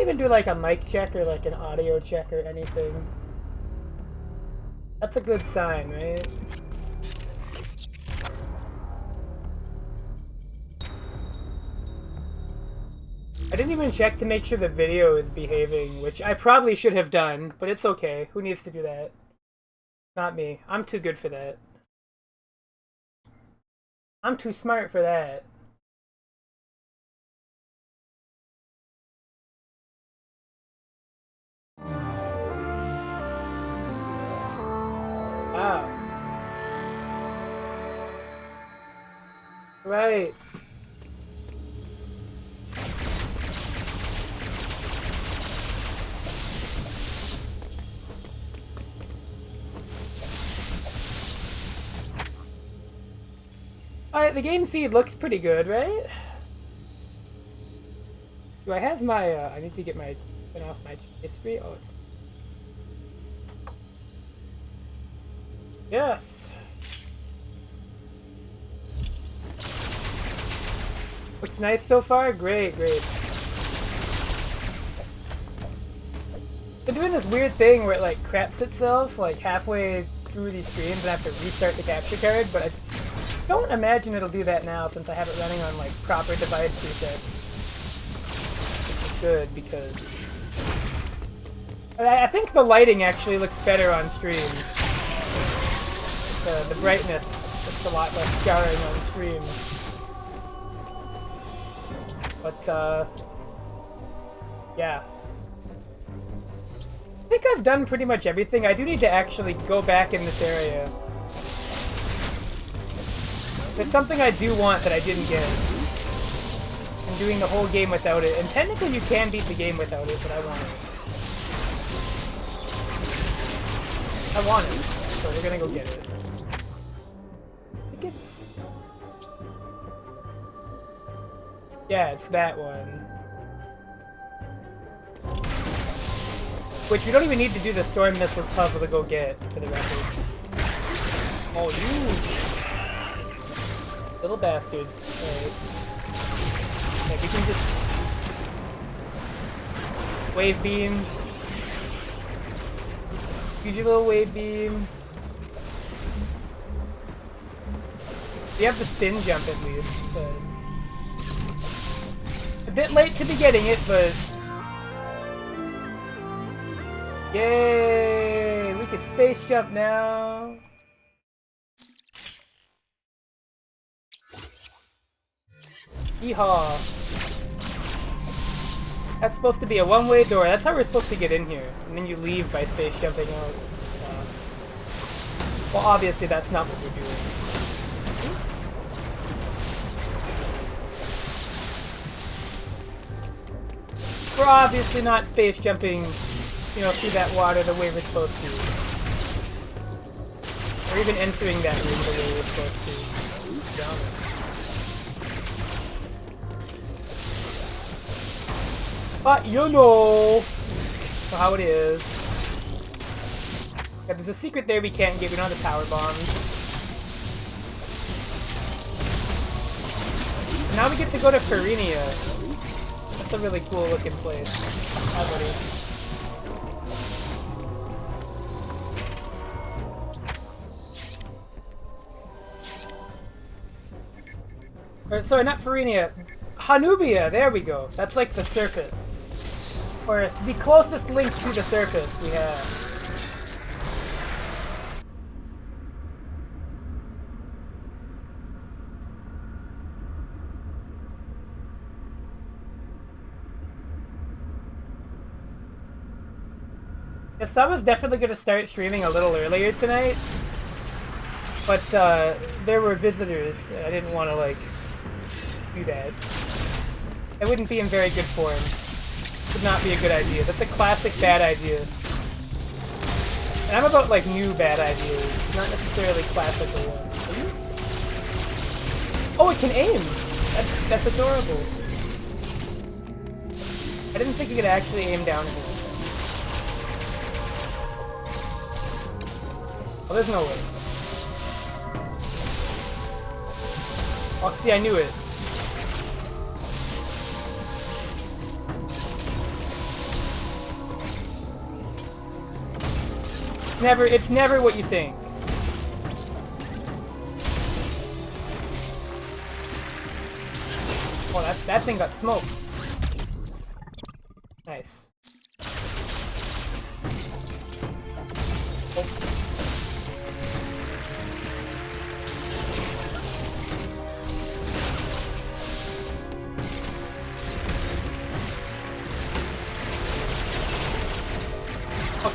even do like a mic check or like an audio check or anything. That's a good sign, right? I didn't even check to make sure the video is behaving, which I probably should have done, but it's okay. Who needs to do that? Not me. I'm too good for that. I'm too smart for that. Wow. Right. Alright, the game feed looks pretty good, right? Do I have my, I need to get my, turn off my history? Oh, it's... Yes! Looks nice so far? Great, great. Been doing this weird thing where it like craps itself like halfway through these streams and I have to restart the capture card, but I don't imagine it'll do that now since I have it running on like proper device presets. Which is good because I think the lighting actually looks better on stream. The brightness looks a lot less jarring on stream. But yeah. I think I've done pretty much everything. I do need to actually go back in this area. There's something I do want that I didn't get. I'm doing the whole game without it. And technically you can beat the game without it, but I want it. I want it, so we're gonna go get it. I think it's... Yeah, it's that one. Which we don't even need to do the Storm Missiles puzzle to go get, for the record. Oh, you little bastard. Alright. Yeah, we can just... Wave beam. Use your little wave beam. We have the spin jump at least, but... A bit late to be getting it, but... Yay! We can space jump now! Yeehaw! That's supposed to be a one-way door. That's how we're supposed to get in here. And then you leave by space jumping out. Well, obviously that's not what we're doing. We're obviously not space jumping, you know, through that water the way we're supposed to. Or even entering that room the way we're supposed to. But you know how it is. Yeah, there's a secret there we can't get. We don't have the power bombs. Now we get to go to Farinia. That's a really cool looking place. Hi, buddy. Or, sorry, not Farinia. Hanubia, there we go. That's like the surface. Or the closest link to the surface we have. Yes, I was definitely going to start streaming a little earlier tonight. But there were visitors. I didn't want to, like, do that. I wouldn't be in very good form. Would not be a good idea. That's a classic bad idea. And I'm about, like, new bad ideas, not necessarily classical ones. Oh, it can aim! That's adorable. I didn't think it could actually aim down here. Oh, there's no way. Oh, see, I knew it. It's never what you think. Oh, that thing got smoked. Nice. Oh.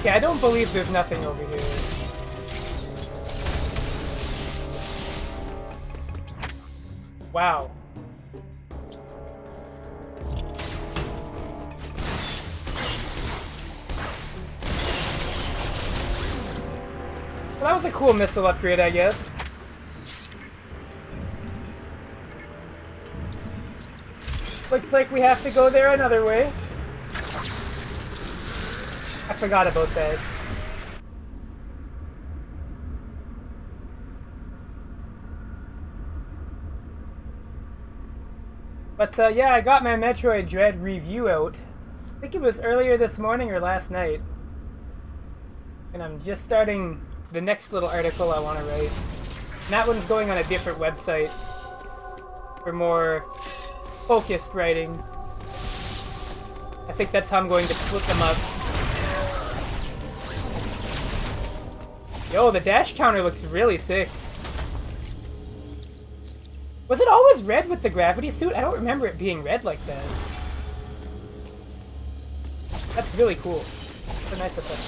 Okay, I don't believe there's nothing over here. Wow. Well, that was a cool missile upgrade, I guess. Looks like we have to go there another way. I forgot about that. But yeah, I got my Metroid DREAD review out. I think it was earlier this morning or last night. And I'm just starting the next little article I want to write. And that one's going on a different website for more focused writing. I think that's how I'm going to split them up. Yo, the dash counter looks really sick. Was it always red with the gravity suit? I don't remember it being red like that. That's really cool. It's a nice effect.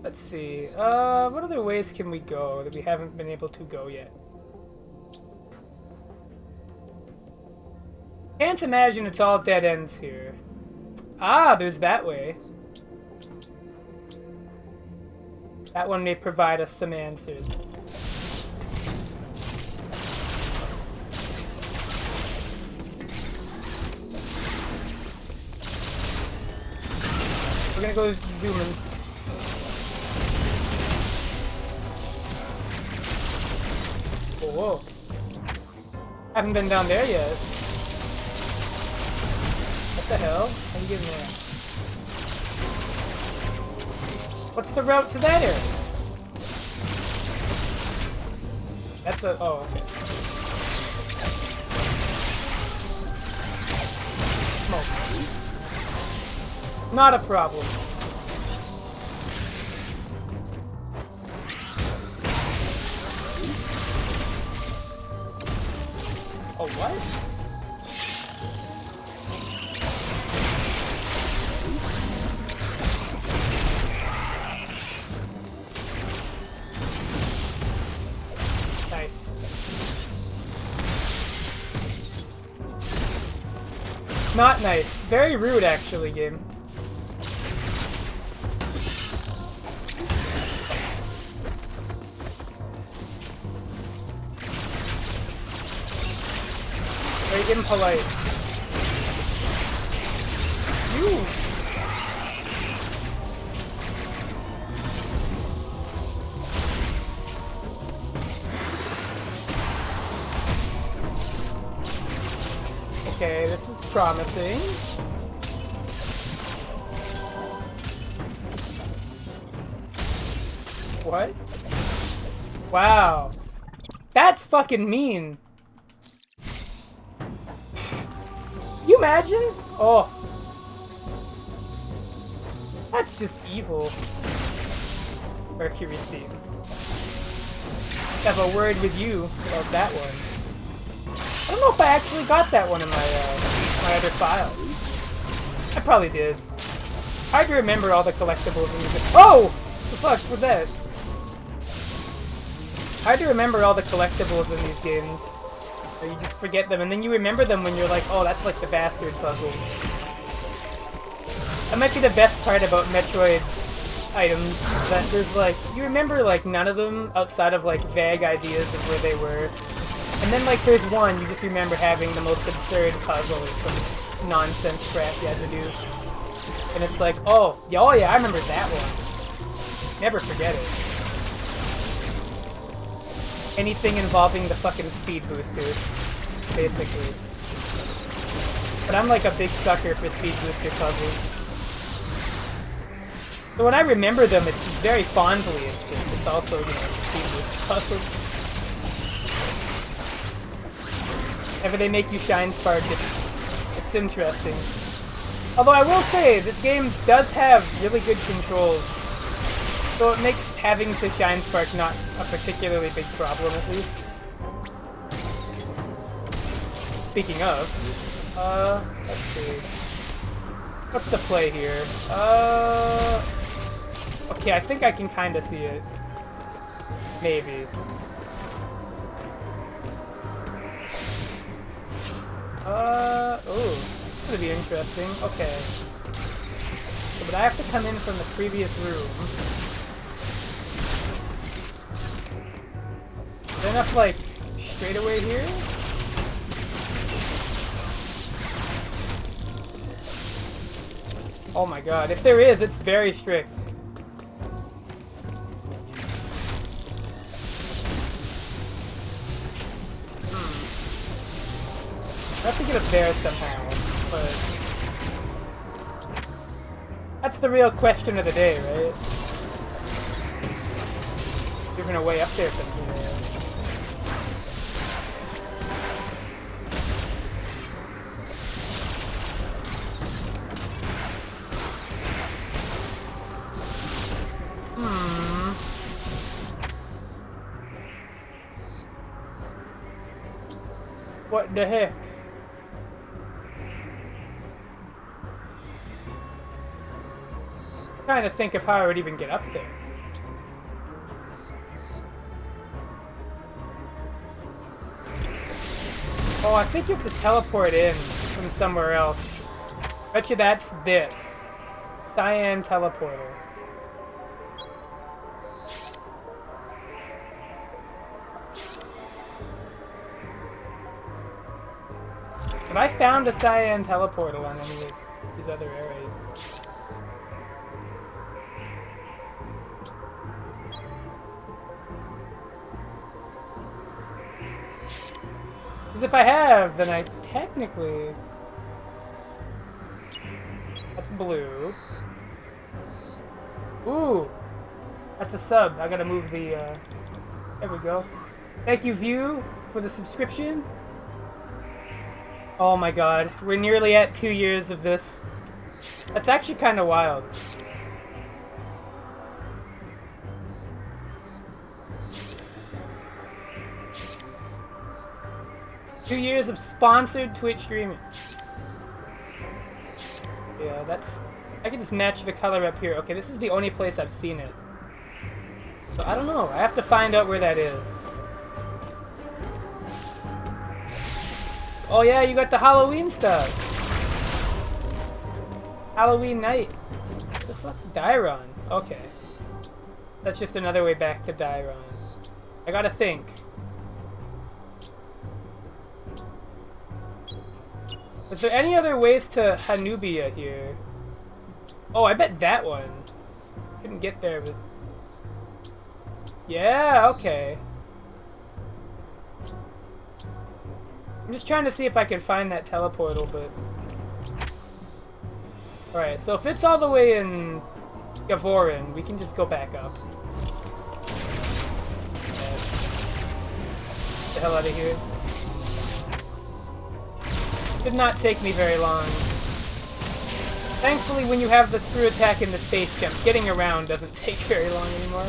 Let's see. What other ways can we go that we haven't been able to go yet? Can't imagine it's all dead ends here. Ah, there's that way. That one may provide us some answers. We're gonna go zooming. Whoa. Haven't been down there yet. What the hell? How you getting there? What's the route to that area? That's a... oh, okay. Smoke. Not a problem. Oh, what? Not nice. Very rude, actually, game. Very impolite. You! Okay, this is promising. What? Wow. That's fucking mean. You imagine? Oh. That's just evil. Mercury Steam. Have a word with you about that one. I don't know if I actually got that one in my my other file. I probably did. Hard to remember all the collectibles in these. Oh! The fuck was that? Hard to remember all the collectibles in these games. So you just forget them, and then you remember them when you're like, oh, that's like the bastard puzzle. That might be the best part about Metroid items, that there's like, you remember like none of them outside of like vague ideas of where they were. And then, like, there's one, you just remember having the most absurd puzzle or some nonsense crap you had to do. And it's like, oh yeah, I remember that one. Never forget it. Anything involving the fucking speed booster, basically. But I'm like a big sucker for speed booster puzzles. So when I remember them, it's very fondly. It's also, you know, seamless puzzle. Whenever they make you shine spark, it's interesting. Although I will say, this game does have really good controls, so it makes having to shine spark not a particularly big problem, at least. Speaking of, let's see. What's the play here? Okay, I think I can kind of see it. Maybe. Oh, this is gonna be interesting. Okay. So, but I have to come in from the previous room. Is there enough, like, straightaway here? Oh my god, if there is, it's very strict. I have to get up there somehow, but that's the real question of the day, right? You're gonna way up there from here. What the heck? I'm trying to think of how I would even get up there. Oh, I think you have to teleport in from somewhere else. Bet you that's this. Cyan teleporter. Have I found a cyan teleporter on any of these other areas? Because if I have, then I technically... That's blue. Ooh! That's a sub. I gotta move the, There we go. Thank you, View, for the subscription. Oh my god, we're nearly at 2 years of this. That's actually kind of wild. Two years of sponsored Twitch streaming. Yeah, that's... I can just match the color up here. Okay, this is the only place I've seen it. So I don't know, I have to find out where that is. Oh yeah, you got the Halloween stuff. Halloween night. What the fuck? Dairon. Okay. That's just another way back to Dairon. I gotta think. Is there any other ways to Hanubia here? Oh, I bet that one. Couldn't get there, but... Yeah, okay. I'm just trying to see if I can find that teleportal, but... Alright, so if it's all the way in Gavorin, we can just go back up. Get the hell out of here. Did not take me very long. Thankfully, when you have the screw attack in the space jump, getting around doesn't take very long anymore.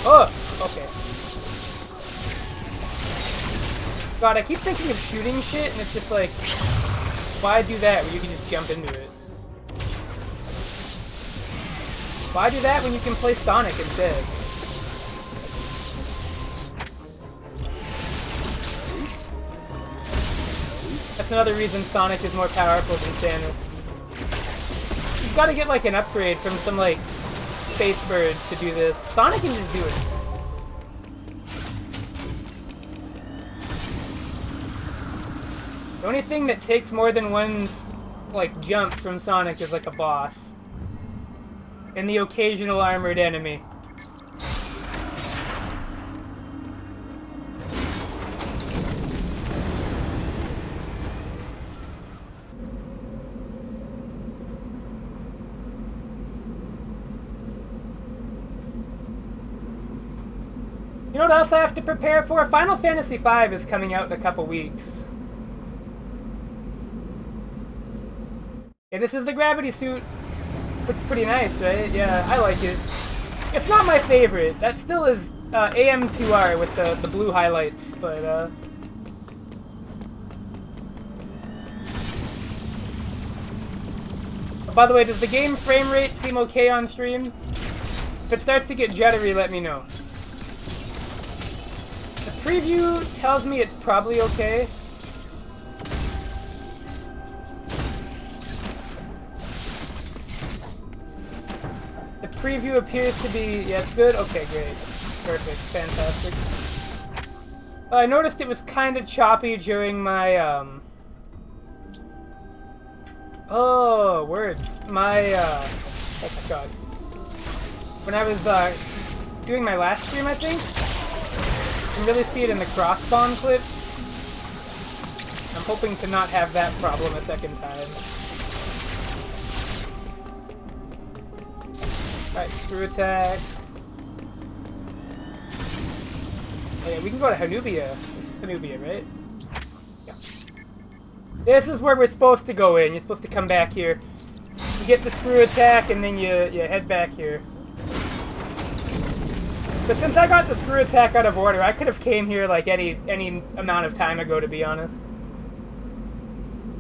Oh! Okay. God, I keep thinking of shooting shit, and it's just like, why do that when you can just jump into it? Why do that when you can play Sonic instead? That's another reason Sonic is more powerful than Samus. You've got to get like an upgrade from some like space birds to do this. Sonic can just do it. The only thing that takes more than one, like, jump from Sonic is, like, a boss. And the occasional armored enemy. You know what else I have to prepare for? Final Fantasy V is coming out in a couple weeks. Yeah, this is the gravity suit. Looks pretty nice, right? Yeah, I like it. It's not my favorite. That still is AM2R with the blue highlights, but by the way, does the game frame rate seem okay on stream? If it starts to get jittery, let me know. The preview tells me it's probably okay. The preview appears to be... yeah, it's good? Okay, great. Perfect. Fantastic. I noticed it was kind of choppy during my, oh, words. My, oh my god. When I was, doing my last stream, I think? You can really see it in the cross-spawn clip. I'm hoping to not have that problem a second time. Alright, screw attack. Oh yeah, we can go to Hanubia. This is Hanubia, right? Yeah. This is where we're supposed to go in. You're supposed to come back here. You get the screw attack, and then you head back here. But since I got the screw attack out of order, I could have came here like any amount of time ago, to be honest.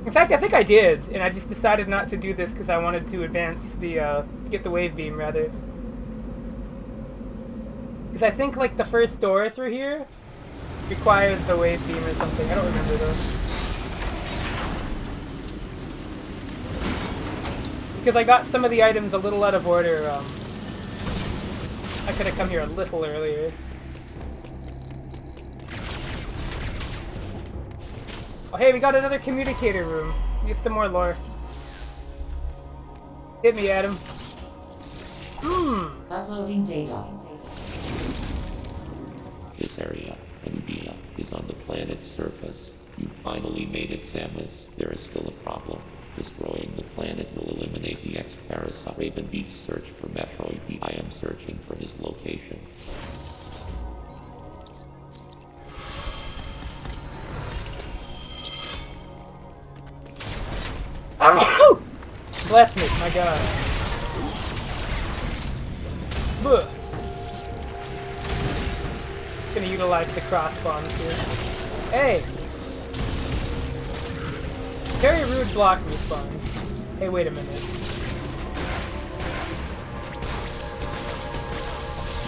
In fact, I think I did, and I just decided not to do this because I wanted to advance the, get the wave beam, rather. Because I think, like, the first door through here requires the wave beam or something. I don't remember, though. Because I got some of the items a little out of order, I could have come here a little earlier. Oh, hey, we got another communicator room. Get some more lore. Hit me, Adam. Uploading data. This area, Hanubia, is on the planet's surface. You finally made it, Samus. There is still a problem. Destroying the planet will eliminate the X-Parasite. Raven Beats search for Metroid DREAD. I am searching for his location. Bless me, my god. Buh. Gonna utilize the cross bombs here. Hey! Very rude block respawn. Hey, wait a minute.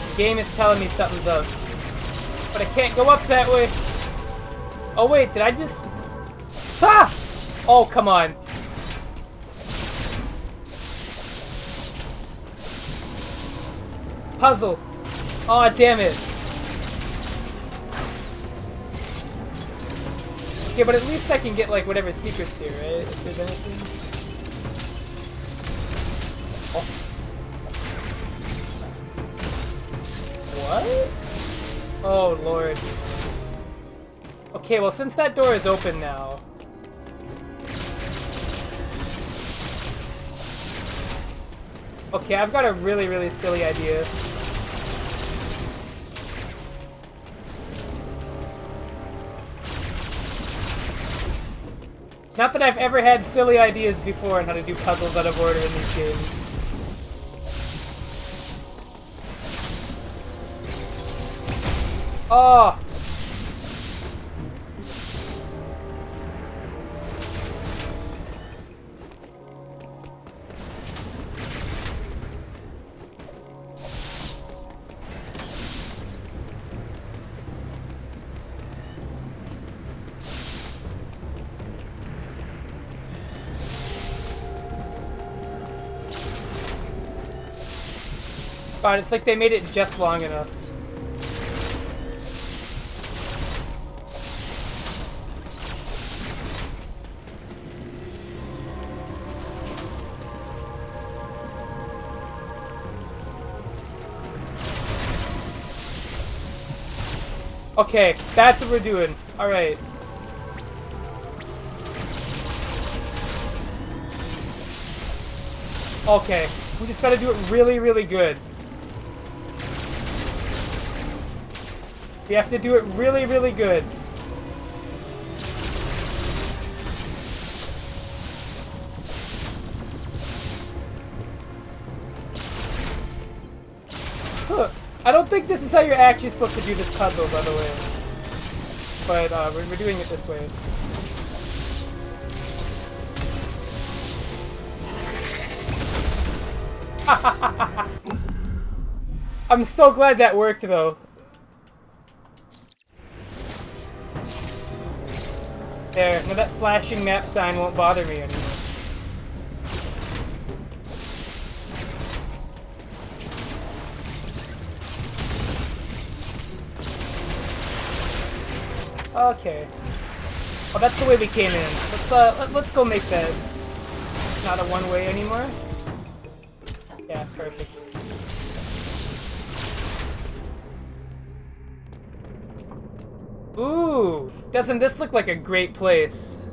The game is telling me something's up. But I can't go up that way. Oh wait, did I just... Ah! Oh, come on. Puzzle. Aw, oh, damn it. Okay, but at least I can get, like, whatever secrets here, right? If there's anything. Oh. What? Oh, Lord. Okay, well, since that door is open now... Okay, I've got a really, really silly idea. Not that I've ever had silly ideas before on how to do puzzles out of order in these games. Oh! God, it's like they made it just long enough. Okay, that's what we're doing. Alright. Okay, we just gotta do it really, really good. We have to do it really, really good. Huh. I don't think this is how you're actually supposed to do this puzzle, by the way. But we're doing it this way. I'm so glad that worked, though. There, now that flashing map sign won't bother me anymore. Okay. Oh, that's the way we came in. Let's go make that not a one-way anymore. Yeah, perfect. Ooh, doesn't this look like a great place?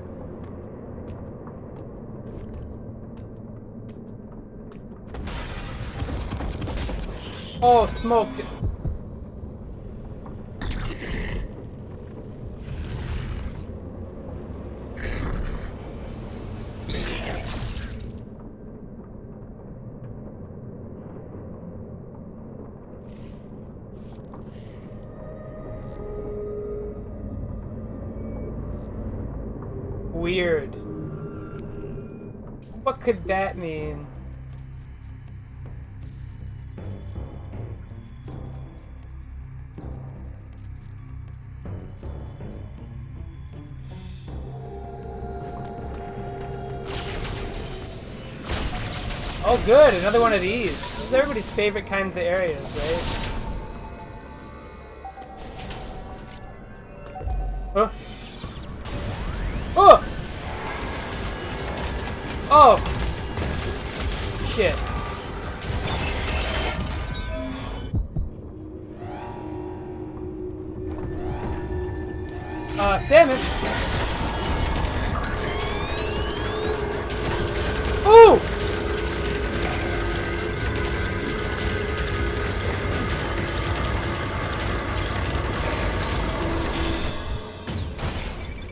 Oh, smoke. Weird. What could that mean? Oh good, another one of these. This is everybody's favorite kinds of areas, right? Huh? Oh! Oh! Shit. Samus! Ooh!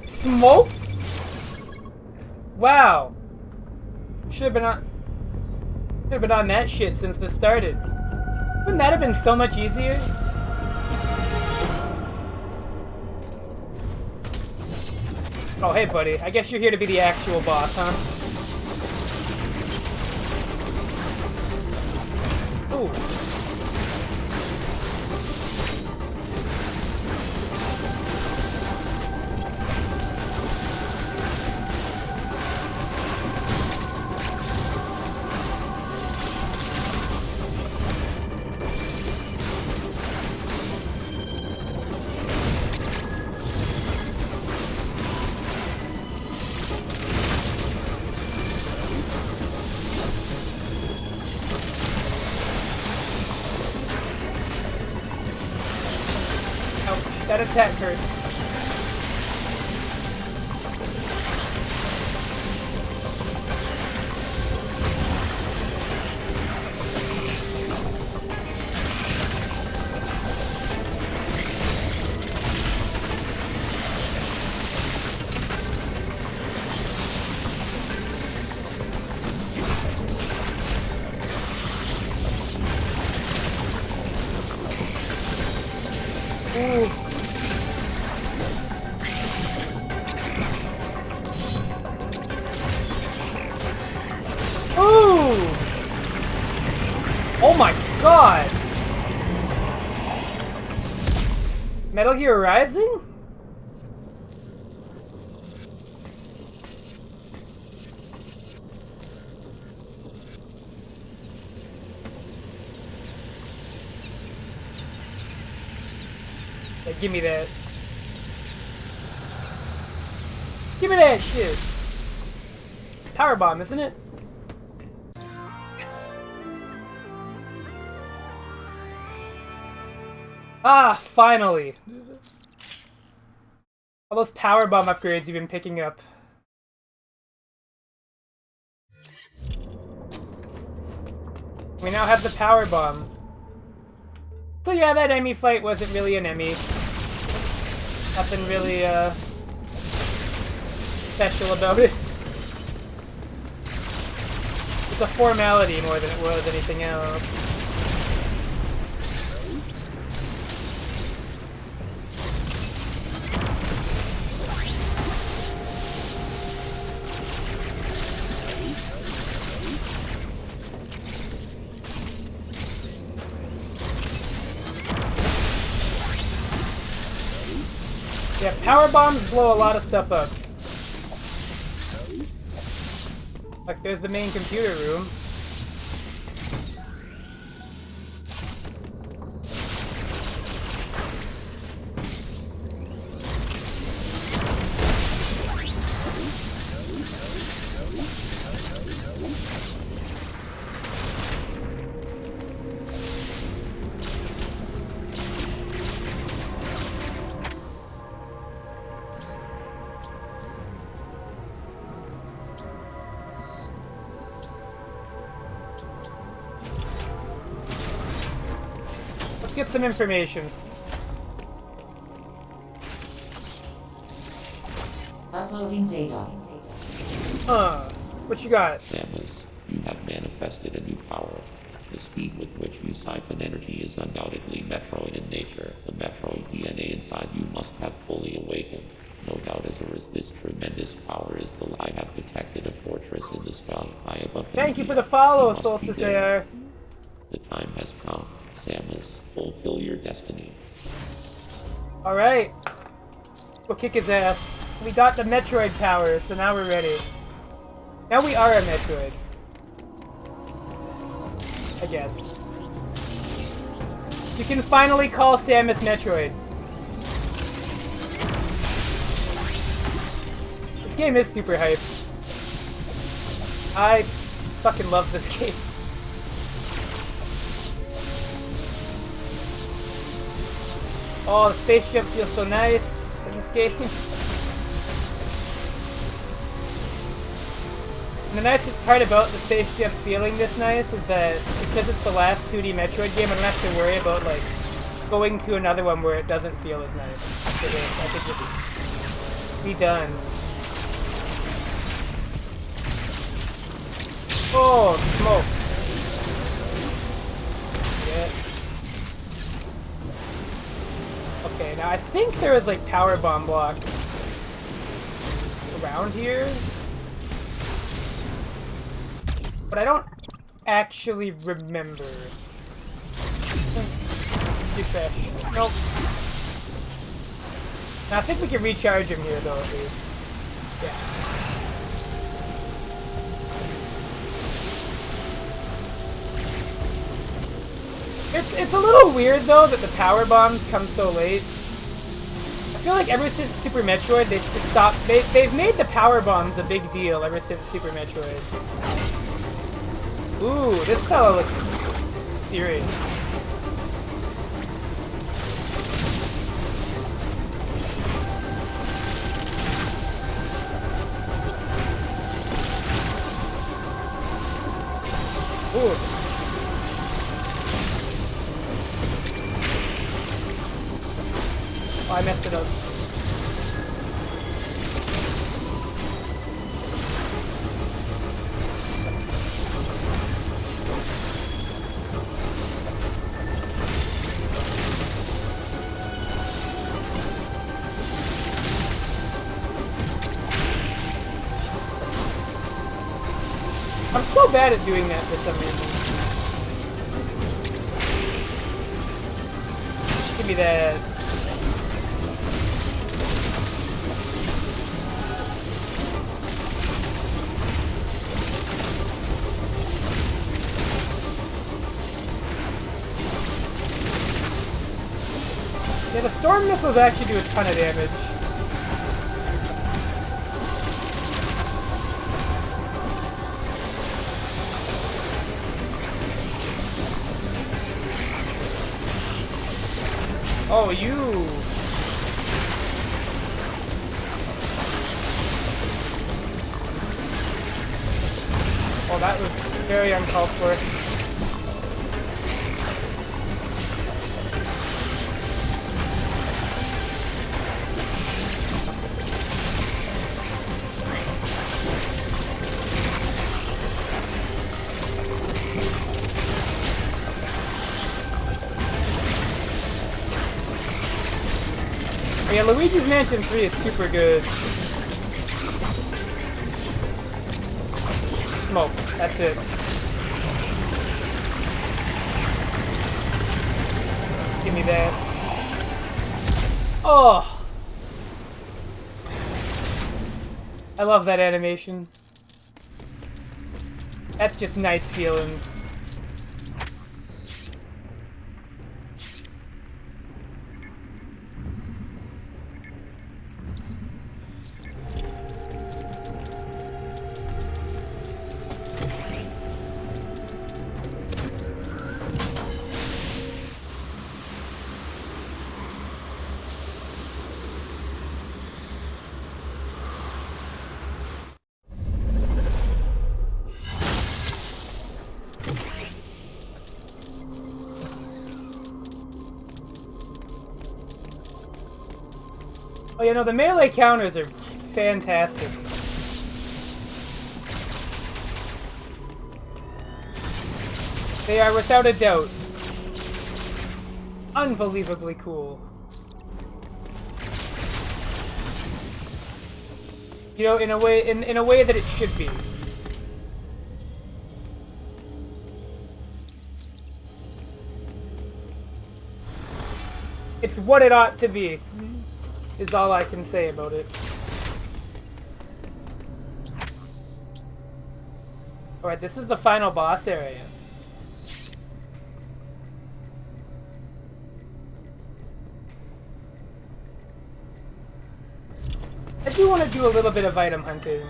Smoke? Wow. Should have been on that shit since this started. Wouldn't that have been so much easier? Oh, hey, buddy. I guess you're here to be the actual boss, huh? Ooh. That attack hurts. Ooh. Ooh! Oh my god! Metal Gear Rising? Yeah, give me that. Give me that shit! Power bomb, isn't it? Yes. Ah, finally! All those power bomb upgrades you've been picking up. We now have the power bomb. So yeah, that Emmy fight wasn't really an Emmy. Nothing really special about it. It's a formality more than it was anything else. Yeah, power bombs blow a lot of stuff up. Like, there's the main computer room. Get some information. Uploading data. What you got? Samus, you have manifested a new power. The speed with which you siphon energy is undoubtedly Metroid in nature. The Metroid DNA inside you must have fully awakened. No doubt as this tremendous power is the I have detected a fortress in the sky high above. Thank you for the follow, You must be Solstice there. AR. The time has come. Samus, fulfill your destiny. Alright. We'll kick his ass. We got the Metroid power, so now we're ready. Now we are a Metroid. I guess. You can finally call Samus Metroid. This game is super hype. I fucking love this game. Oh, the spaceship feels so nice in this game. And the nicest part about the spaceship feeling this nice is that because it's the last 2D Metroid game, I don't have to worry about like going to another one where it doesn't feel as nice. After this, I could just be done. Oh, smoke. Yeah. Okay, now I think there was like power bomb blocks around here, but I don't actually remember. Refresh. Nope. Now I think we can recharge him here though, at least. Yeah. It's a little weird though that the power bombs come so late. I feel like ever since Super Metroid, they've just stopped. They've made the power bombs a big deal ever since Super Metroid. Ooh, this fella looks serious. Ooh. Oh, I messed it up. I'm so bad at doing that for some reason. Give me that. Yeah, the storm missiles actually do a ton of damage. Oh, you! Oh, that was very uncalled for. Yeah, Luigi's Mansion 3 is super good. Smoke, that's it. Give me that. Oh! I love that animation. That's just nice feeling. Oh, you know, the melee counters are fantastic. They are, without a doubt, unbelievably cool. You know, in a way that it should be. It's what it ought to be, is all I can say about it. Alright, this is the final boss area. I do want to do a little bit of item hunting.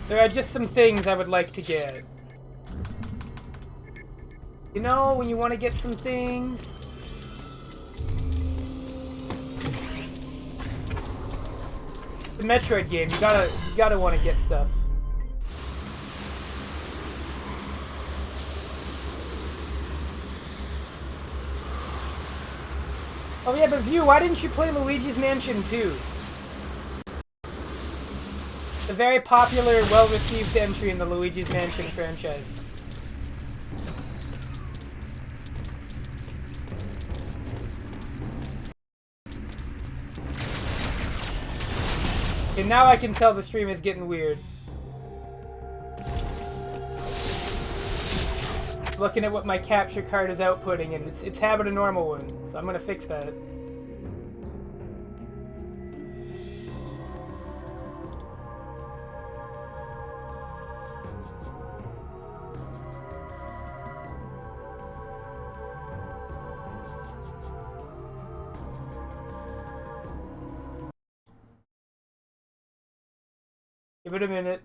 There are just some things I would like to get. You know, when you want to get some things... The Metroid game, you gotta want to get stuff. Oh yeah, but View, why didn't you play Luigi's Mansion 2? The very popular, well-received entry in the Luigi's Mansion franchise. And now I can tell the stream is getting weird. Looking at what my capture card is outputting, and it's having a normal one, so I'm gonna fix that. Give it a minute.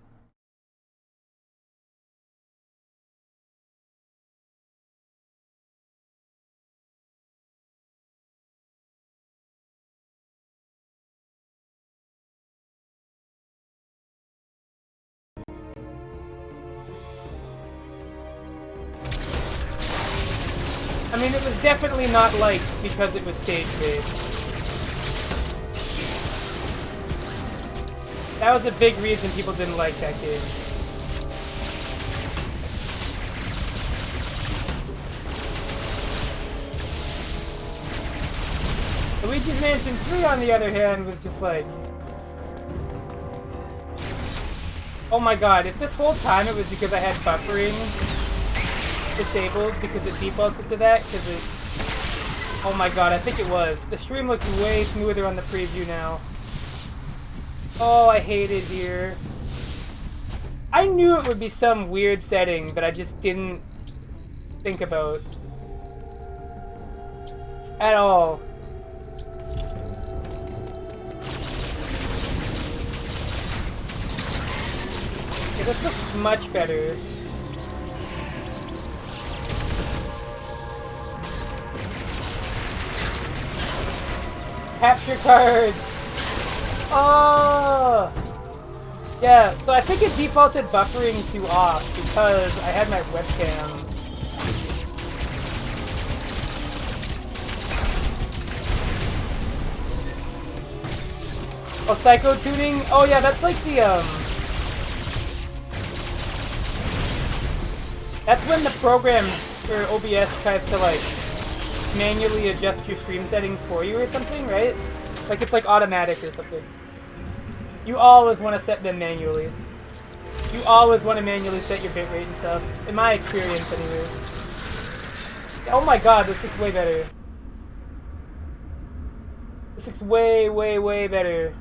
I mean, it was definitely not liked because it was stage-based. That was a big reason people didn't like that game. Luigi's Mansion 3, on the other hand, was just like... Oh my god, if this whole time it was because I had buffering disabled because it defaulted to that, because it... Oh my god, I think it was. The stream looks way smoother on the preview now. Oh, I hate it here. I knew it would be some weird setting, but I just didn't think about at all. Okay, this looks much better. Capture cards! Oh! Yeah, so I think it defaulted buffering to off because I had my webcam. Oh, psycho tuning? Oh yeah, that's like the that's when the program for OBS tries to like manually adjust your stream settings for you or something, right? Like it's like automatic or something. You always want to set them manually. You always want to manually set your bitrate and stuff. In my experience, anyway. Oh my god, this looks way better. This looks way, way, way better.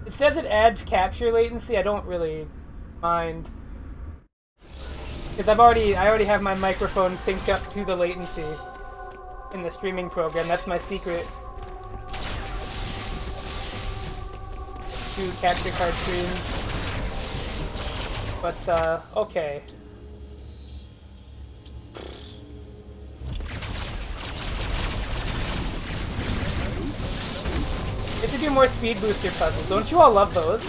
It says it adds capture latency. I don't really mind. Because I already have my microphone synced up to the latency in the streaming program. That's my secret to capture card stream. But okay. We have to do more speed booster puzzles. Don't you all love those?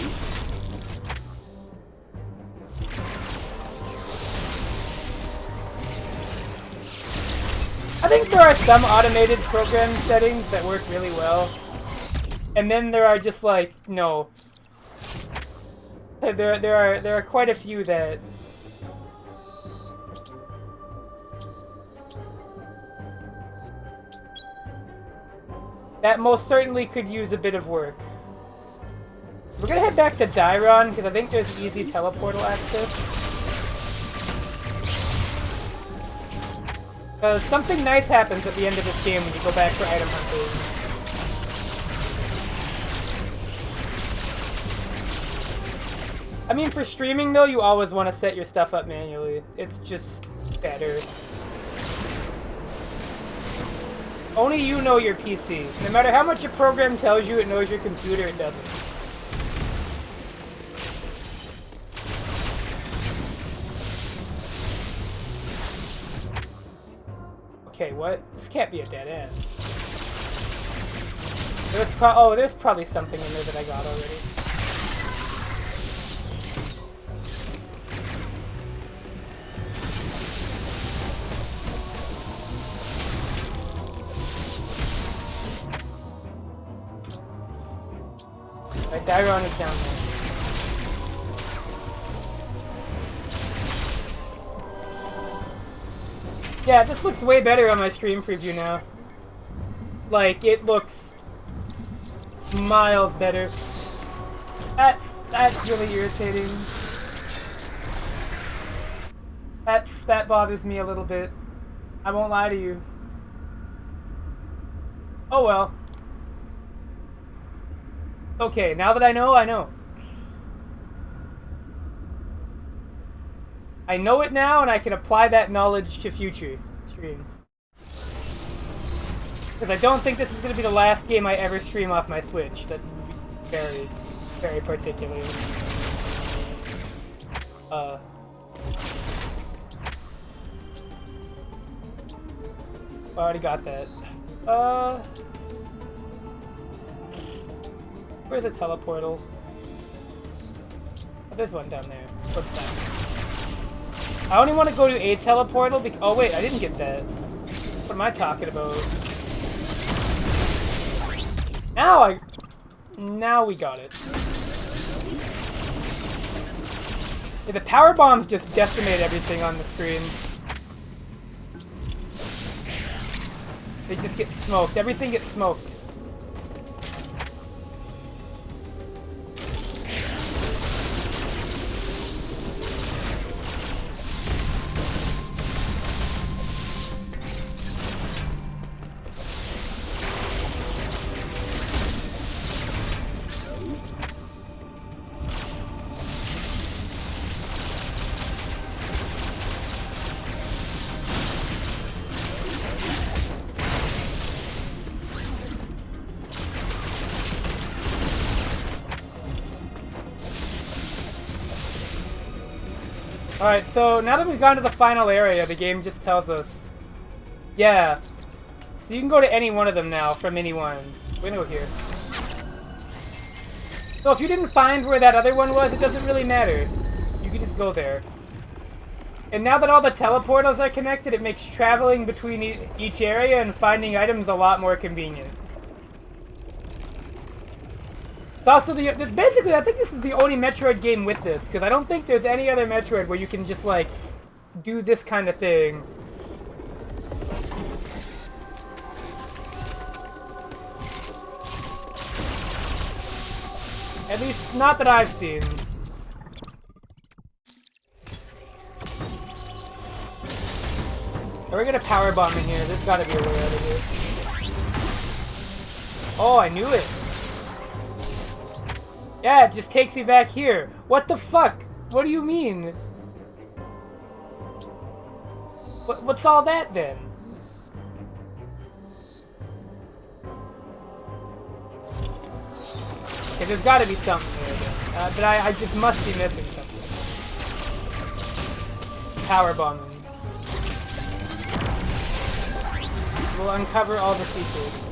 I think there are some automated program settings that work really well. And then there are just like, no. There are quite a few that most certainly could use a bit of work. We're gonna head back to Dairon because I think there's easy teleportal access. Because something nice happens at the end of this game when you go back for item hunters. I mean, for streaming though, you always want to set your stuff up manually. It's just better. Only you know your PC. No matter how much your program tells you it knows your computer, it doesn't. Okay, what? This can't be a dead end. There's probably something in there that I got already. Alright, Dairon is down there. Yeah, this looks way better on my stream preview now. Like, it looks miles better. That's really irritating. That bothers me a little bit. I won't lie to you. Oh well. Okay, now that I know, I know. I know it now, and I can apply that knowledge to future streams. Because I don't think this is going to be the last game I ever stream off my Switch. That would be very, very particular. I already got that. Where's the teleportal? Oh, there's one down there. What's that? I only want to go to a teleportal because... Oh wait, I didn't get that. What am I talking about? Now we got it. Yeah, the power bombs just decimate everything on the screen. They just get smoked. Everything gets smoked. Alright, so now that we've gone to the final area, the game just tells us. Yeah. So you can go to any one of them now, from anyone. We're gonna go here. So if you didn't find where that other one was, it doesn't really matter. You can just go there. And now that all the teleportals are connected, it makes traveling between each area and finding items a lot more convenient. It's also this basically, I think this is the only Metroid game with this, because I don't think there's any other Metroid where you can just, like, do this kind of thing. At least, not that I've seen. Are we gonna power bomb in here? There's gotta be a way out of here. Oh, I knew it. Yeah, it just takes me back here. What the fuck? What do you mean? What's all that then? Okay, there's gotta be something there then. But I just must be missing something. Power bombing. We'll uncover all the secrets.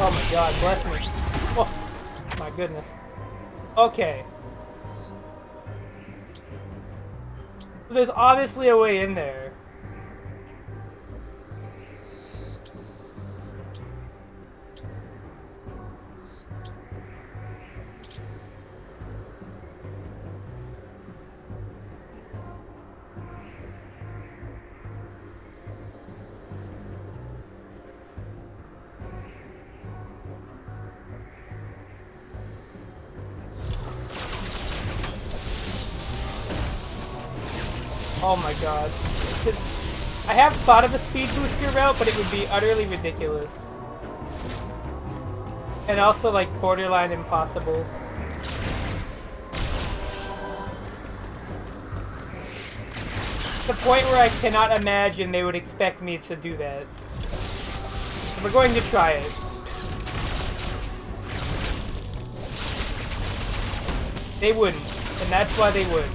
Oh my god, bless me. Oh, my goodness. Okay. There's obviously a way in there. Oh my god. I have thought of a speed booster route, but it would be utterly ridiculous. And also, like, borderline impossible. The point where I cannot imagine they would expect me to do that. So we're going to try it. They wouldn't, and that's why they would.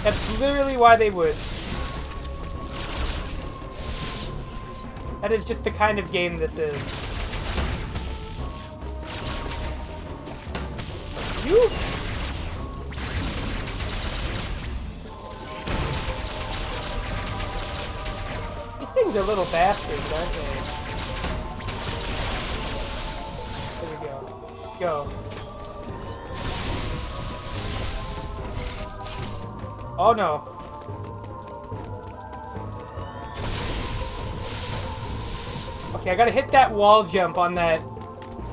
That's literally why they would. That is just the kind of game this is. You! These things are little bastards, aren't they? There we go. Go. Oh no. Okay, I gotta hit that wall jump on that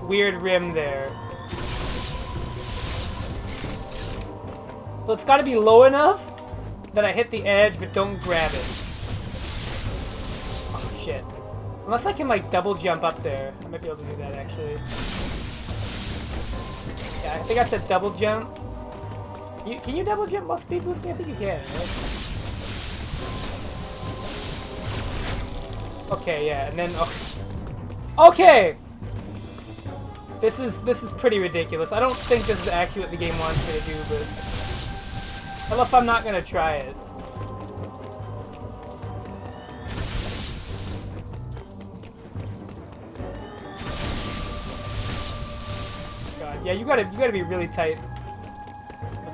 weird rim there. So it's gotta be low enough that I hit the edge but don't grab it. Oh shit. Unless I can like double jump up there. I might be able to do that actually. Yeah, I think I said double jump. Can you double jump while speed boosting? I think you can, right? Okay, yeah, and then okay. This is pretty ridiculous. I don't think this is actually what the game wants me to do, but I don't know if I'm not gonna try it. God, yeah, you gotta be really tight.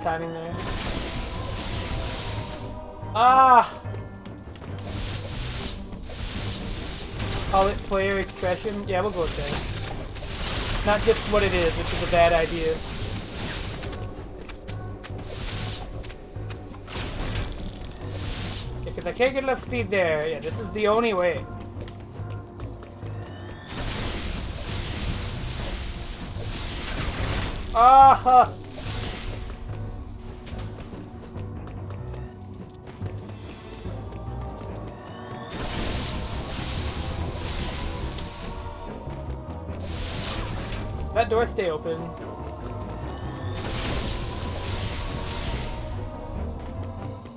Timing there. Ah! Call it player expression? Yeah, we'll go with that. Not just what it is, which is a bad idea. Okay, because I can't get enough speed there. Yeah, this is the only way. Ah! That door stay open.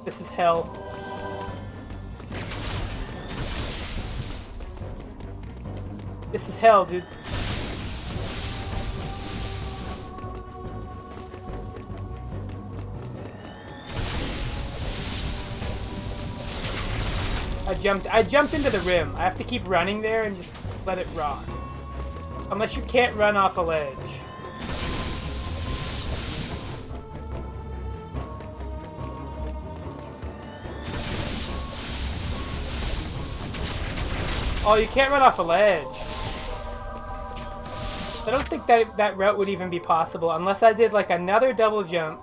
This is hell. This is hell, dude. I jumped into the rim. I have to keep running there and just let it rock. Unless you can't run off a ledge. Oh, you can't run off a ledge. I don't think that route would even be possible unless I did like another double jump.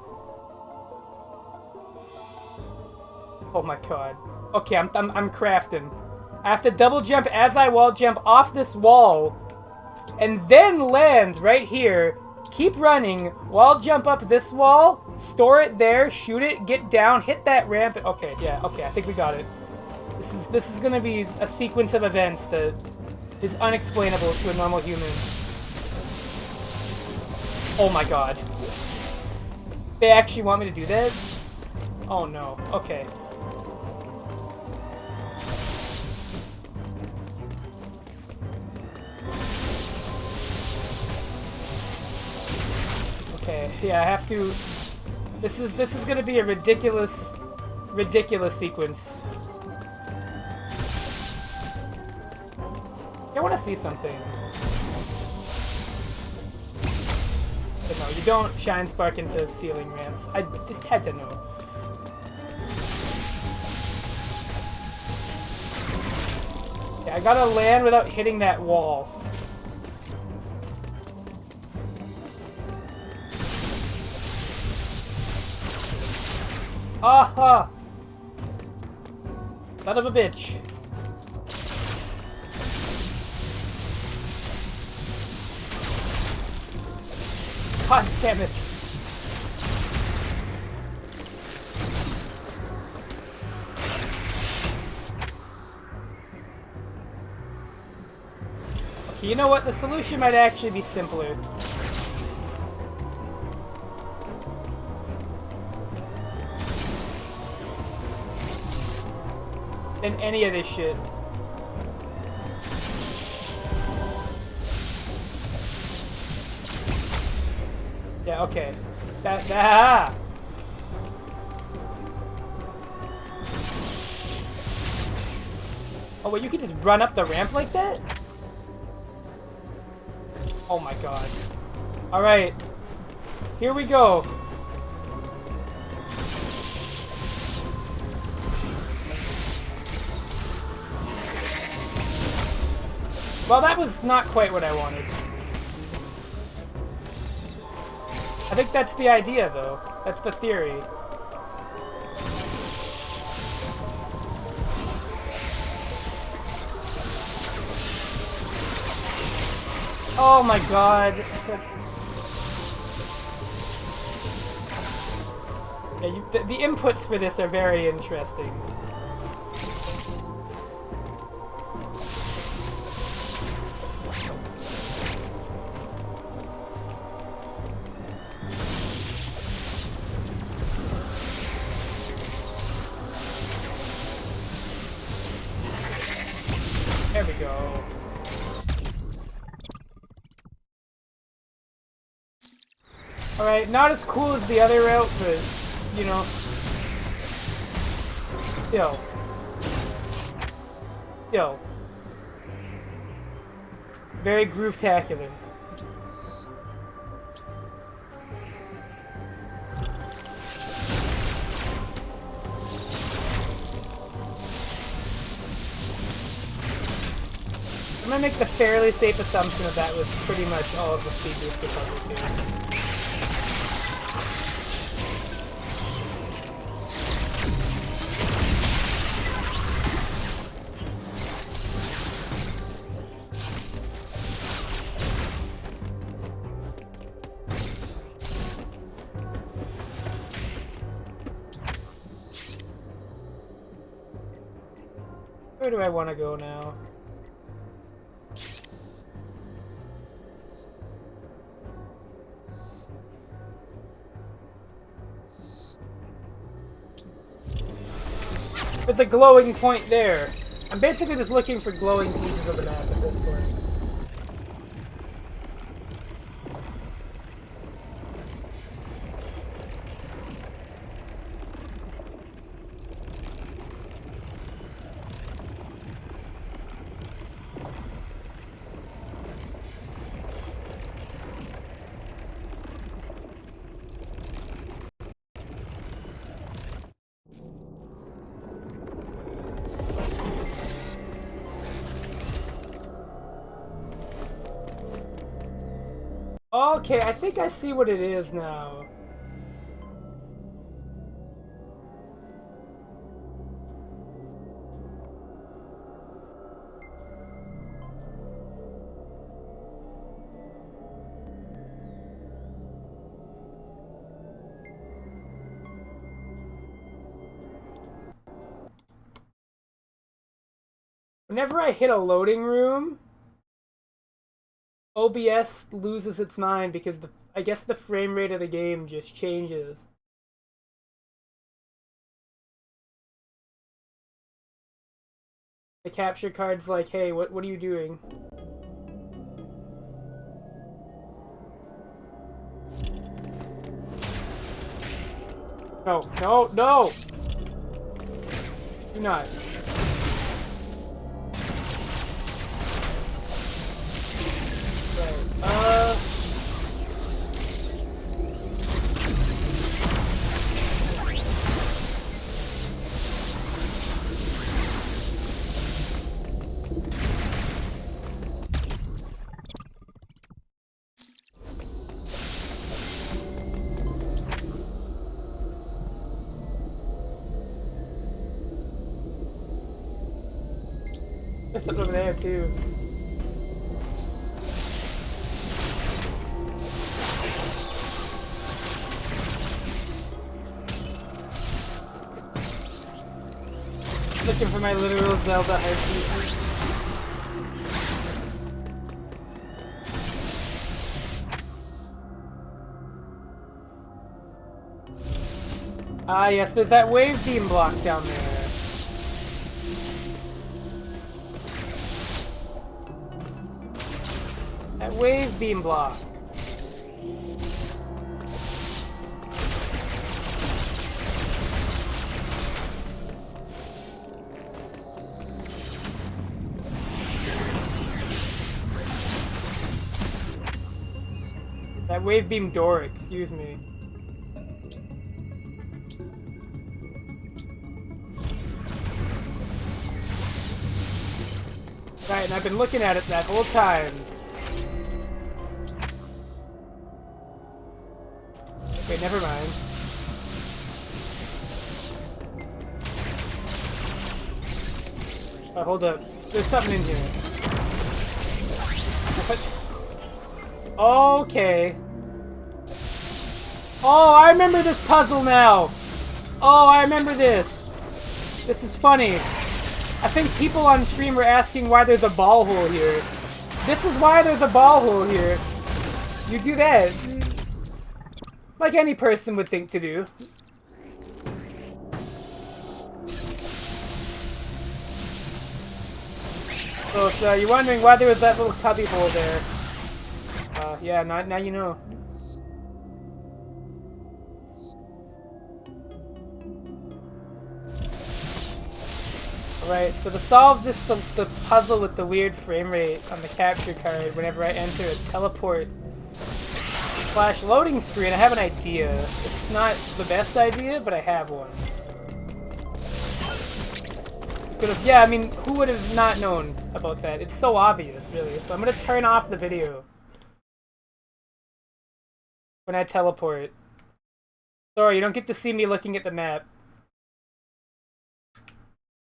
Oh my god. Okay, I'm crafting. I have to double jump as I wall jump off this wall, and then land right here. Keep running, wall jump up this wall, store it there, shoot it, get down, hit that ramp. Okay, yeah, okay, I think we got it. This is gonna be a sequence of events that is unexplainable to a normal human. Oh my god. They actually want me to do that? Oh no. Okay. Okay, yeah, I have to... This is gonna be a ridiculous sequence. I want to see something. But no, you don't shine spark into ceiling ramps. I just had to know. Yeah, I gotta land without hitting that wall. Aha! Son of a bitch. God damn it. Okay, you know what? The solution might actually be simpler. Than any of this shit. Yeah, okay. Ah! Oh, wait, you can just run up the ramp like that? Oh my god. Alright. Here we go. Well, that was not quite what I wanted. I think that's the idea, though. That's the theory. Oh my god. Yeah, the inputs for this are very interesting. There we go. Alright, not as cool as the other route, but, you know. Yo. Very groove-tacular. I'm gonna make the fairly safe assumption that that was pretty much all of the speed booster puzzles here. Where do I want to go now? There's a glowing point there. I'm basically just looking for glowing pieces of the map at this point. Okay, I think I see what it is now. Whenever I hit a loading room, OBS loses its mind because I guess the frame rate of the game just changes. The capture card's like, hey, what are you doing? No, no, no! Do not. Right, there's something over there too. Looking for my literal Zelda headpiece. Ah, yes, there's that wave beam block down there. That wave beam block. That wave beam door, excuse me. Right, and I've been looking at it that whole time. Wait, never mind. Oh, hold up. There's something in here. Okay. Oh, I remember this puzzle now. Oh, I remember this. This is funny. I think people on stream were asking why there's a ball hole here. This is why there's a ball hole here. You do that. Like any person would think to do. So if you're wondering why there was that little cubby hole there. Yeah, now you know. Alright, so to solve the puzzle with the weird frame rate on the capture card whenever I enter a teleport / loading screen, I have an idea. It's not the best idea, but I have one. Yeah, I mean, who would have not known about that? It's so obvious, really. So I'm gonna turn off the video when I teleport. Sorry, you don't get to see me looking at the map.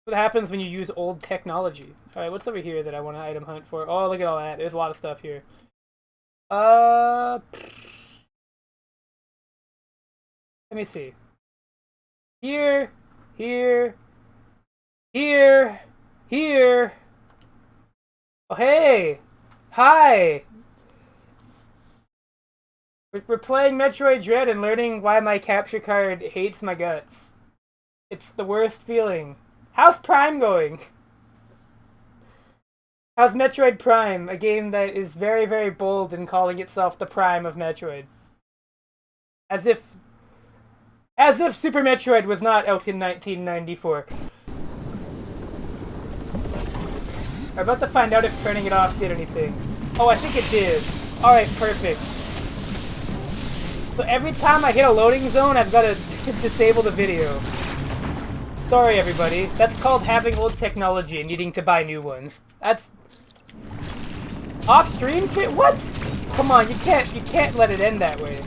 What happens when you use old technology? Alright, what's over here that I want to item hunt for? Oh, look at all that. There's a lot of stuff here. Let me see. Here. Oh, hey! Hi! We're playing Metroid DREAD and learning why my capture card hates my guts. It's the worst feeling. How's Prime going? How's Metroid Prime, a game that is very, very bold in calling itself the Prime of Metroid? As if Super Metroid was not out in 1994. I'm about to find out if turning it off did anything. Oh, I think it did. Alright, perfect. So every time I hit a loading zone, I've got to disable the video. Sorry, everybody. That's called having old technology and needing to buy new ones. That's... Off-stream fit? What? come on, you can't let it end that way.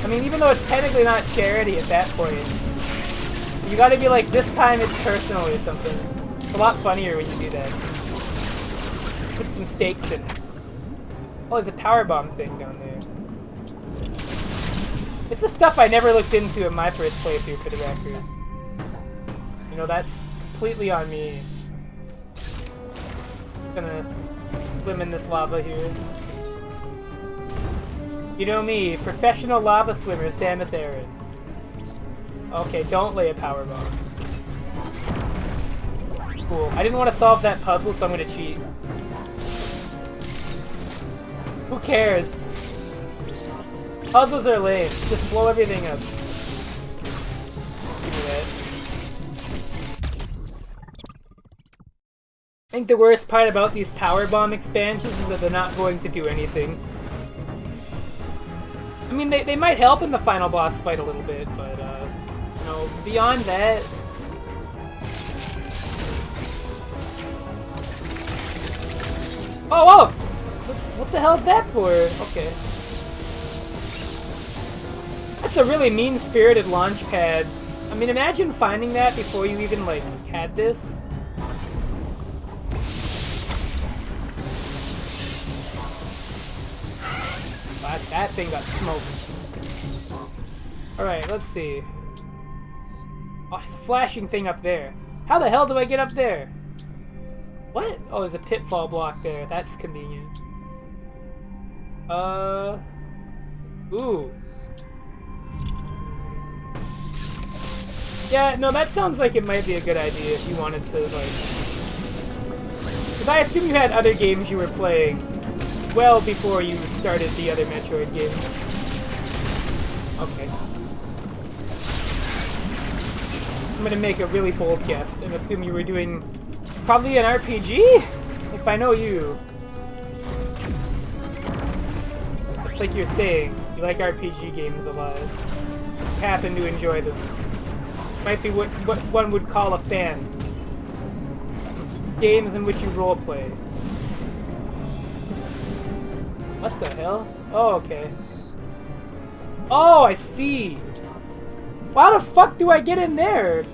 I mean, even though it's technically not charity at that point, you gotta be like, this time it's personal or something. It's a lot funnier when you do that. Put some stakes in it. Oh, there's a power bomb thing down there. This is stuff I never looked into in my first playthrough, for the record. You know, that's completely on me. Gonna swim in this lava here. You know me, professional lava swimmer, Samus Aran. Okay, don't lay a power bomb. Cool. I didn't want to solve that puzzle, so I'm gonna cheat. Who cares? Puzzles are lame. Just blow everything up. Give me that. I think the worst part about these power bomb expansions is that they're not going to do anything. I mean, they might help in the final boss fight a little bit, but, you know, beyond that... Oh, whoa! What the hell is that for? Okay. That's a really mean-spirited launch pad. I mean, imagine finding that before you even, like, had this. That thing got smoked. Alright, let's see. Oh, there's a flashing thing up there. How the hell do I get up there? What? Oh, there's a pitfall block there. That's convenient. Ooh. Yeah, no, that sounds like it might be a good idea if you wanted to, like... Because I assume you had other games you were playing well before you started the other Metroid games. Okay. I'm gonna make a really bold guess and assume you were doing probably an RPG? If I know you. It's like your thing. You like RPG games a lot. You happen to enjoy them. Might be what one would call a fan. Games in which you roleplay. What the hell? Oh, okay. Oh, I see! How the fuck do I get in there?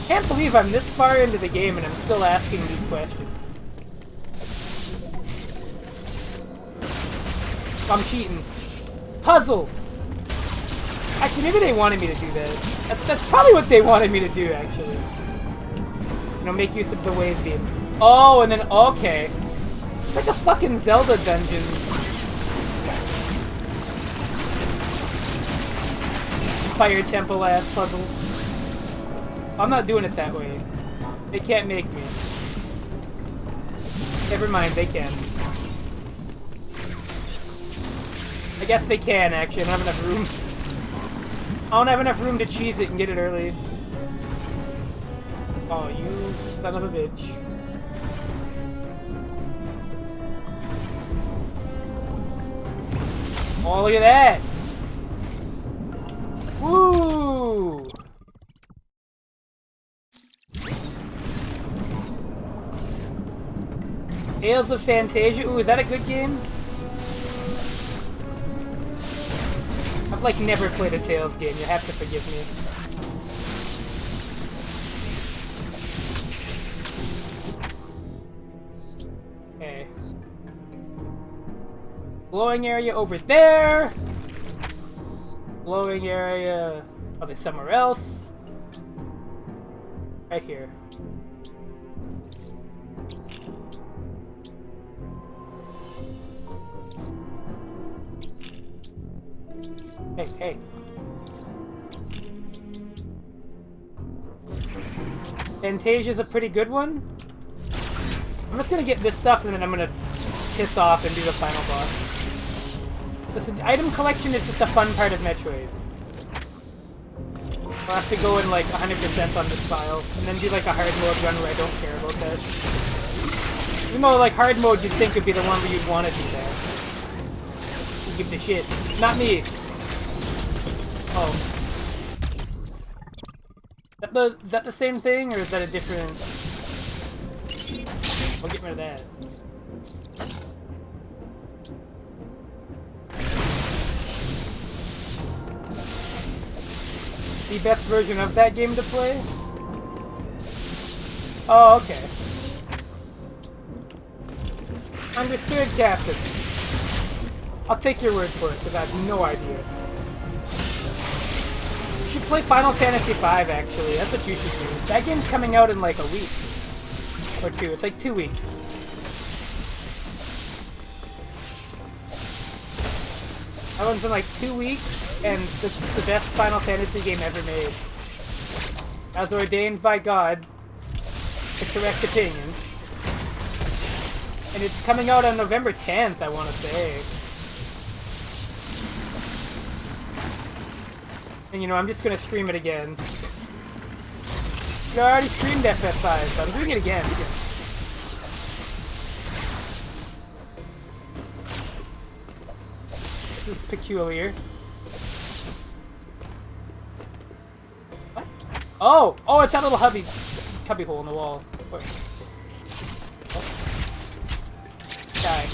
Can't believe I'm this far into the game and I'm still asking these questions. I'm cheating. Puzzle! Actually, maybe they wanted me to do that. That's probably what they wanted me to do, actually. You know, make use of the wave beam. Oh, and then, okay. It's like a fucking Zelda dungeon. Fire temple ass puzzle. I'm not doing it that way. They can't make me. Never mind, they can. I guess they can, actually. I don't have enough room. I don't have enough room to cheese it and get it early. Oh, you son of a bitch. Oh, look at that! Woo! Tales of Fantasia. Ooh, is that a good game? I've like never played a Tales game. You have to forgive me. Okay. Glowing area over there. Glowing area probably somewhere else. Right here. Hey, hey. Fantasia's a pretty good one. I'm just gonna get this stuff and then I'm gonna piss off and do the final boss. Listen, item collection is just a fun part of Metroid. I'll have to go in like 100% on this file and then do like a hard mode run where I don't care about that. Even though like hard mode you'd think would be the one where you'd want to do that. You give the shit. Not me. Oh. Is that the same thing, or is that a different... I'll get rid of that. The best version of that game to play? Oh, okay. Understood, Captain. I'll take your word for it, because I have no idea. You should play Final Fantasy V, actually. That's what you should do. That game's coming out in like a week. Or two. It's like 2 weeks. That one's in like 2 weeks, and it's the best Final Fantasy game ever made. As ordained by God. The correct opinion. And it's coming out on November 10th, I want to say. And you know, I'm just gonna stream it again. I already streamed FF5, but I'm doing it again. This is peculiar. What? Oh! Oh, it's that little cubby hole in the wall. Where? Oh. Die.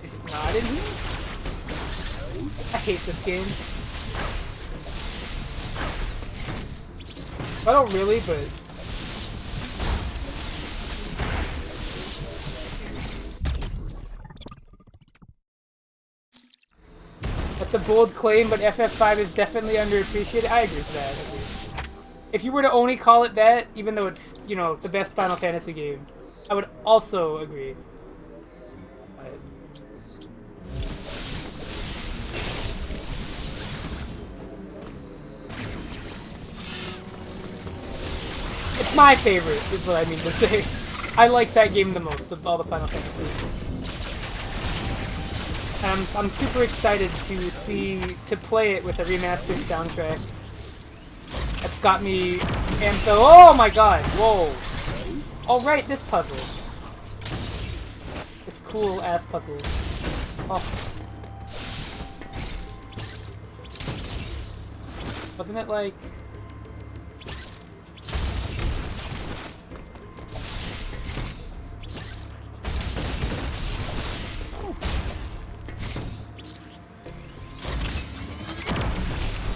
Is it not in here? I hate this game. I don't really, but... That's a bold claim, but FF5 is definitely underappreciated. I agree with that, at least. If you were to only call it that, even though it's, you know, the best Final Fantasy game, I would also agree. It's my favorite, is what I mean to say. I like that game the most of all the Final Fantasies. And I'm super excited to play it with a remastered soundtrack. That's got me amped up. Oh my god! Whoa! Oh right, this puzzle. This cool ass puzzle. Oh. Wasn't it like...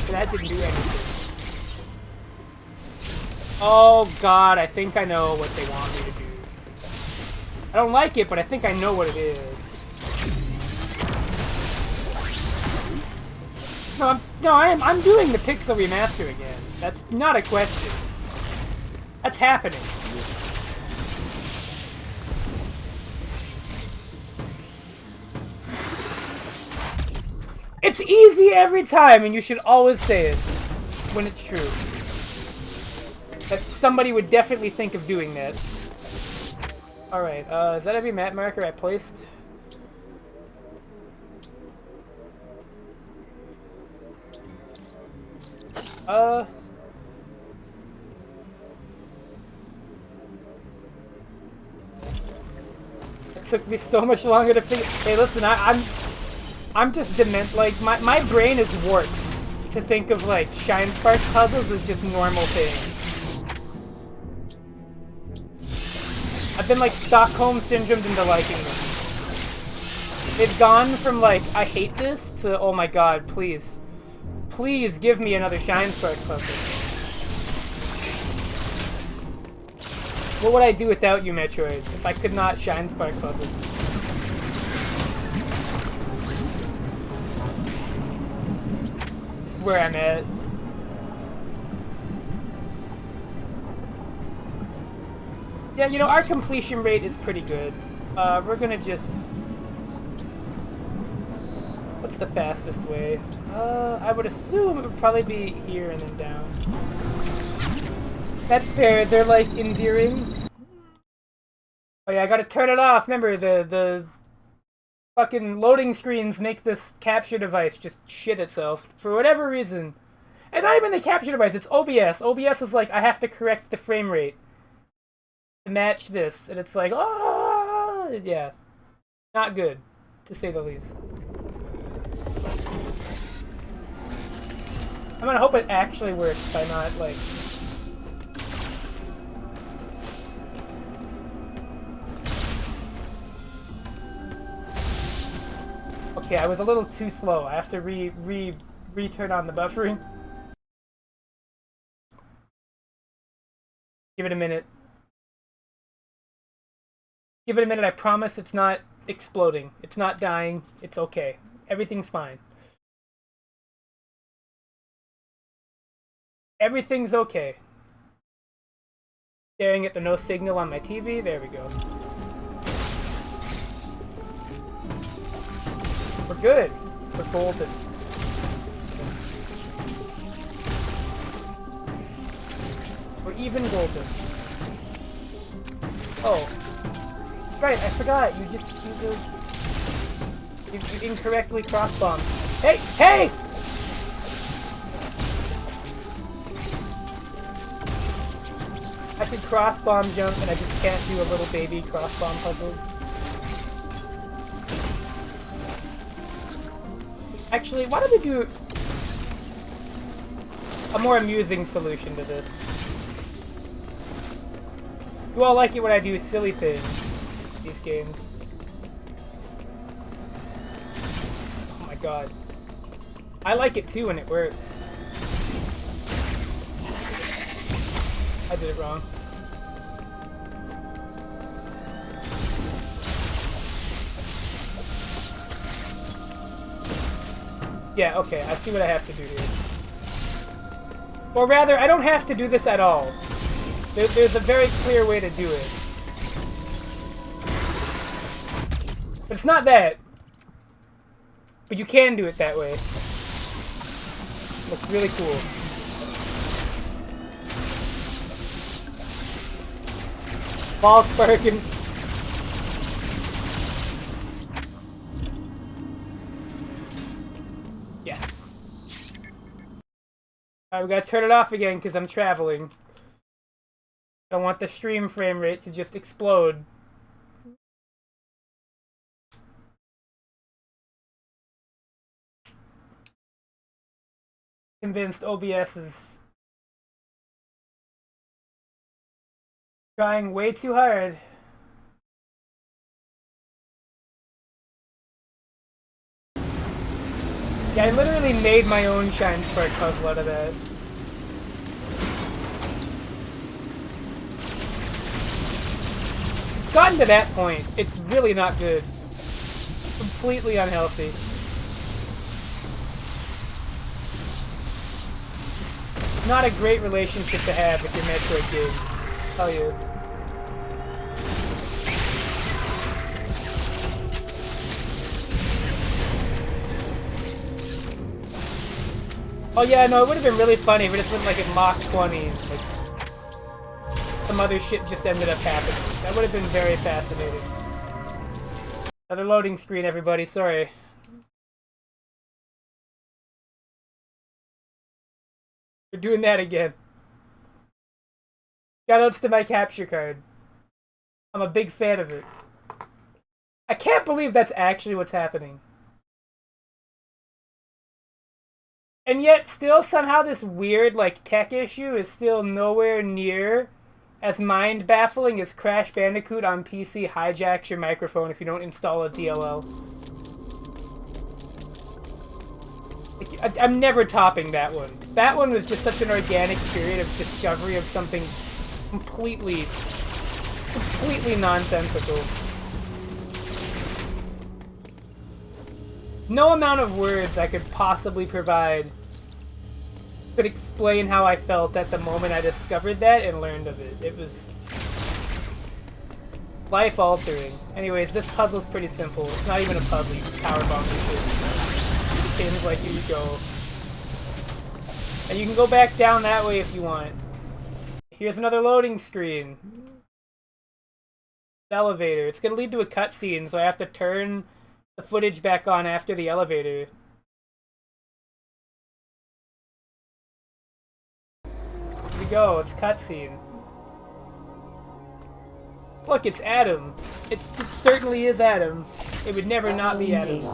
That didn't do anything. Oh god, I think I know what they want me to do. I don't like it, but I think I know what it is. No, I'm doing the Pixel remaster again. That's not a question. That's happening. It's easy every time, and you should always say it when it's true. That somebody would definitely think of doing that. Alright, is that every map marker I placed? It took me so much longer to figure... Hey, listen, I'm just dement. Like, my brain is warped to think of, like, Shine Spark puzzles as just normal things. I've been, like, Stockholm syndromed into liking them. They've gone from, like, I hate this, to, oh my god, please. Please give me another Shine Spark puzzle. What would I do without you, Metroid, if I could not Shine Spark puzzles? This is where I'm at. Yeah, you know, our completion rate is pretty good. We're gonna just... What's the fastest way? I would assume it would probably be here and then down. That's fair, they're like endearing. Oh yeah, I gotta turn it off. Remember, the fucking loading screens make this capture device just shit itself. For whatever reason. And not even the capture device, it's OBS. OBS is like, I have to correct the frame rate to match this. And it's like, ah, yeah. Not good, to say the least. I'm gonna hope it actually works by not, like... Okay, I was a little too slow. I have to return on the buffering. Give it a minute. Give it a minute, I promise it's not exploding. It's not dying. It's okay. Everything's fine. Everything's okay. Staring at the no signal on my TV. There we go. We're good. We're golden. We're even golden. Oh. Right, I forgot. You incorrectly cross-bombed. Hey! Hey! I could cross-bomb jump and I just can't do a little baby cross-bomb puzzle. Actually, why don't we do a more amusing solution to this? You all like it when I do silly things in these games. Oh my god. I like it too when it works. I did it wrong. Yeah, okay, I see what I have to do here. Or rather, I don't have to do this at all. There's a very clear way to do it. But it's not that. But you can do it that way. Looks really cool. Ball sparking. Yes. Alright, we gotta turn it off again because I'm traveling. I don't want the stream frame rate to just explode. Convinced OBS is trying way too hard. Yeah, I literally made my own Shine Spark puzzle out of that. It's gotten to that point. It's really not good. Completely unhealthy. Not a great relationship to have with your Metroid games, I'll tell you. Oh yeah, no, it would have been really funny if it just went like in Mach 20s. Like, some other shit just ended up happening. That would have been very fascinating. Another loading screen, everybody, sorry. We're doing that again. Shoutouts to my capture card. I'm a big fan of it. I can't believe that's actually what's happening. And yet, still somehow this weird, like, tech issue is still nowhere near as mind-baffling as Crash Bandicoot on PC hijacks your microphone if you don't install a DLL. Like, I'm never topping that one. That one was just such an organic period of discovery of something completely nonsensical. No amount of words I could possibly provide could explain how I felt at the moment I discovered that and learned of it. It was life-altering. Anyways, this puzzle's pretty simple. It's not even a puzzle, you just powerbomb it. Seems like here you go. And you can go back down that way if you want. Here's another loading screen. Elevator. It's gonna lead to a cutscene, so I have to turn the footage back on after the elevator. Here we go, it's cutscene. Look, it's Adam. It certainly is Adam. It would never not be Adam.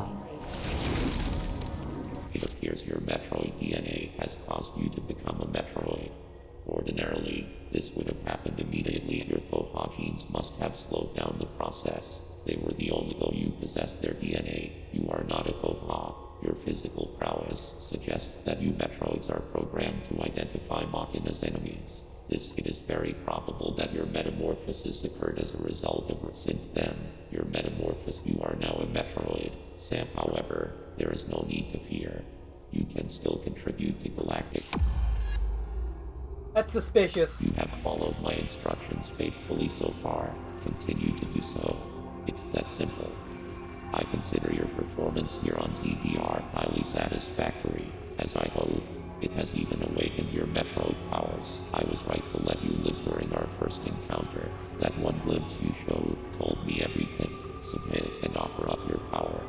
It appears your Metroid DNA has caused process. They were the only, though you possess their DNA. You are not a Koha. Your physical prowess suggests that you Metroids are programmed to identify Machina as enemies. It is very probable that your metamorphosis occurred as a result of. Since then, your metamorphosis, you are now a Metroid. Sam, however, there is no need to fear. You can still contribute to Galactic. That's suspicious. You have followed my instructions faithfully so far. Continue to do so. It's that simple. I consider your performance here on ZDR highly satisfactory. As I hoped, it has even awakened your Metroid powers. I was right to let you live during our first encounter. That one glimpse you showed told me everything. Submit and offer up your power.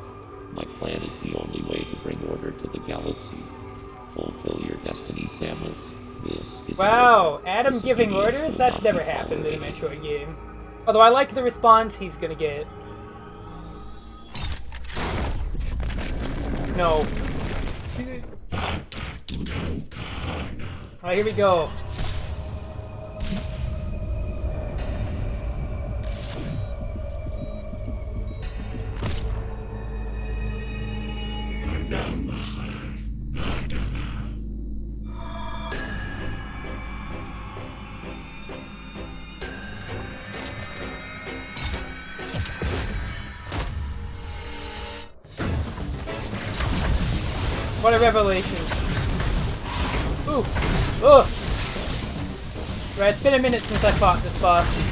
My plan is the only way to bring order to the galaxy. Fulfill your destiny, Samus. This is Wow, Adam giving orders? That's never happened in a Metroid game. Although I like the response he's gonna get. No. Alright, here we go. What a revelation. Ooh. Ugh. Right, it's been a minute since I fought this boss.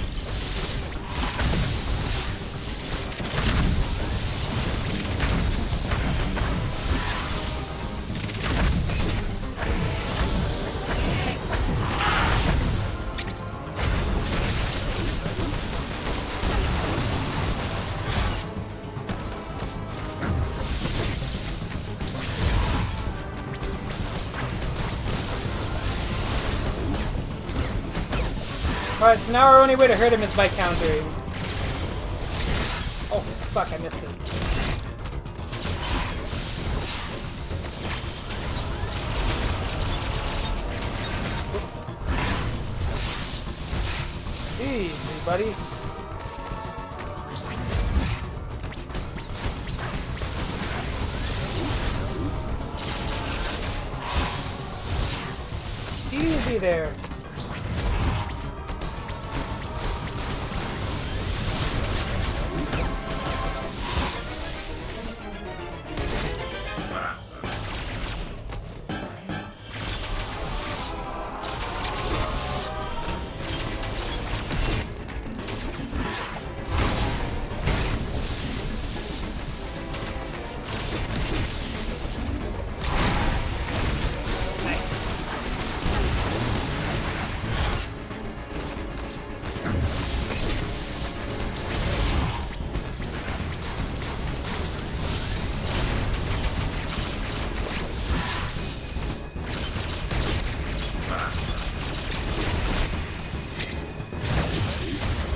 Alright, so now our only way to hurt him is by countering. Oh, fuck, I missed it. Easy, buddy. Easy there.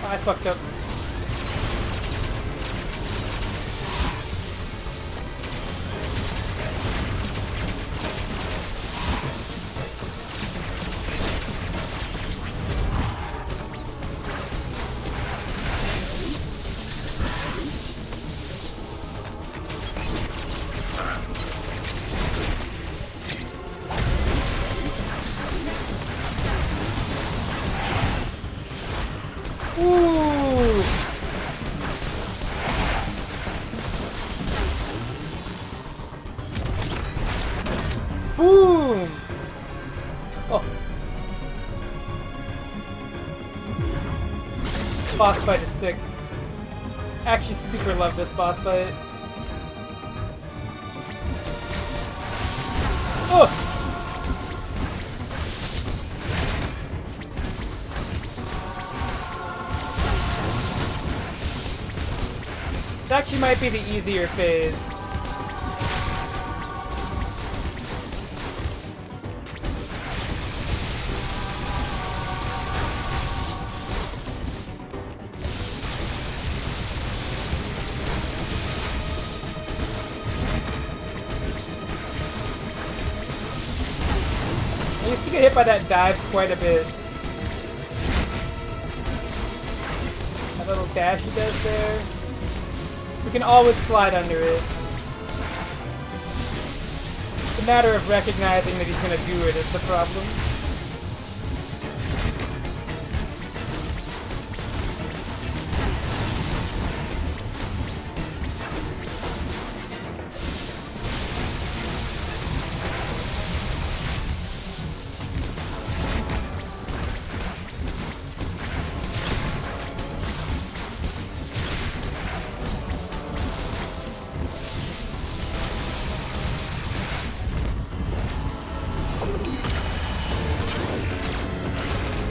I fucked up. Ooh! Boom! Oh. Boss fight is sick. Actually super love this boss fight. Oh! This actually might be the easier phase. I used to get hit by that dive quite a bit. little dash he does there. We can always slide under it. It's a matter of recognizing that he's gonna do it is the problem.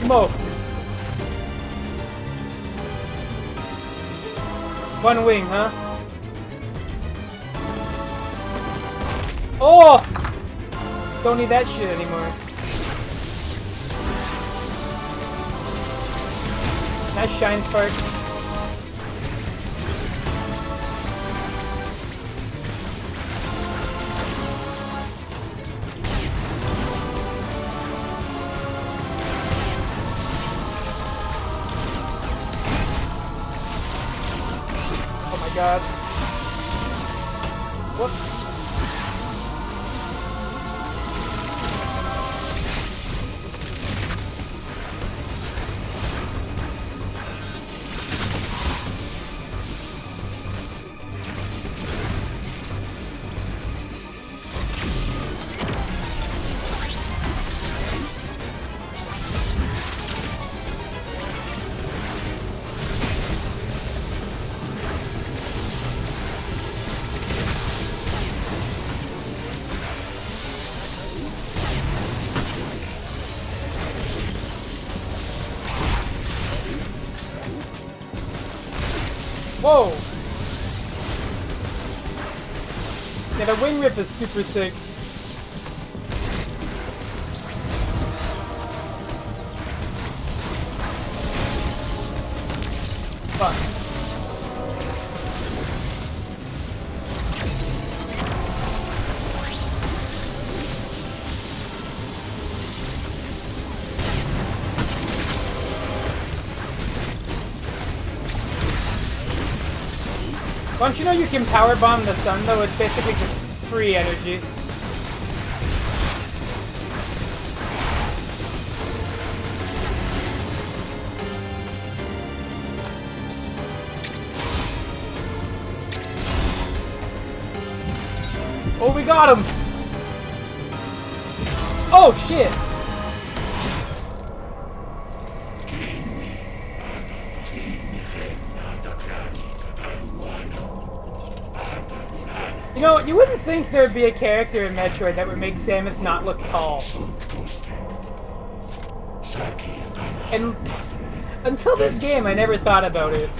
Smoked. One wing, huh? Oh! Don't need that shit anymore. Nice shine spark. God. Whoops. Whoa! Yeah, the wing rip is super sick. Fuck. Don't you know you can power bomb the sun though? It's basically just free energy. Oh, we got him! Oh shit! You know, you wouldn't think there'd be a character in Metroid that would make Samus not look tall. And until this game, I never thought about it.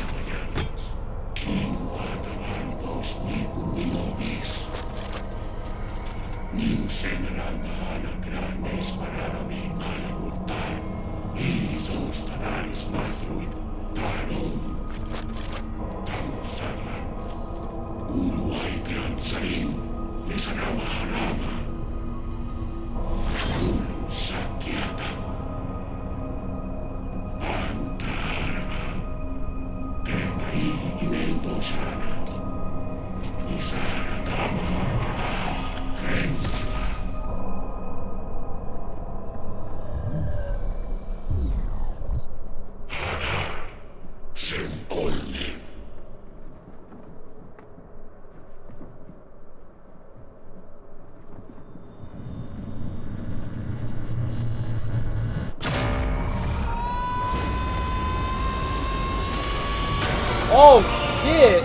Oh shit!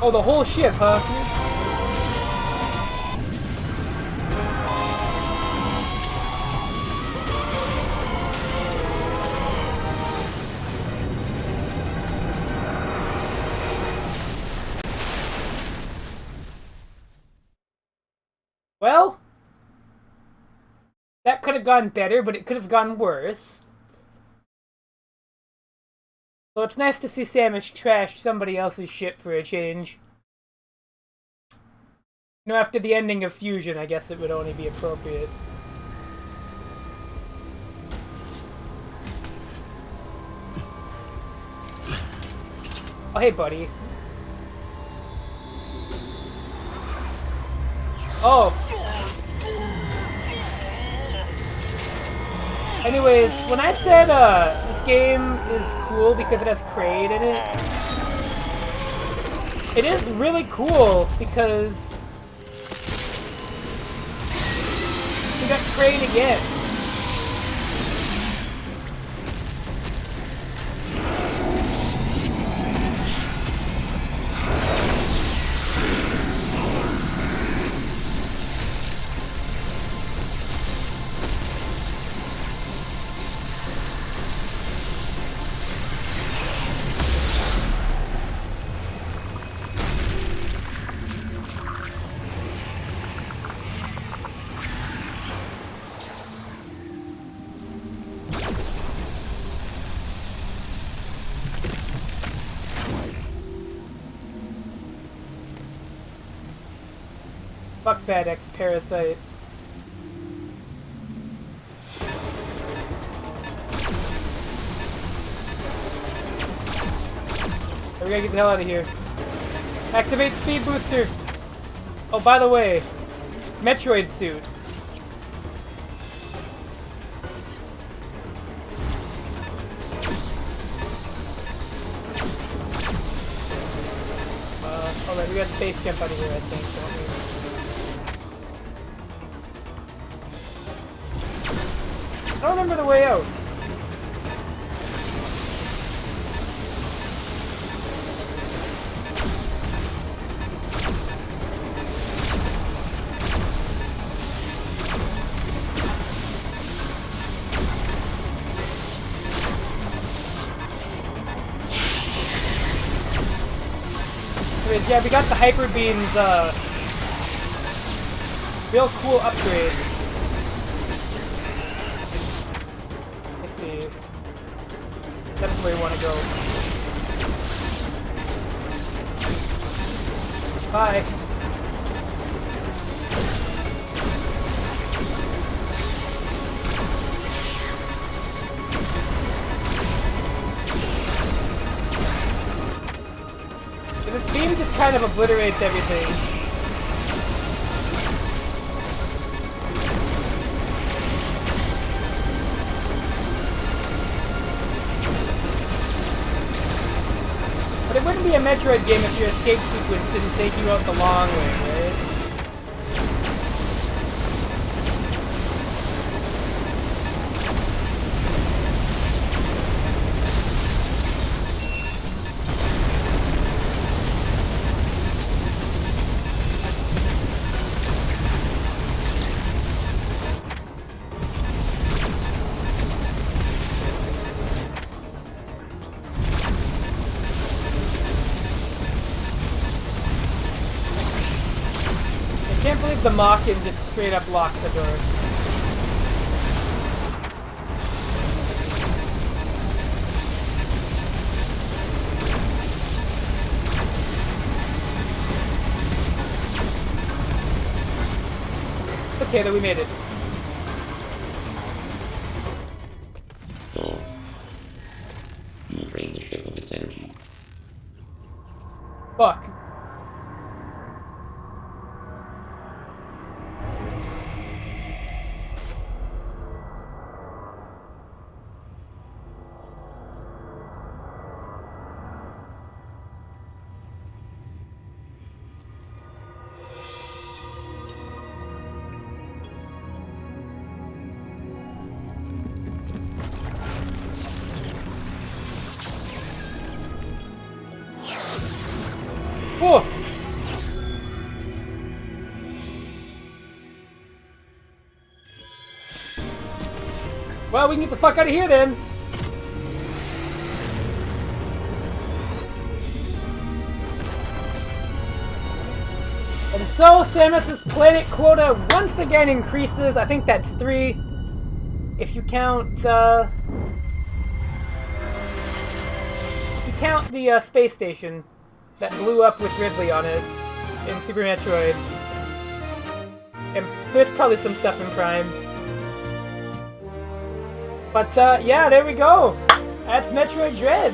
Oh, the whole ship, huh? Well, that could have gone better, but it could have gone worse. So it's nice to see Samus trash somebody else's ship for a change. You know, after the ending of Fusion, I guess it would only be appropriate. Oh, hey, buddy. Oh. Anyways, when I said this game is cool because it has DREAD in it is really cool because we got DREAD again. Fuck that ex-parasite. We gotta get the hell out of here. Activate speed booster! Oh, by the way, Metroid suit. Alright, we got space jump out of here, I think, don't we? I don't remember the way out. Anyways, yeah, we got the Hyper Beam's real cool upgrade. That's where we want to go. Bye. This beam just kind of obliterates everything. But it wouldn't be a Metroid game if your escape sequence didn't take you out the long way, right? I can't believe the Mockin just straight up locked the door. It's okay that we made it. So, you drain the ship of its energy. Fuck. Oh! Well, we can get the fuck out of here then! And so, Samus's planet quota once again increases. I think that's 3. If you count, the space station that blew up with Ridley on it in Super Metroid. And there's probably some stuff in Prime. But, yeah, there we go. That's Metroid DREAD.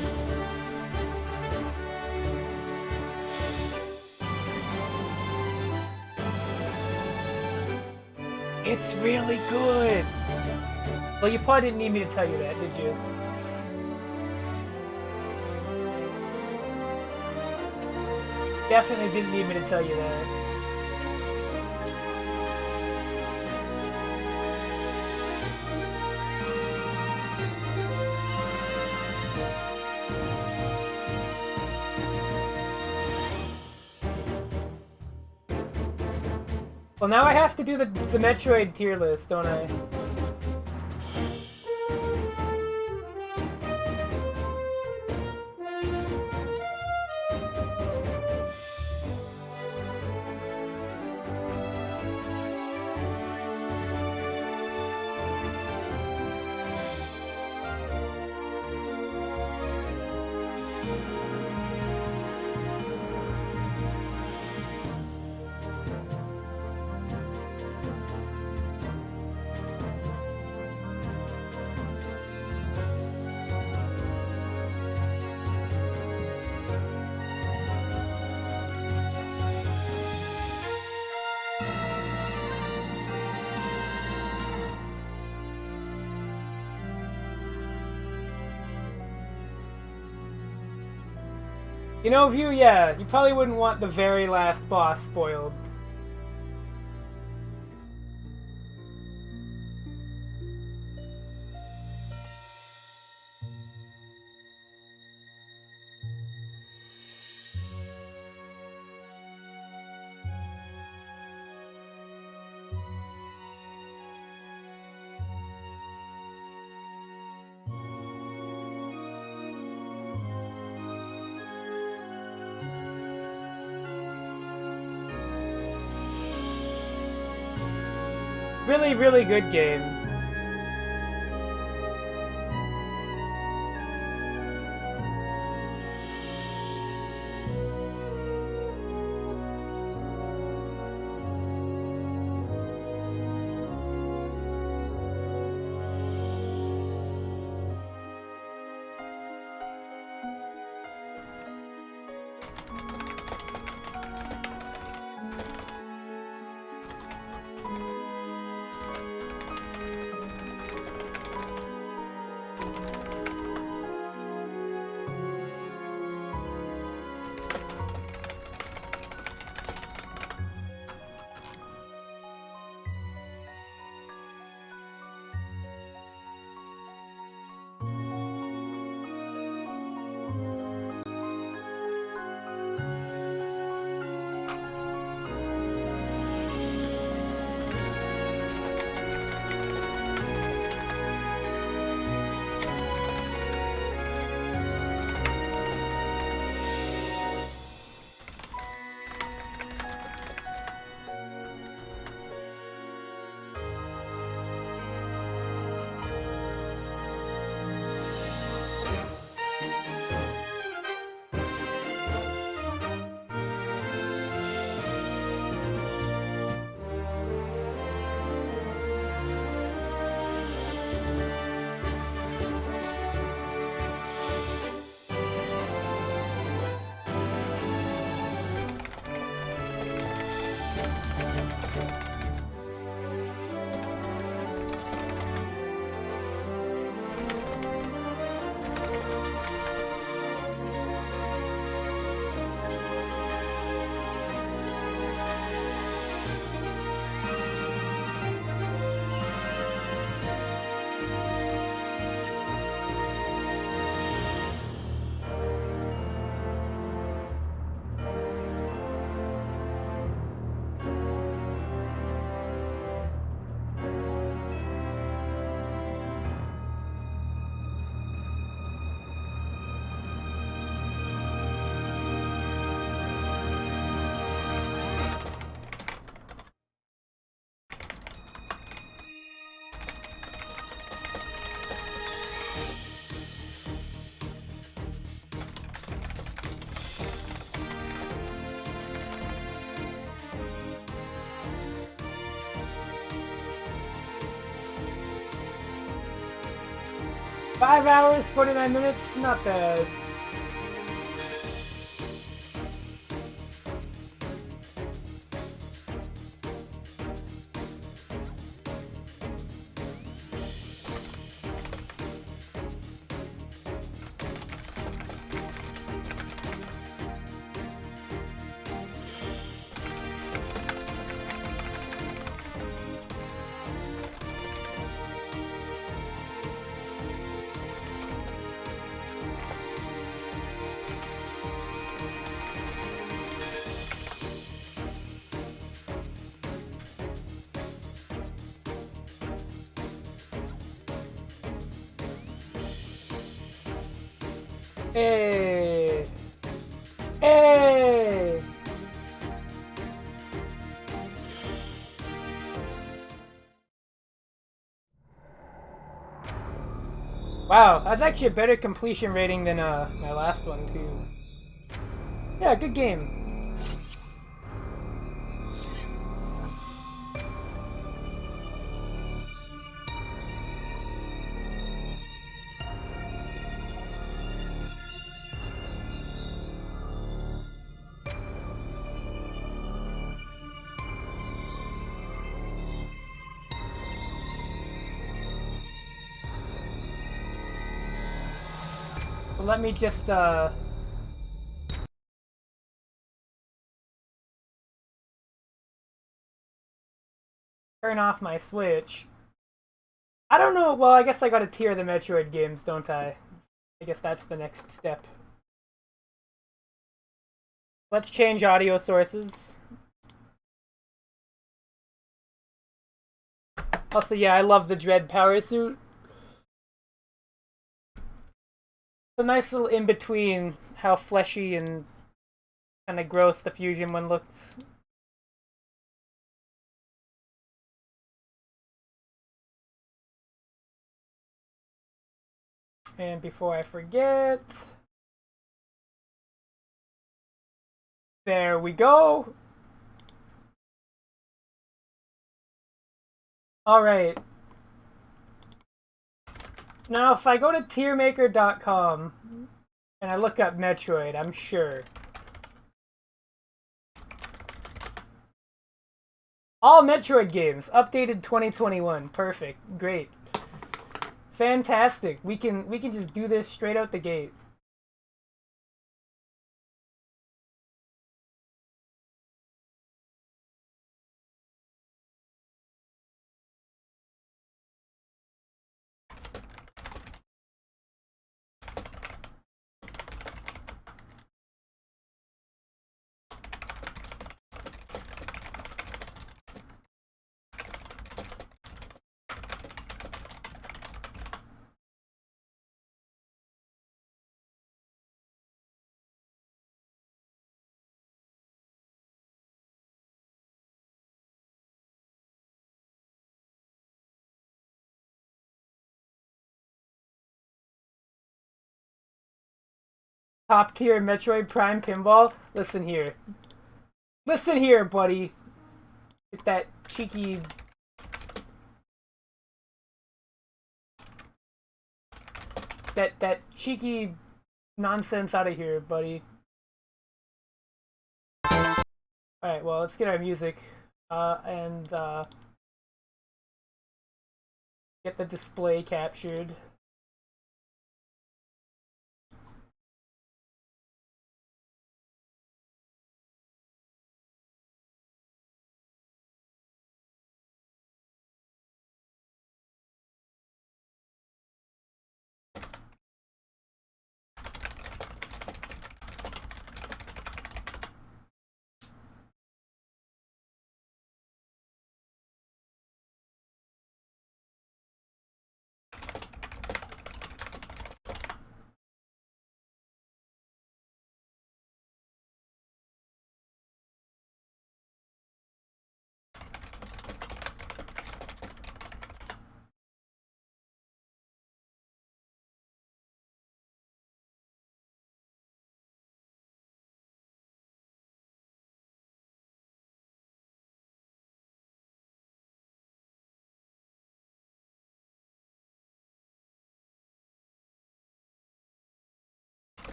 It's really good. Well, you probably didn't need me to tell you that, did you? Definitely didn't need me to tell you that. Well, now I have to do the Metroid tier list, don't I? You know, View, yeah, you probably wouldn't want the very last boss spoiled. Really, really good game. 5 hours, 49 minutes, not bad. Hey! Hey! Wow, that's actually a better completion rating than my last one too. Yeah, good game. So let me just turn off my Switch. I don't know, well, I guess I gotta tier the Metroid games, don't I? I guess that's the next step. Let's change audio sources. Also, yeah, I love the Dread power suit. It's a nice little in-between how fleshy and kind of gross the fusion one looks. And before I forget... There we go! Alright. Now, if I go to tiermaker.com and I look up Metroid, I'm sure. All Metroid games, updated 2021. Perfect. Great. Fantastic. We can just do this straight out the gate. Top tier Metroid Prime pinball. Listen here. Listen here, buddy. Get that cheeky... That cheeky nonsense out of here, buddy. Alright, well, let's get our music. And get the display captured.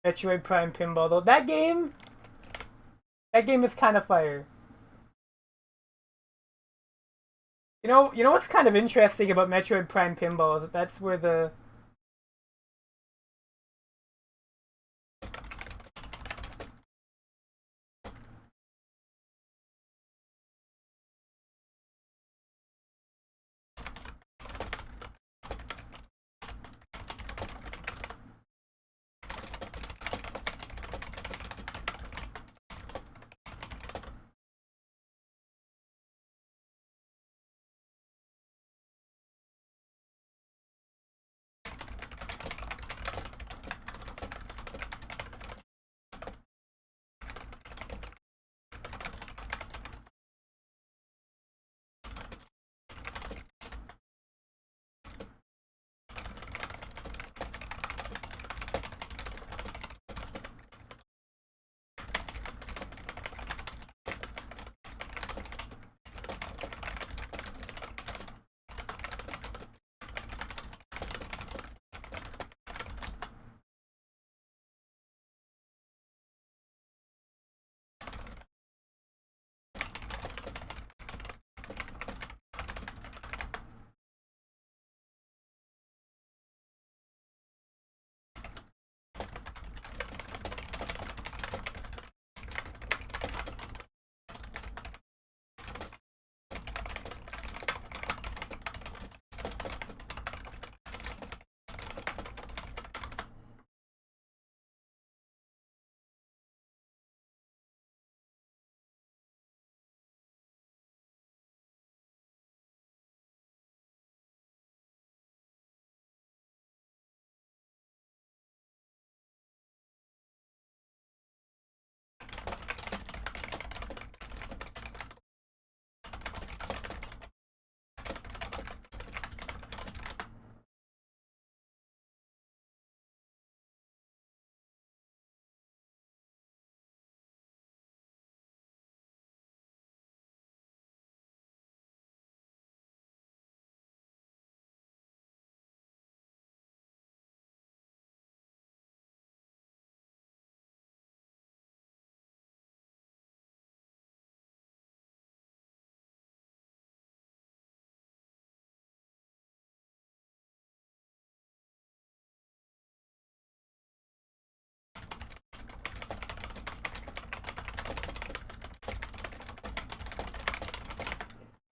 Metroid Prime Pinball, though. That game is kind of fire. You know what's kind of interesting about Metroid Prime Pinball is that that's where the...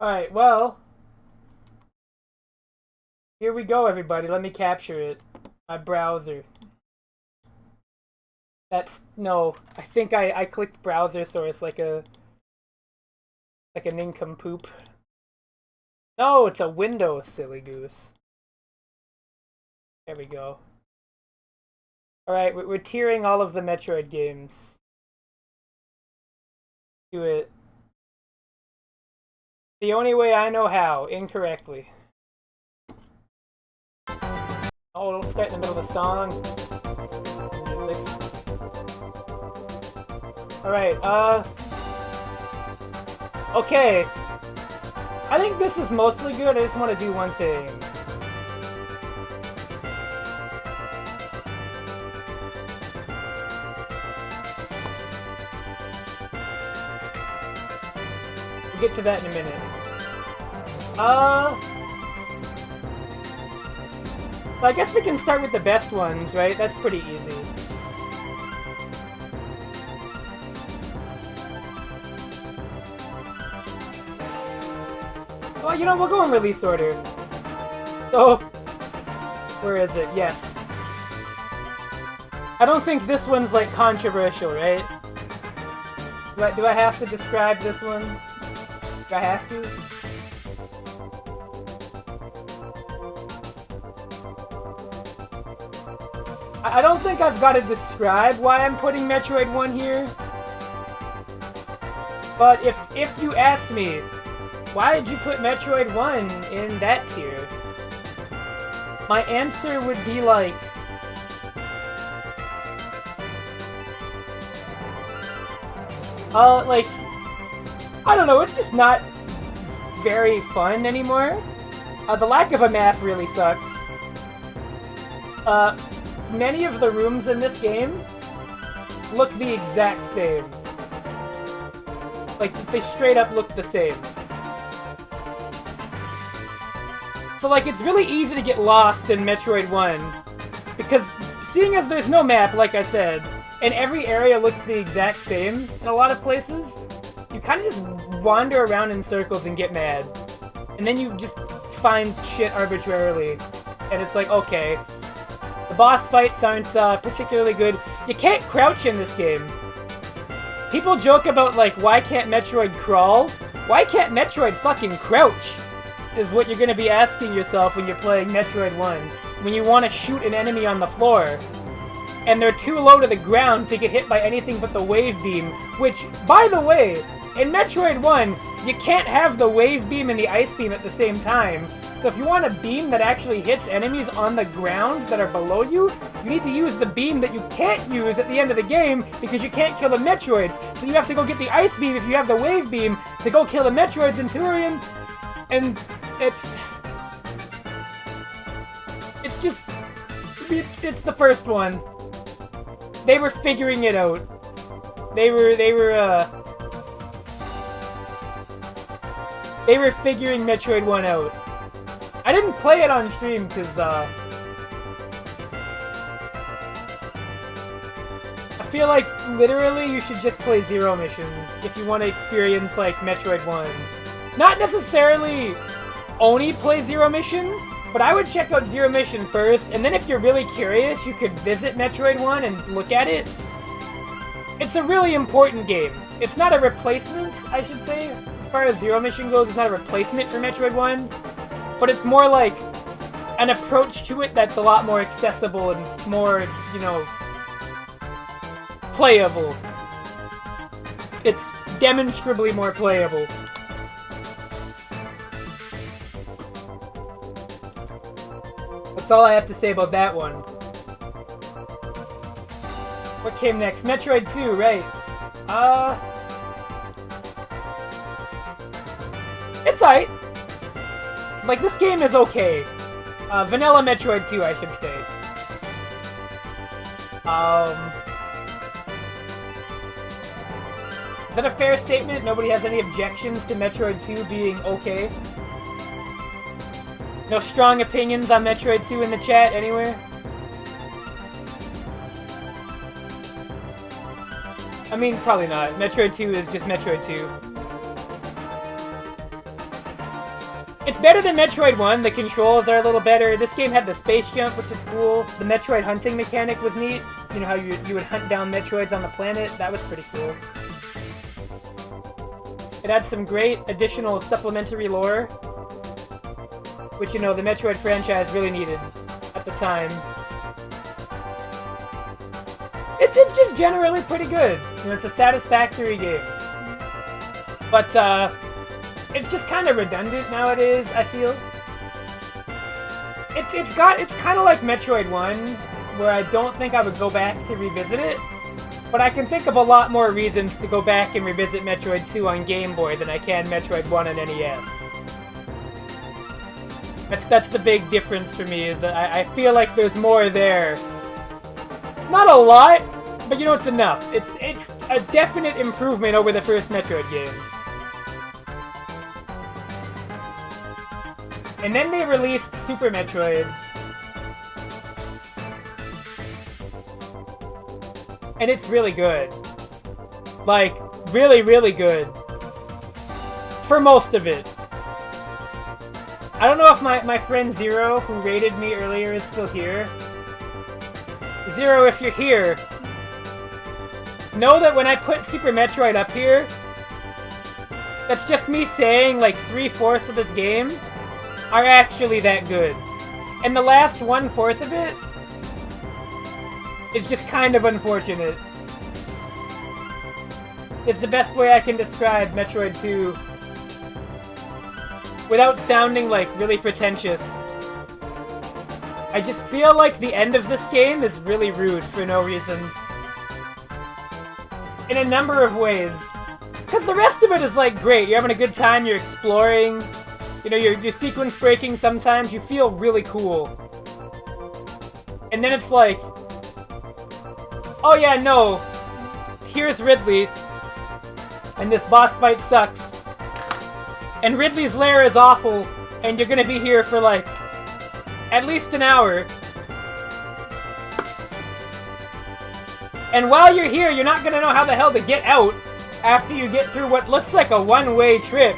Alright, well... Here we go, everybody. Let me capture it. My browser. That's... No. I think I clicked browser source like a nincompoop. No, it's a window, silly goose. There we go. Alright, we're tiering all of the Metroid games. Do it. The only way I know how, incorrectly. Oh, don't start in the middle of the song. Alright, okay. I think this is mostly good, I just want to do one thing. We'll get to that in a minute. I guess we can start with the best ones, right? That's pretty easy. Well, you know, we'll go in release order. So, where is it? Yes. I don't think this one's, like, controversial, right? Do I have to describe this one? Do I have to? I don't think I've got to describe why I'm putting Metroid 1 here. But if you asked me, why did you put Metroid 1 in that tier? My answer would be like... I don't know, it's just not very fun anymore. The lack of a map really sucks. Many of the rooms in this game look the exact same. Like, they straight up look the same. So, like, it's really easy to get lost in Metroid 1. Because, seeing as there's no map, like I said, and every area looks the exact same in a lot of places, you kind of just wander around in circles and get mad. And then you just find shit arbitrarily. And it's like, okay. The boss fights aren't particularly good. You can't crouch in this game. People joke about, like, why can't Metroid crawl? Why can't Metroid fucking crouch? Is what you're gonna be asking yourself when you're playing Metroid 1. When you want to shoot an enemy on the floor. And they're too low to the ground to get hit by anything but the wave beam. Which, by the way, in Metroid 1, you can't have the wave beam and the ice beam at the same time. So if you want a beam that actually hits enemies on the ground that are below you, you need to use the beam that you can't use at the end of the game because you can't kill the Metroids. So you have to go get the ice beam if you have the wave beam to go kill the Metroids in Turian. And it's just... It's the first one. They were figuring it out. They were figuring Metroid 1 out. I didn't play it on stream because, I feel like, literally, you should just play Zero Mission if you want to experience, like, Metroid 1. Not necessarily only play Zero Mission, but I would check out Zero Mission first, and then if you're really curious, you could visit Metroid 1 and look at it. It's a really important game. It's not a replacement, I should say. As far as Zero Mission goes, it's not a replacement for Metroid 1. But it's more like an approach to it that's a lot more accessible and more, you know, playable. It's demonstrably more playable. That's all I have to say about that one. What came next? Metroid 2, right. It's aight. Like, this game is okay. Vanilla Metroid 2, I should say. Is that a fair statement? Nobody has any objections to Metroid 2 being okay? No strong opinions on Metroid 2 in the chat anywhere? I mean, probably not. Metroid 2 is just Metroid 2. It's better than Metroid 1, the controls are a little better. This game had the space jump, which is cool. The Metroid hunting mechanic was neat. You know how you would hunt down Metroids on the planet? That was pretty cool. It had some great additional supplementary lore, which, you know, the Metroid franchise really needed at the time. It's just generally pretty good. You know, it's a satisfactory game. But, it's just kind of redundant nowadays, I feel. It's kind of like Metroid 1, where I don't think I would go back to revisit it, but I can think of a lot more reasons to go back and revisit Metroid 2 on Game Boy than I can Metroid 1 on NES. That's the big difference for me, is that I feel like there's more there. Not a lot, but you know, it's enough. It's a definite improvement over the first Metroid game. And then they released Super Metroid. And it's really good. Like, really, really good. For most of it. I don't know if my friend Zero, who raided me earlier, is still here. Zero, if you're here, know that when I put Super Metroid up here, that's just me saying, like, 3/4 of this game are actually that good. And the last 1/4 of it is just kind of unfortunate. It's the best way I can describe Metroid 2 without sounding, like, really pretentious. I just feel like the end of this game is really rude for no reason. In a number of ways. Because the rest of it is, like, great. You're having a good time, you're exploring. You know, you're sequence breaking sometimes, you feel really cool. And then it's like, oh yeah, no, here's Ridley, and this boss fight sucks, and Ridley's lair is awful, and you're gonna be here for like at least an hour. And while you're here, you're not gonna know how the hell to get out after you get through what looks like a one-way trip.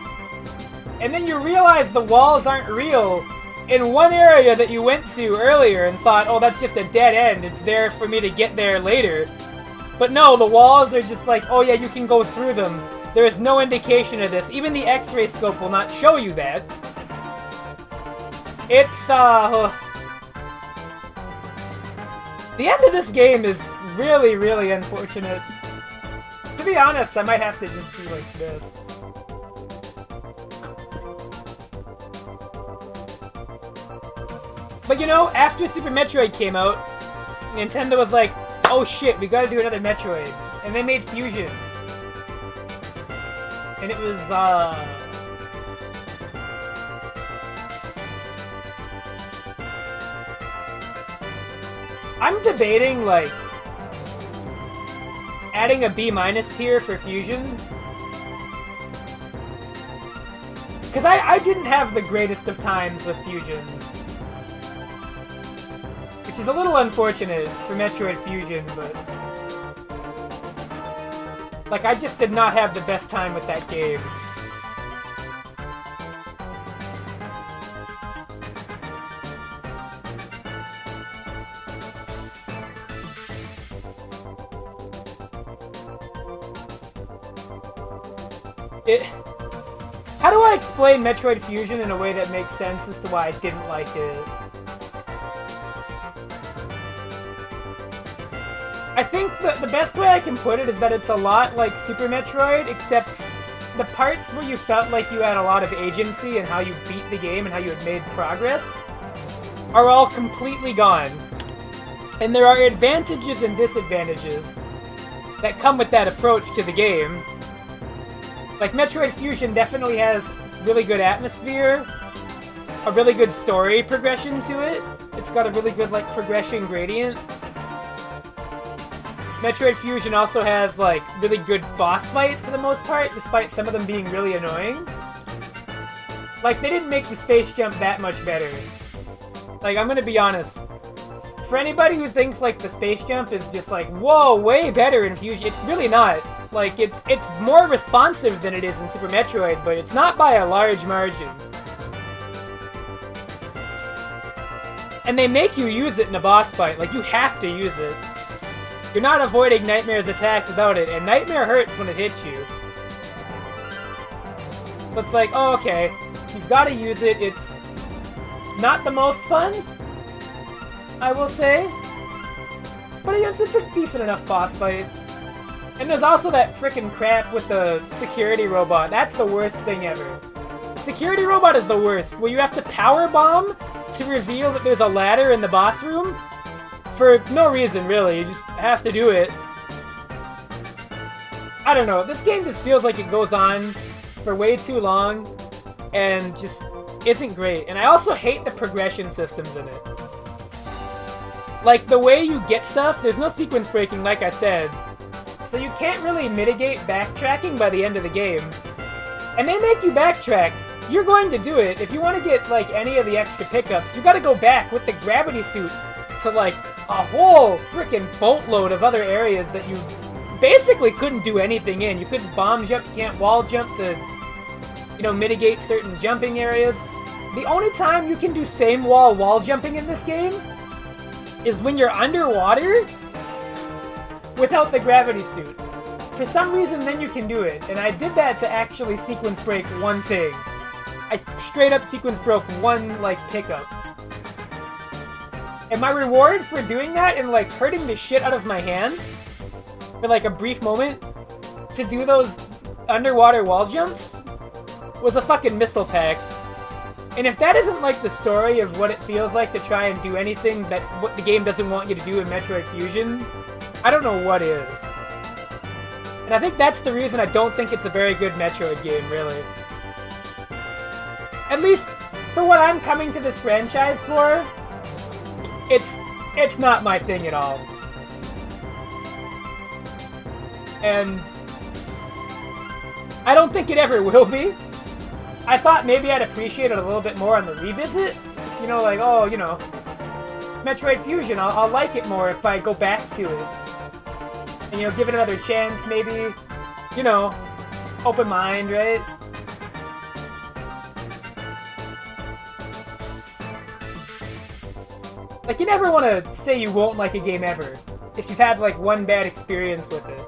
And then you realize the walls aren't real in one area that you went to earlier and thought, oh, that's just a dead end. It's there for me to get there later. But no, the walls are just like, oh yeah, you can go through them. There is no indication of this. Even the X-ray scope will not show you that. It's, the end of this game is really, really unfortunate. To be honest, I might have to just do like this. But you know, after Super Metroid came out, Nintendo was like, oh shit, we gotta do another Metroid. And they made Fusion. And it was, I'm debating, like, adding a B- tier for Fusion. Because I didn't have the greatest of times with Fusion. Which is a little unfortunate for Metroid Fusion, but... like, I just did not have the best time with that game. How do I explain Metroid Fusion in a way that makes sense as to why I didn't like it? I think the best way I can put it is that it's a lot like Super Metroid, except the parts where you felt like you had a lot of agency and how you beat the game and how you had made progress are all completely gone. And there are advantages and disadvantages that come with that approach to the game. Like, Metroid Fusion definitely has really good atmosphere, a really good story progression to it. It's got a really good, like, progression gradient. Metroid Fusion also has, like, really good boss fights for the most part, despite some of them being really annoying. Like, they didn't make the space jump that much better. Like, I'm gonna be honest. For anybody who thinks, like, the space jump is just, like, whoa, way better in Fusion, it's really not. Like, it's more responsive than it is in Super Metroid, but it's not by a large margin. And they make you use it in a boss fight. Like, you have to use it. You're not avoiding Nightmare's attacks without it, and Nightmare hurts when it hits you. But it's like, oh, okay, you've got to use it. It's not the most fun, I will say. But it's a decent enough boss fight. And there's also that frickin' crap with the security robot. That's the worst thing ever. The security robot is the worst, where you have to power bomb to reveal that there's a ladder in the boss room. For no reason, really. You just have to do it. I don't know. This game just feels like it goes on for way too long and just isn't great. And I also hate the progression systems in it. Like, the way you get stuff, there's no sequence breaking, like I said. So you can't really mitigate backtracking by the end of the game. And they make you backtrack. You're going to do it. If you want to get, like, any of the extra pickups, you gotta go back with the gravity suit to, like, a whole frickin' boatload of other areas that you basically couldn't do anything in. You couldn't bomb jump, you can't wall jump to, you know, mitigate certain jumping areas. The only time you can do same wall jumping in this game is when you're underwater without the gravity suit. For some reason, then you can do it. And I did that to actually sequence break one thing. I straight up sequence broke one, like, pickup. And my reward for doing that and, like, hurting the shit out of my hands for, like, a brief moment to do those underwater wall jumps was a fucking missile pack. And if that isn't, like, the story of what it feels like to try and do anything that what the game doesn't want you to do in Metroid Fusion, I don't know what is. And I think that's the reason I don't think it's a very good Metroid game, really. At least, for what I'm coming to this franchise for, it's not my thing at all. And I don't think it ever will be. I thought maybe I'd appreciate it a little bit more on the revisit. You know, like, oh, you know, Metroid Fusion, I'll like it more if I go back to it. And, you know, give it another chance, maybe, you know, open mind, right? Like, you never want to say you won't like a game ever, if you've had, like, one bad experience with it.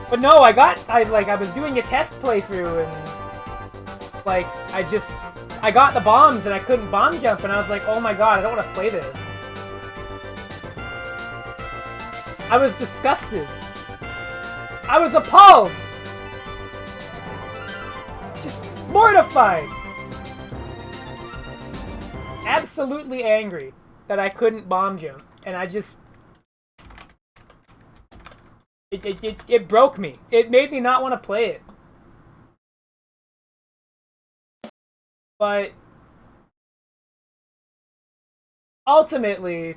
But no, I was doing a test playthrough, and, like, I got the bombs, and I couldn't bomb jump, and I was like, oh my god, I don't want to play this. I was disgusted. I was appalled! Just mortified! Absolutely angry that I couldn't bomb jump, and I just... It broke me. It made me not want to play it. But... ultimately,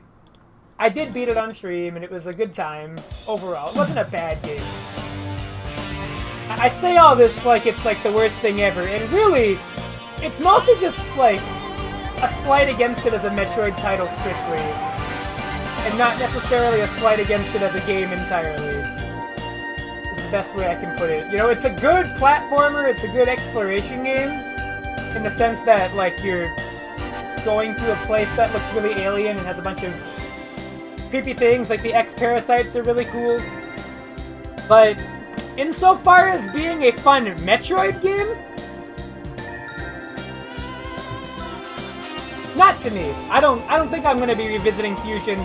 I did beat it on stream, and it was a good time overall. It wasn't a bad game. I say all this like it's like the worst thing ever, and really, it's mostly just like a slight against it as a Metroid title strictly, and not necessarily a slight against it as a game entirely. Is the best way I can put it. You know, it's a good platformer, it's a good exploration game, in the sense that, like, you're going to a place that looks really alien and has a bunch of creepy things, like the X-Parasites are really cool. But insofar as being a fun Metroid game, not to me. I don't think I'm going to be revisiting Fusion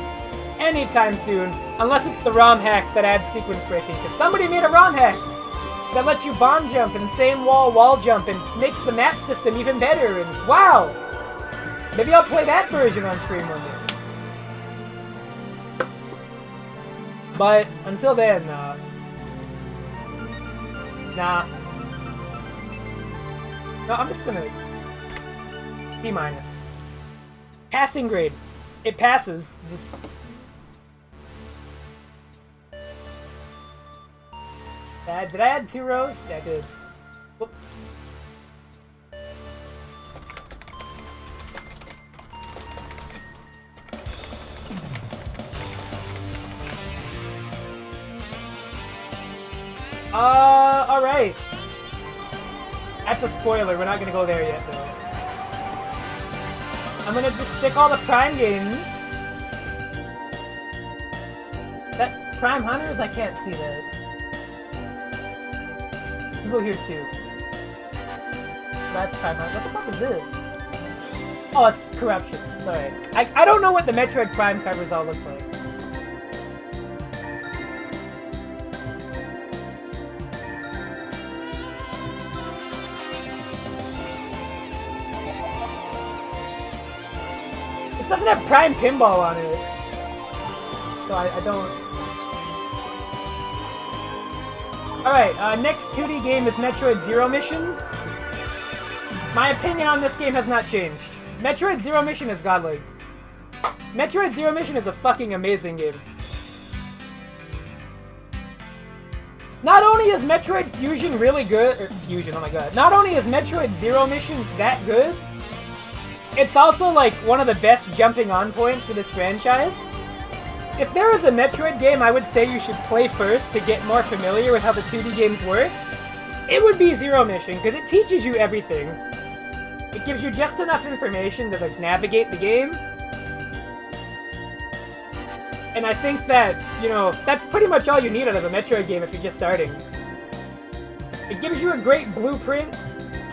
anytime soon, unless it's the ROM hack that adds sequence breaking, because somebody made a ROM hack that lets you bomb jump and same wall jump and makes the map system even better, and wow! Maybe I'll play that version on stream one day. But until then, nah. No, I'm just gonna B-. Passing grade. It passes. Just did I add 2 rows? Yeah, I did. Whoops. Alright. That's a spoiler, we're not gonna go there yet, though. I'm gonna just stick all the Prime games. That Prime Hunters? I can't see that. You go here, too. That's Prime Hunters. What the fuck is this? Oh, it's Corruption. Sorry. I don't know what the Metroid Prime covers all look like. This doesn't have Prime Pinball on it, so I don't... Alright, next 2D game is Metroid Zero Mission. My opinion on this game has not changed. Metroid Zero Mission is godlike. Metroid Zero Mission is a fucking amazing game. Not only is Metroid Fusion really good... Fusion, oh my god. Not only is Metroid Zero Mission that good, it's also, like, one of the best jumping on points for this franchise. If there was a Metroid game I would say you should play first to get more familiar with how the 2D games work, it would be Zero Mission, because it teaches you everything. It gives you just enough information to, like, navigate the game. And I think that, you know, that's pretty much all you need out of a Metroid game if you're just starting. It gives you a great blueprint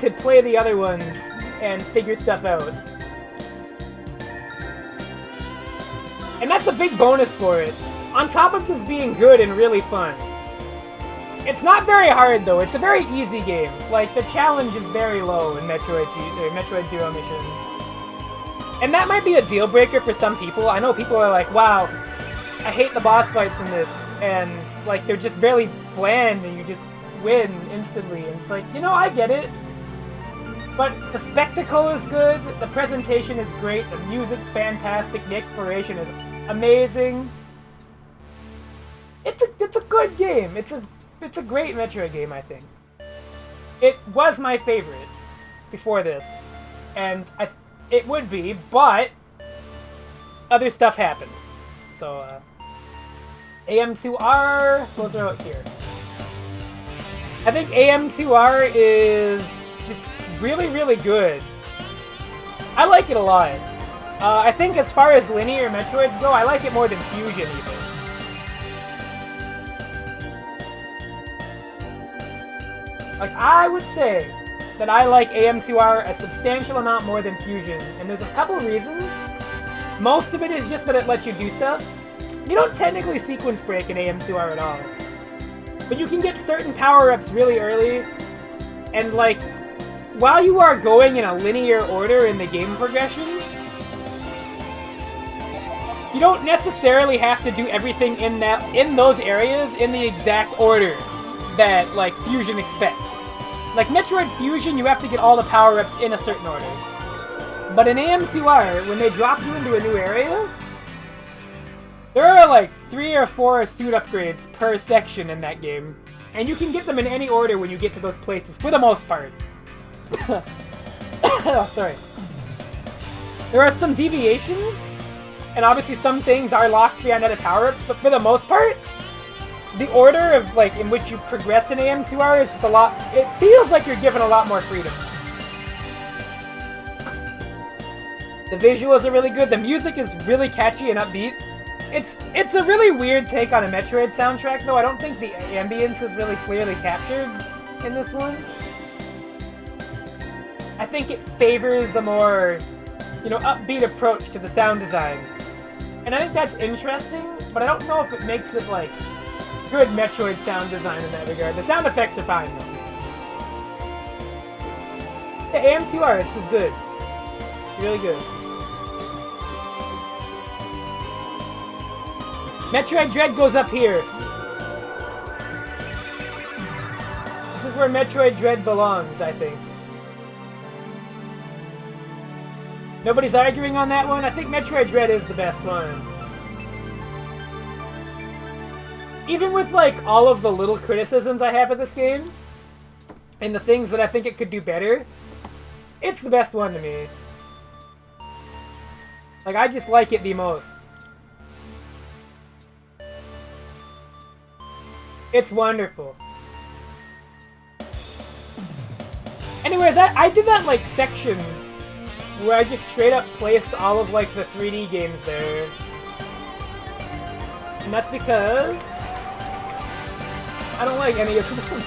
to play the other ones and figure stuff out. And that's a big bonus for it, on top of just being good and really fun. It's not very hard, though. It's a very easy game. Like, the challenge is very low in Metroid Zero Mission. And that might be a deal breaker for some people. I know people are like, wow, I hate the boss fights in this, and, like, they're just barely bland, and you just win instantly. And it's like, you know, I get it. But the spectacle is good, the presentation is great, the music's fantastic, the exploration is amazing. It's a good game. It's a great Metroid game, I think. It was my favorite before this, and it would be, but other stuff happened. So AM2R, those are out here. I think AM2R is just really, really good. I like it a lot. I think as far as linear Metroids go, I like it more than Fusion even. Like, I would say that I like AM2R a substantial amount more than Fusion, and there's a couple reasons. Most of it is just that it lets you do stuff. You don't technically sequence break in AM2R at all. But you can get certain power-ups really early, and like, while you are going in a linear order in the game progression, you don't necessarily have to do everything in those areas in the exact order that, like, Fusion expects. Like, Metroid Fusion, you have to get all the power-ups in a certain order. But in AM2R, when they drop you into a new area, there are, like, 3 or 4 suit upgrades per section in that game. And you can get them in any order when you get to those places, for the most part. Oh, sorry. There are some deviations, and obviously some things are locked behind other power-ups, but for the most part, the order of, like, in which you progress in AM2R is just a lot... It feels like you're given a lot more freedom. The visuals are really good. The music is really catchy and upbeat. It's a really weird take on a Metroid soundtrack, though. I don't think the ambience is really clearly captured in this one. I think it favors a more, you know, upbeat approach to the sound design. And I think that's interesting, but I don't know if it makes it, like, good Metroid sound design in that regard. The sound effects are fine, though. The AM2R, it's just good. It's really good. Metroid DREAD goes up here. This is where Metroid DREAD belongs, I think. Nobody's arguing on that one? I think Metroid DREAD is the best one. Even with, like, all of the little criticisms I have of this game, and the things that I think it could do better, it's the best one to me. Like, I just like it the most. It's wonderful. Anyways, I did that, like, section where I just straight up placed all of, like, the 3D games there. And that's because I don't like any of them.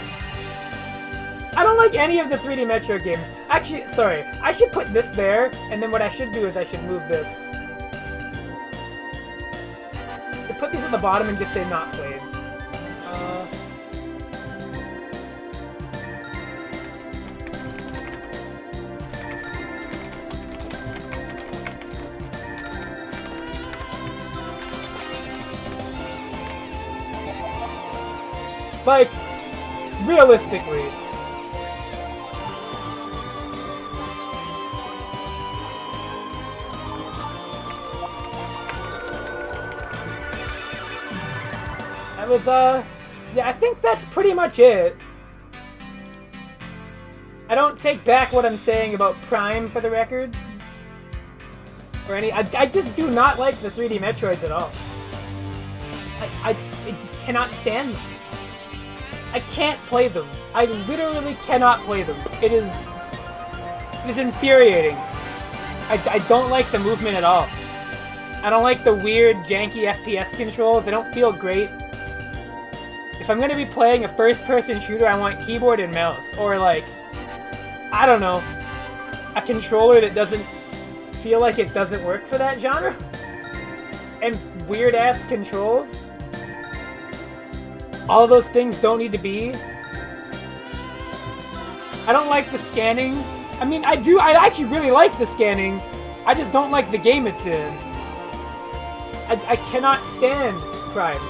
I don't like any of the 3D Metroid games. Actually, sorry. I should put this there, and then what I should do is I should move this. To put these at the bottom and just say not played. Like, realistically. That was, yeah, I think that's pretty much it. I don't take back what I'm saying about Prime, for the record. Or any, I just do not like the 3D Metroids at all. I just cannot stand them. I can't play them. I literally cannot play them. It is infuriating. I don't like the movement at all. I don't like the weird, janky FPS controls. They don't feel great. If I'm gonna be playing a first-person shooter, I want keyboard and mouse. Or, like, I don't know, a controller that doesn't feel like it doesn't work for that genre. And weird-ass controls. All those things don't need to be. I don't like the scanning. I mean, I actually really like the scanning. I just don't like the game it's in. I cannot stand Prime.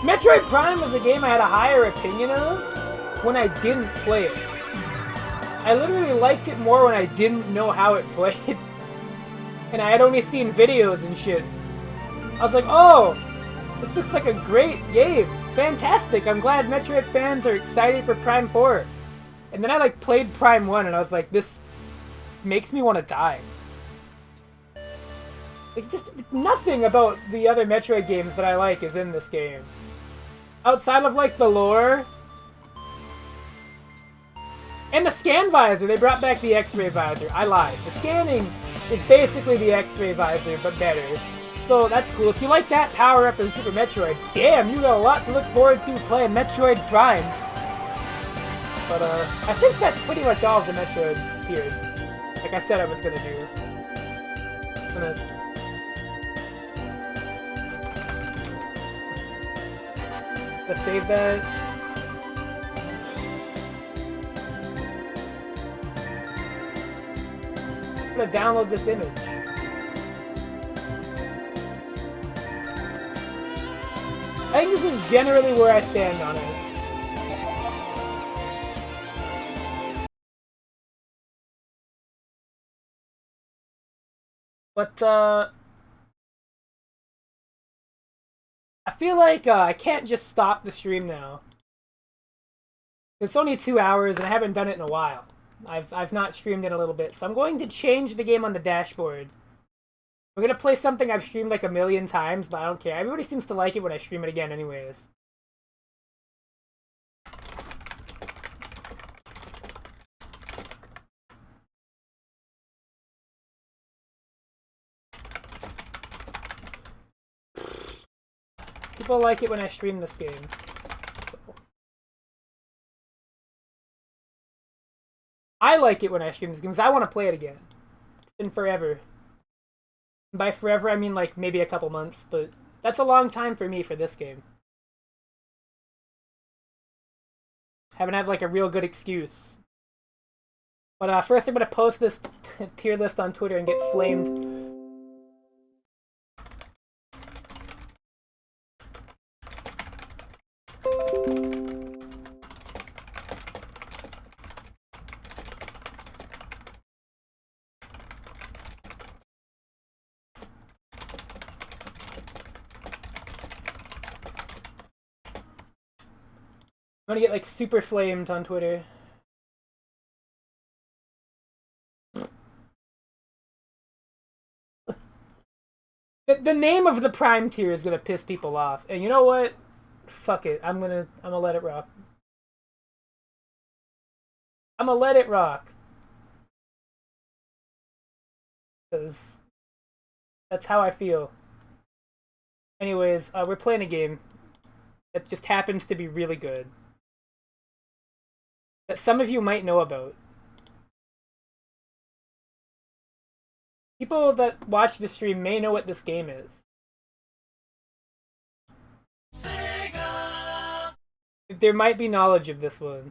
Metroid Prime was a game I had a higher opinion of when I didn't play it. I literally liked it more when I didn't know how it played. And I had only seen videos and shit. I was like, oh, This looks like a great game. Fantastic. I'm glad Metroid fans are excited for Prime 4. And then I like played Prime 1 and I was like, this makes me want to die. Like, just nothing about the other Metroid games that I like is in this game. Outside of like the lore. And the scan visor. They brought back the X-ray visor. I lied. The scanning is basically the X-ray visor, but better. So that's cool. If you like that power-up in Super Metroid, damn, you got a lot to look forward to playing Metroid Prime. But, I think that's pretty much all of the Metroids here. Like I said I was gonna do. Let's save that. I'm gonna download this image. I think this is generally where I stand on it. But, I feel like I can't just stop the stream now. It's only 2 hours and I haven't done it in a while. I've not streamed in a little bit, so I'm going to change the game on the dashboard. We're gonna play something I've streamed like a million times, but I don't care. Everybody seems to like it when I stream it again anyways. People like it when I stream this game. So. I like it when I stream this game because I want to play it again. It's been forever. And by forever, I mean like maybe a couple months, but that's a long time for me for this game. Haven't had like a real good excuse. But first I'm going to post this tier list on Twitter and get flamed. I'm gonna get like super flamed on Twitter. The name of the Prime tier is gonna piss people off, and you know what? Fuck it. I'm gonna let it rock. I'm gonna let it rock. Because that's how I feel. Anyways, we're playing a game that just happens to be really good. That some of you might know about. People that watch the stream may know what this game is. Sega! There might be knowledge of this one.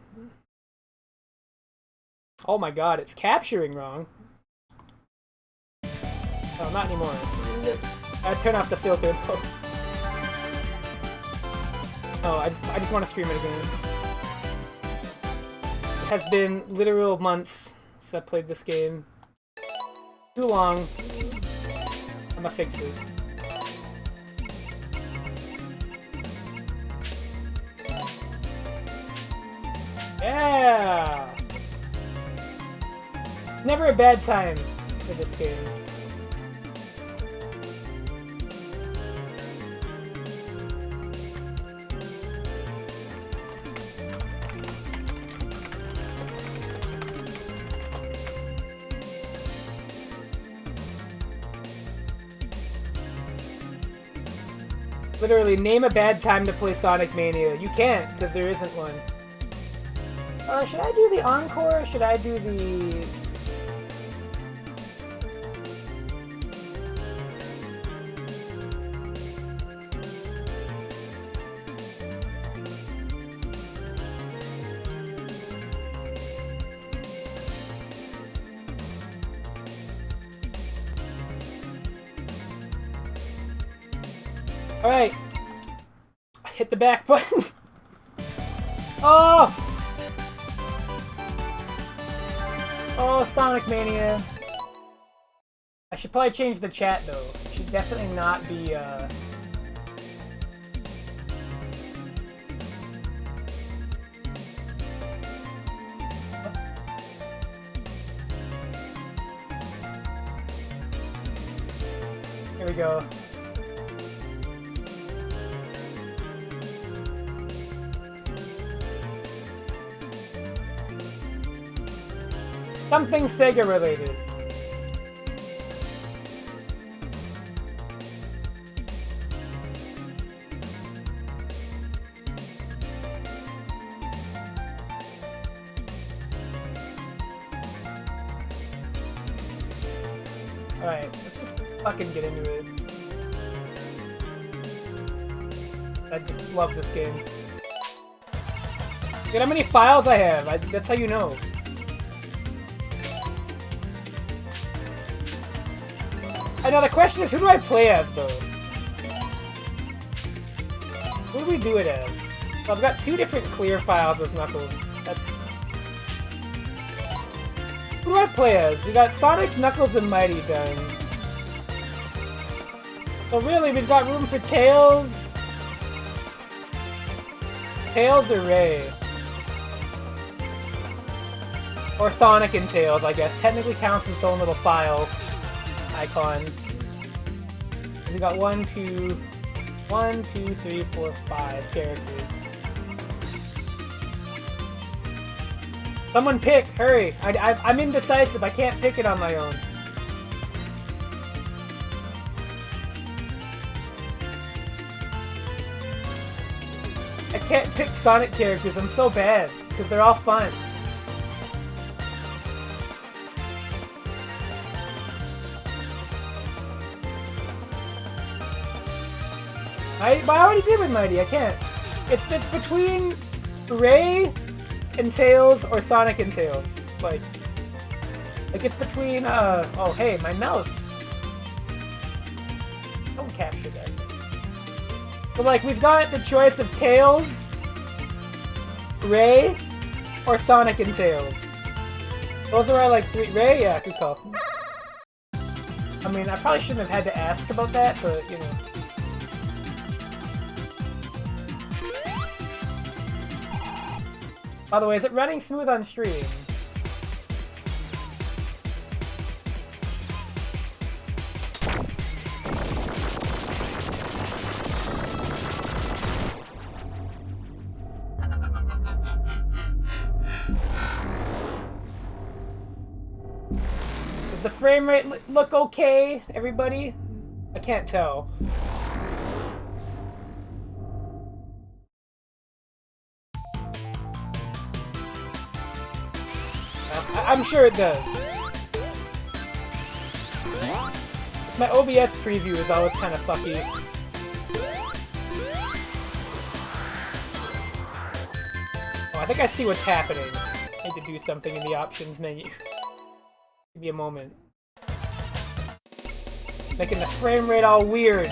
Oh my god, it's capturing wrong. Oh, not anymore. I turn off the filter. Oh, I just want to stream it again. It has been literal months since I played this game. Too long. I'm gonna fix it. Yeah! Never a bad time for this game. Literally, name a bad time to play Sonic Mania. You can't, because there isn't one. Should I do the encore, or should I do the... Alright. Hit the back button. Oh! Oh, Sonic Mania. I should probably change the chat, though. It should definitely not be, Here we go. Something Sega related. Alright, let's just fucking get into it. I just love this game. Look at how many files I have. That's how you know. I know the question is, who do I play as, though? Who do we do it as? So I've got two different clear files with Knuckles. That's... Who do I play as? We got Sonic, Knuckles, and Mighty done. So really, we've got room for Tails... Tails or Ray? Or Sonic and Tails, I guess. Technically counts as its own little file icon. We got 1, 2, 3, 4, 5 characters. Someone pick! Hurry! I'm indecisive. I can't pick it on my own. I can't pick Sonic characters. I'm so bad. Because they're all fun. I already did with Mighty. I can't. It's between Ray and Tails or Sonic and Tails. Like it's between, oh hey, my mouse. Don't capture that. So like, we've got the choice of Tails, Ray, or Sonic and Tails. Those are our like three. Ray? Yeah, good call. I mean, I probably shouldn't have had to ask about that, but you know. By the way, is it running smooth on stream? Does the frame rate look okay, everybody? I can't tell. I'm sure it does. My OBS preview is always kind of fucky. Oh, I think I see what's happening. I need to do something in the options menu. Give me a moment. Making the frame rate all weird.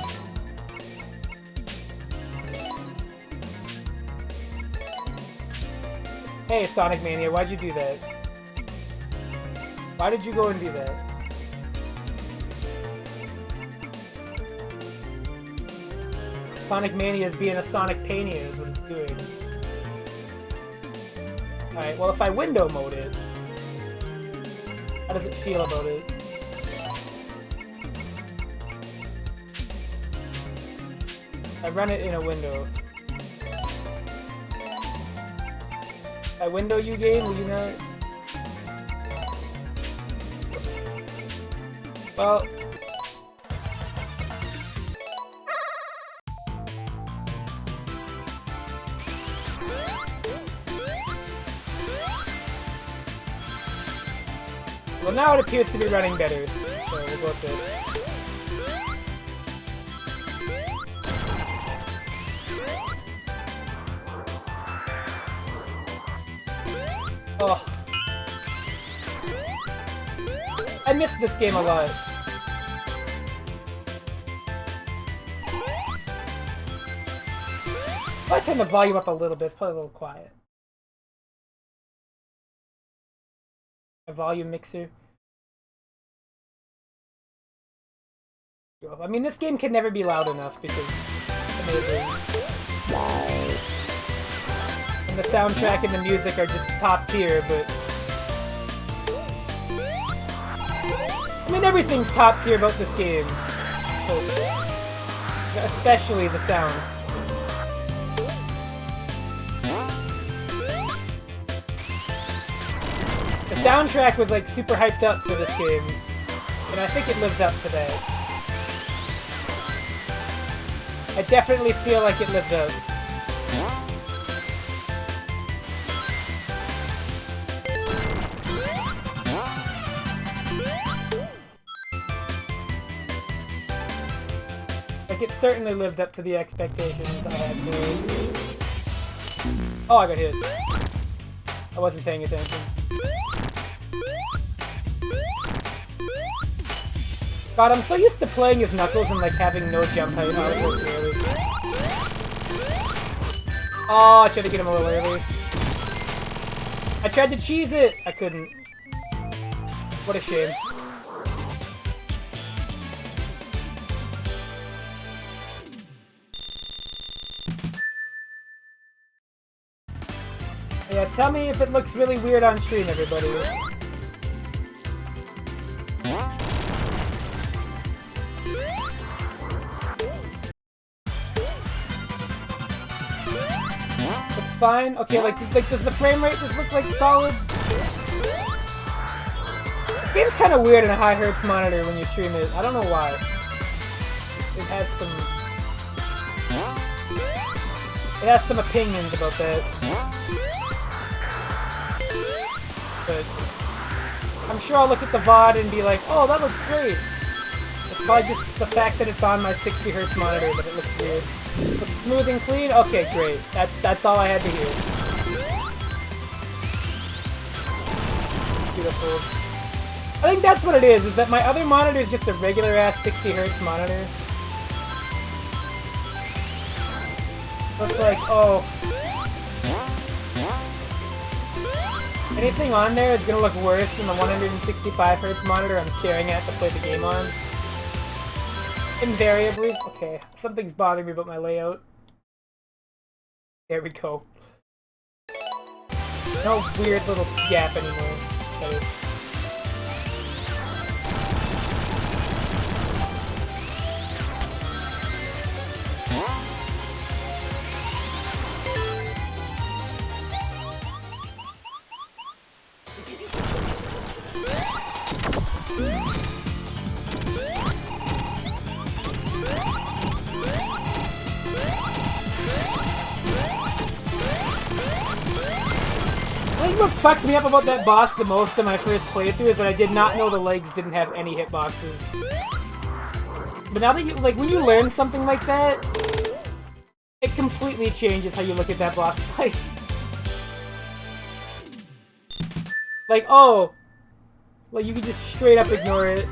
Hey, Sonic Mania, why'd you do that? Why did you go and do that? Sonic Mania is being a Sonic Pania is what it's doing. Alright, well if I window mode it, how does it feel about it? I run it in a window. If I window you game, will you not? Well... Well, now it appears to be running better, so we'll go with this. Oh. I miss this game a lot. I turn the volume up a little bit, it's probably a little quiet. A volume mixer. I mean, this game can never be loud enough because it's amazing. And the soundtrack and the music are just top tier, but... I mean, everything's top tier about this game. but especially the sound. The soundtrack was like super hyped up for this game, and I think it lived up to that. I definitely feel like it lived up. Like, it certainly lived up to the expectations I had for it. Oh, I got hit. I wasn't paying attention. God, I'm so used to playing as Knuckles and like having no jump height. Oh, it worked early. Oh, I tried to get him a little early. I tried to cheese it! I couldn't. What a shame. Yeah, tell me if it looks really weird on stream, everybody. It's fine? Okay, like does the frame rate just look like solid? This game's kind of weird in a high hertz monitor when you stream it. I don't know why. It has some opinions about that. But I'm sure I'll look at the VOD and be like, oh, that looks great. It's probably just the fact that it's on my 60 Hz monitor that it looks weird. Looks smooth and clean? Okay, great. That's all I had to hear. Beautiful. I think that's what it is that my other monitor is just a regular ass 60 Hz monitor. So it's like, oh. Anything on there is gonna look worse than the 165 Hz monitor I'm staring at to play the game on. Invariably. Okay, something's bothering me about my layout. There we go. No weird little gap anymore. That is. I think what fucked me up about that boss the most in my first playthrough is that I did not know the legs didn't have any hitboxes. But now that you, like, when you learn something like that, it completely changes how you look at that boss fight. Like, oh, like you can just straight up ignore it.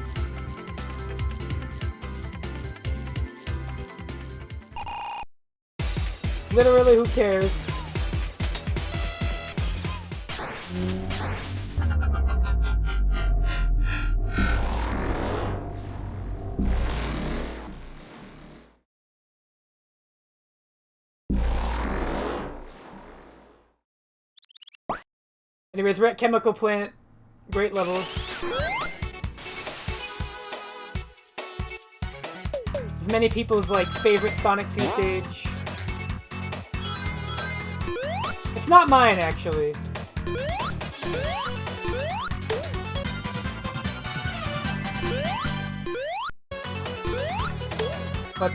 Literally, who cares? Anyways, we're at Chemical Plant. Great levels. As many people's like favorite Sonic 2 stage. It's not mine, actually. But,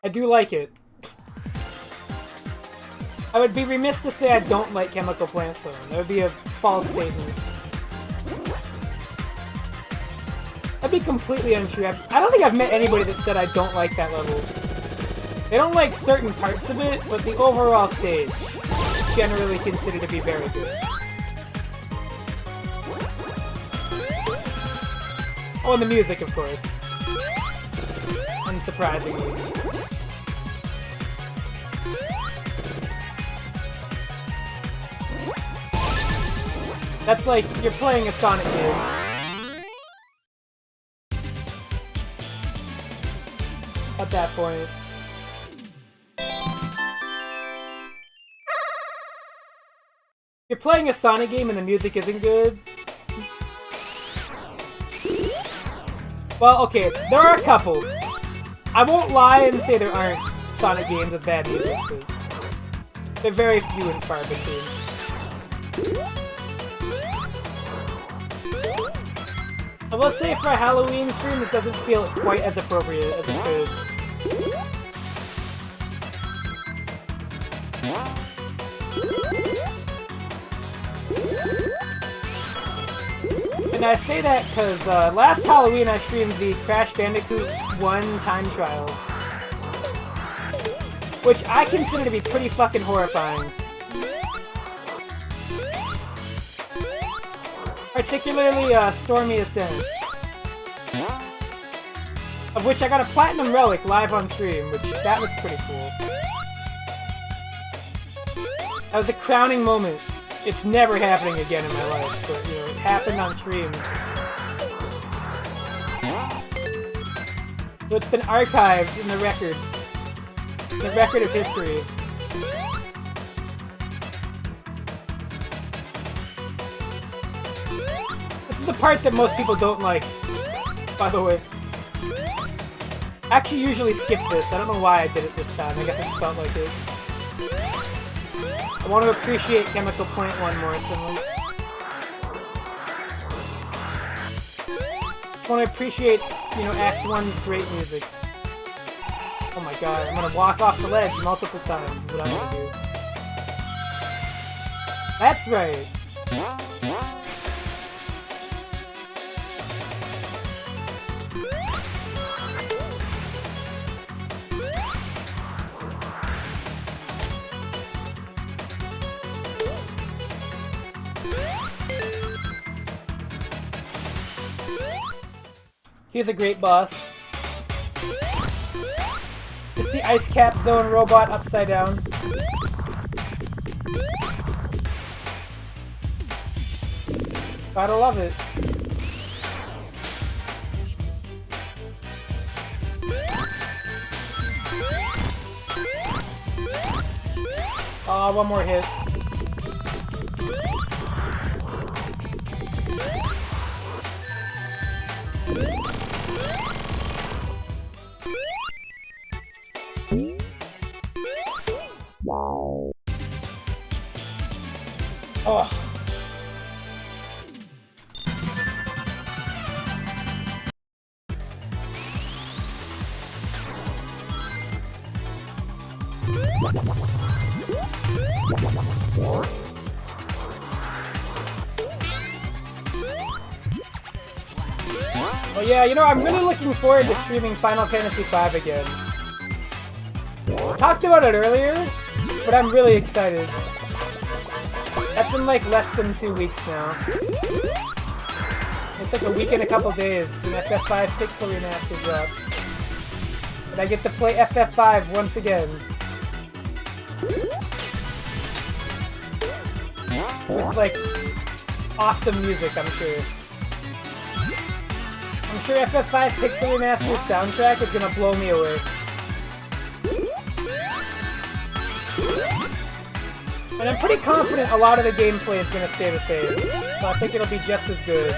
I do like it. I would be remiss to say I don't like Chemical Plant though. That would be a false statement. That'd be completely untrue. I don't think I've met anybody that said I don't like that level. They don't like certain parts of it, but the overall stage is generally considered to be very good. Oh, and the music, of course. Unsurprisingly. That's like, you're playing a Sonic game. at that point. You're playing a Sonic game and the music isn't good. Well, okay, there are a couple. I won't lie and say there aren't Sonic games with bad music, but they're very few and far between. I will say for a Halloween stream, it doesn't feel quite as appropriate as it could. And I say that because last Halloween I streamed the Crash Bandicoot 1 time trial, which I consider to be pretty fucking horrifying. Particularly Stormy Ascent, of which I got a Platinum Relic live on stream, which that was pretty cool. That was a crowning moment. It's never happening again in my life, but you know, it happened on stream. So it's been archived in the record of history. This is the part that most people don't like, by the way. I actually usually skip this. I don't know why I did it this time. I guess it just felt like it. I want to appreciate Chemical Point 1 more, Finland. I want to appreciate, you know, Act 1's great music. Oh my god, I'm gonna walk off the ledge multiple times is what I'm gonna do. That's right! He's a great boss. It's the Ice Cap Zone robot upside down. Gotta love it. One more hit. Oh. Well, yeah, you know, I'm really looking forward to streaming Final Fantasy V again. I talked about it earlier, but I'm really excited. That's in like less than 2 weeks now. It's like a week and a couple days, and FF5 Pixel Remaster drops. And I get to play FF5 once again. With like awesome music, I'm sure. I'm sure FF5 Pixel Remaster's soundtrack is gonna blow me away. And I'm pretty confident a lot of the gameplay is gonna stay the same, so I think it'll be just as good.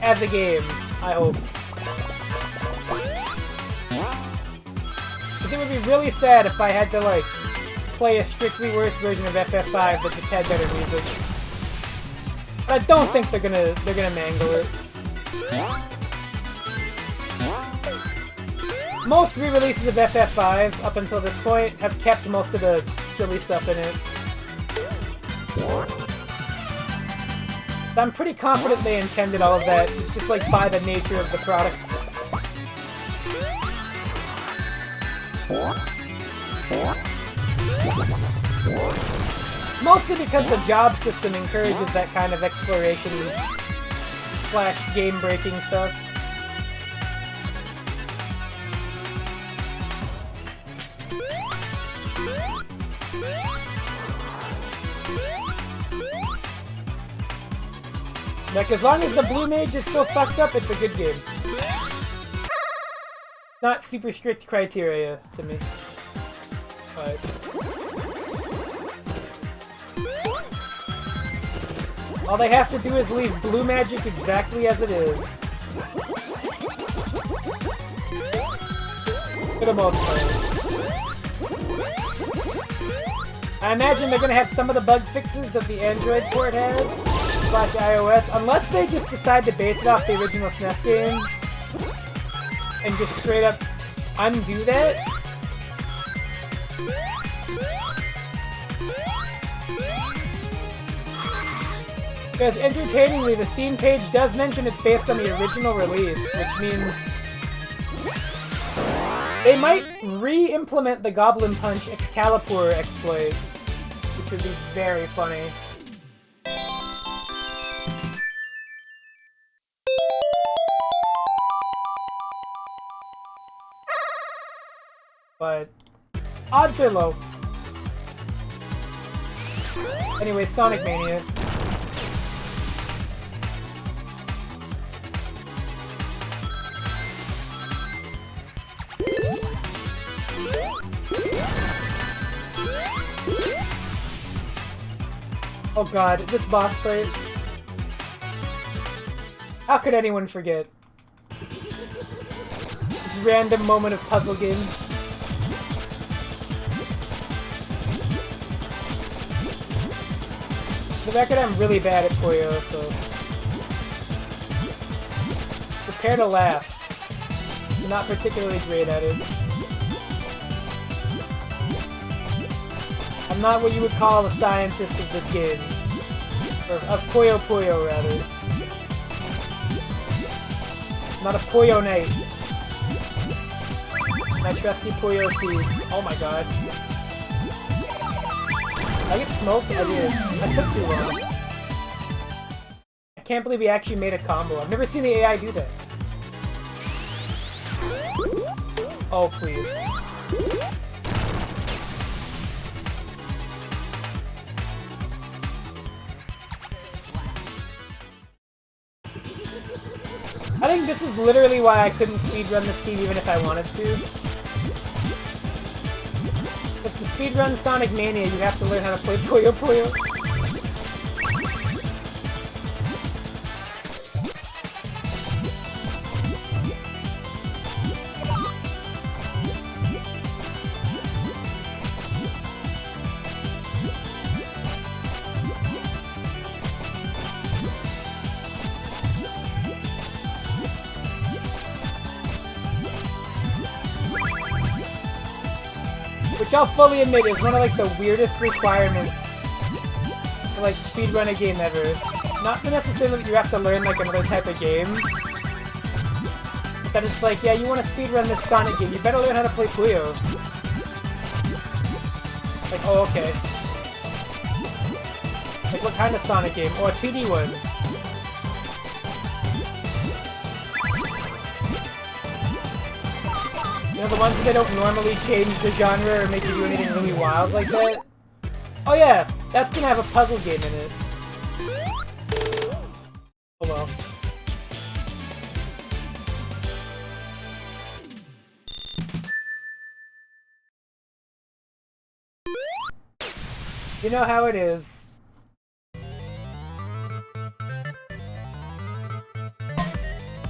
As a game, I hope. Because it would be really sad if I had to, like, play a strictly worse version of FF5 that just had better music. But I don't think they're gonna mangle it. Most re-releases of FF5 up until this point have kept most of the silly stuff in it. So I'm pretty confident they intended all of that. It's just like by the nature of the product. Mostly because the job system encourages that kind of exploration / game-breaking stuff. Like, as long as the blue mage is still fucked up, it's a good game. Not super strict criteria to me. But... all they have to do is leave blue magic exactly as it is. For the most part. I imagine they're gonna have some of the bug fixes that the Android port has, / iOS, unless they just decide to base it off the original SNES game and just straight up undo that. Because entertainingly, the Steam page does mention it's based on the original release, which means they might re-implement the Goblin Punch Excalibur exploit, which would be very funny. But odds are low. Anyway, Sonic Mania. Oh god, this boss fight. How could anyone forget? This random moment of puzzle game. For the record, I'm really bad at Puyo, so... prepare to laugh. I'm not particularly great at it. I'm not what you would call a scientist of this game. Or of Puyo Puyo, rather. I'm not a Puyo Knight. My trusty Puyo seed. Oh my god. I get smoked? I did. That took too long. I can't believe he actually made a combo. I've never seen the AI do that. Oh, please. I think this is literally why I couldn't speedrun this game even if I wanted to. If to speedrun Sonic Mania, you have to learn how to play Puyo Puyo. Which I'll fully admit is one of like the weirdest requirements to like speedrun a game ever. Not necessarily that you have to learn like another type of game. But that it's like, yeah, you want to speedrun this Sonic game, you better learn how to play Puyo. Like, oh okay. Like what kind of Sonic game? Oh, a 2D one. You know, the ones that don't normally change the genre or make you do anything really wild like that? Oh yeah, that's gonna have a puzzle game in it. Oh well. You know how it is.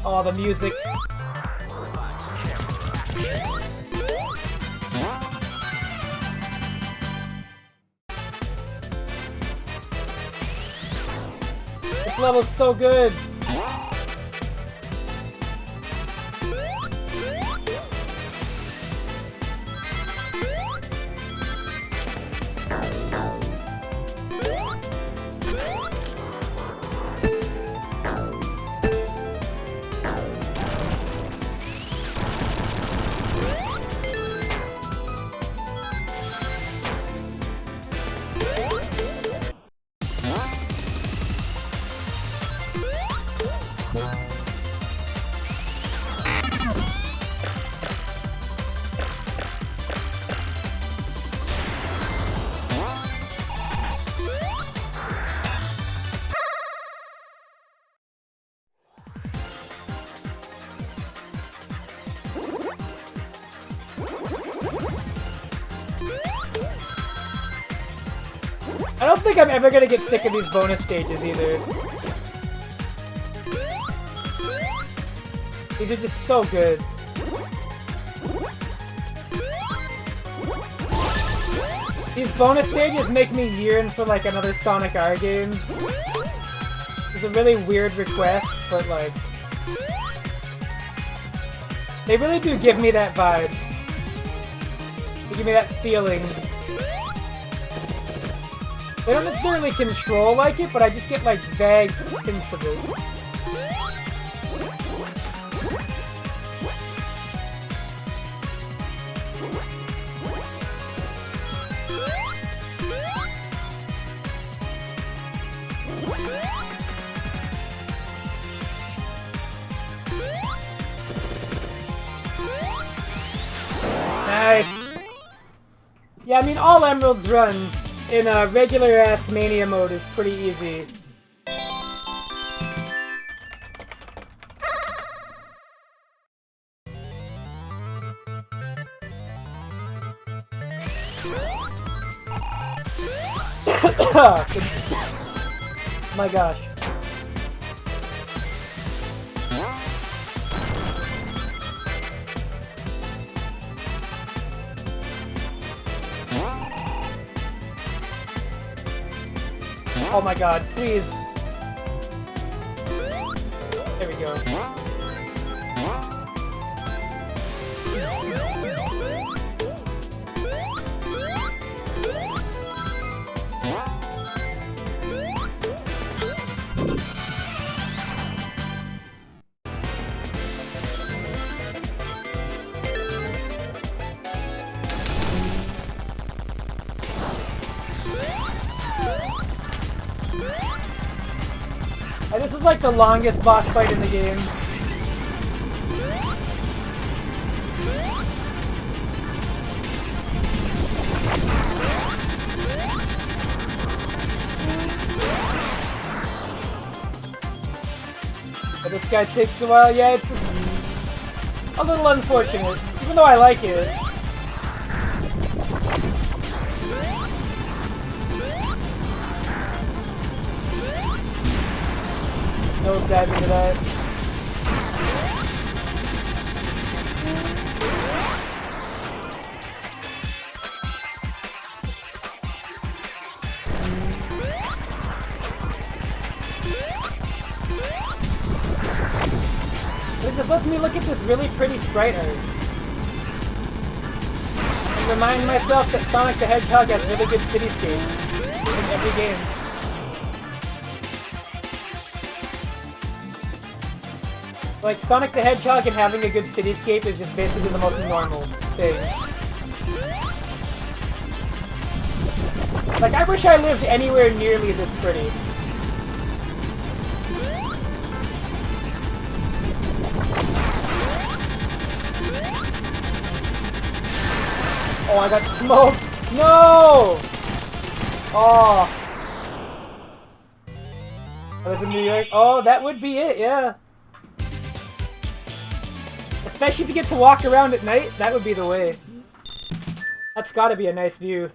Oh, the music. This level's so good. I don't think I'm ever gonna get sick of these bonus stages either. These are just so good. These bonus stages make me yearn for like another Sonic R game. It's a really weird request, but like... they really do give me that vibe. They give me that feeling. They don't necessarily control like it, but I just get like vague hints of it. Nice. Yeah, I mean, all Emeralds run in a regular-ass Mania mode is pretty easy. My gosh. Oh my god, please. There we go. This is like the longest boss fight in the game. But this guy takes a while. Yeah, it's a little unfortunate, even though I like it. No dive into that. It just lets me look at this really pretty sprite art. And remind myself that Sonic the Hedgehog has really good cityscapes in every game. Like, Sonic the Hedgehog and having a good cityscape is just basically the most normal thing. Like, I wish I lived anywhere nearly this pretty. Oh, I got smoked! No! Oh. I live in New York. Oh, that would be it, yeah. Especially if you get to walk around at night, that would be the way. That's gotta be a nice view.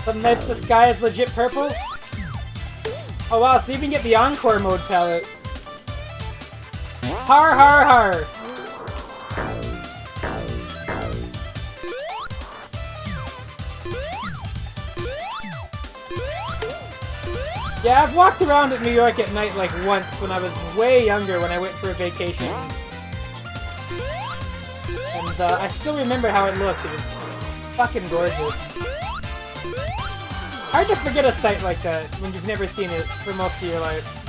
Some nights the sky is legit purple. Oh wow, so you can get the Encore mode palette. Har har har! Yeah, I've walked around at New York at night like once when I was way younger when I went for a vacation. And I still remember how it looked. It was fucking gorgeous. Hard to forget a sight like that when you've never seen it for most of your life.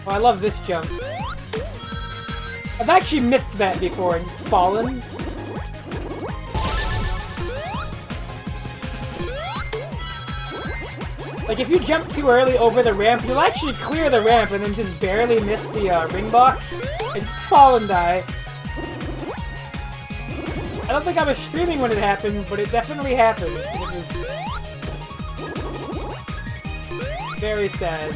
Oh, I love this jump. I've actually missed that before and just fallen. Like, if you jump too early over the ramp, you'll actually clear the ramp and then just barely miss the ring box and just fall and die. I don't think I was streaming when it happened, but it definitely happened. And it was very sad.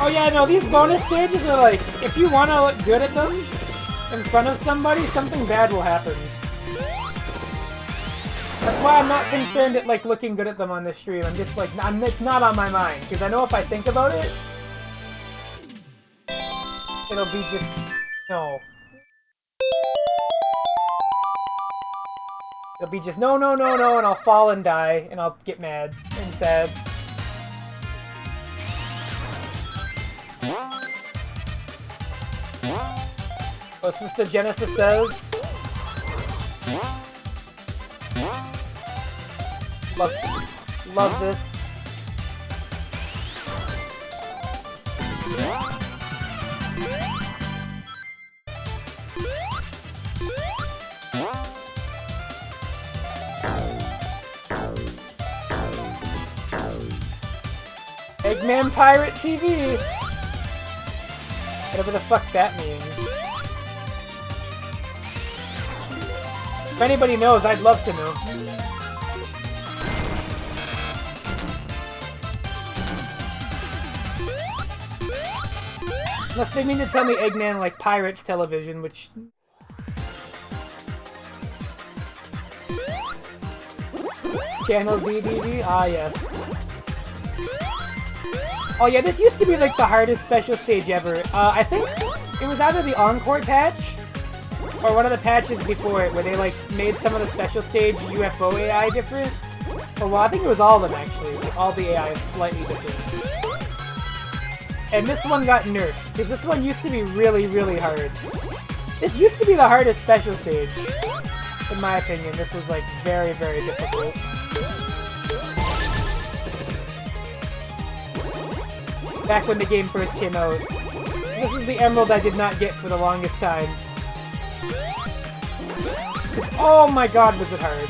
Oh yeah, no, these bonus stages are like, if you want to look good at them in front of somebody, something bad will happen. That's why I'm not concerned at like looking good at them on the stream. I'm just like, it's not on my mind, because I know if I think about it, it'll be just, no. It'll be just, no, no, no, no, and I'll fall and die, and I'll get mad and sad. Oh, Sister Genesis does. Love this. Eggman Pirate TV! Whatever the fuck that means. If anybody knows, I'd love to know. Unless they mean to tell me Eggman like Pirates Television, which... Channel DDD? Ah, yes. Oh yeah, this used to be like the hardest special stage ever. I think it was either the Encore patch, or one of the patches before it, where they like made some of the special stage UFO AI different. Or well, I think it was all of them actually. Like, all the AI is slightly different. And this one got nerfed, because this one used to be really, really hard. This used to be the hardest special stage. In my opinion, this was like very, very difficult. Back when the game first came out. This is the emerald I did not get for the longest time. Oh my god, was it hard.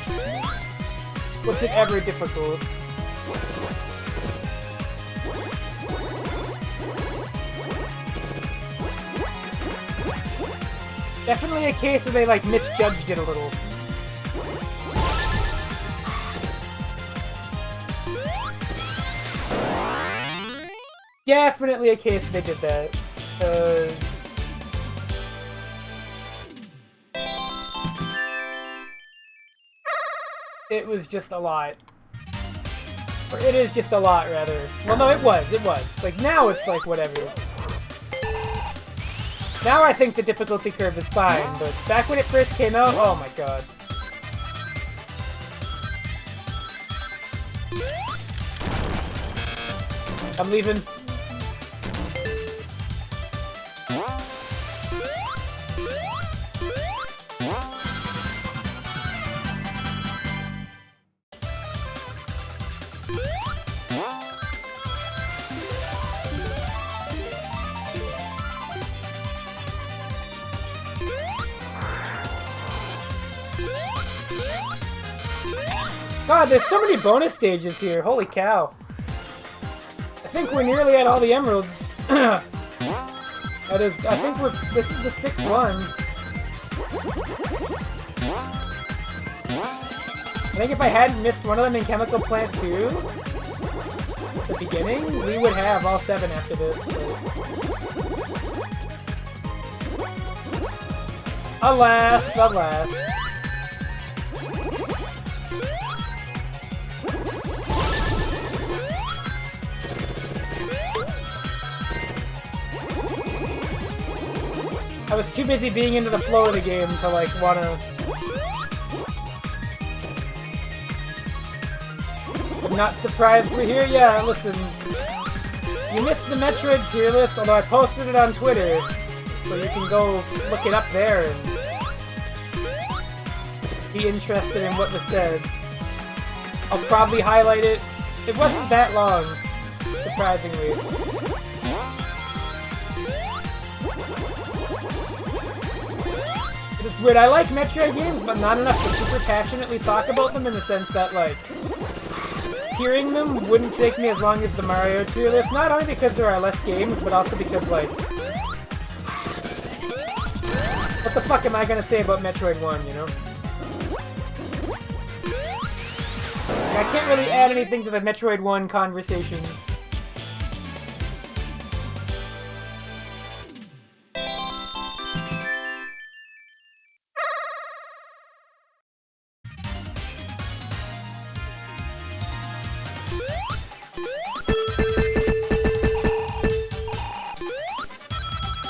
Was it ever difficult? Definitely a case where they like misjudged it a little. Definitely a case they did that. It was just a lot. Or it is just a lot, rather. Well, no, it was. Like, now it's like, whatever. Now I think the difficulty curve is fine, but back when it first came out, oh my god. I'm leaving. God, there's so many bonus stages here. Holy cow. I think we're nearly at all the emeralds. That is, I think this is the 6th one. I think if I hadn't missed one of them in Chemical Plant 2, at the beginning, we would have all 7 after this. But... Alas, alas. I was too busy being into the flow of the game to, like, wanna... I'm not surprised we're here. Yeah, listen. You missed the Metroid tier list, although I posted it on Twitter. So you can go look it up there and... be interested in what was said. I'll probably highlight it. It wasn't that long, surprisingly. It's weird, I like Metroid games, but not enough to super passionately talk about them in the sense that, like, hearing them wouldn't take me as long as the Mario tier list, not only because there are less games, but also because, like, what the fuck am I gonna say about Metroid 1, you know? I can't really add anything to the Metroid 1 conversation.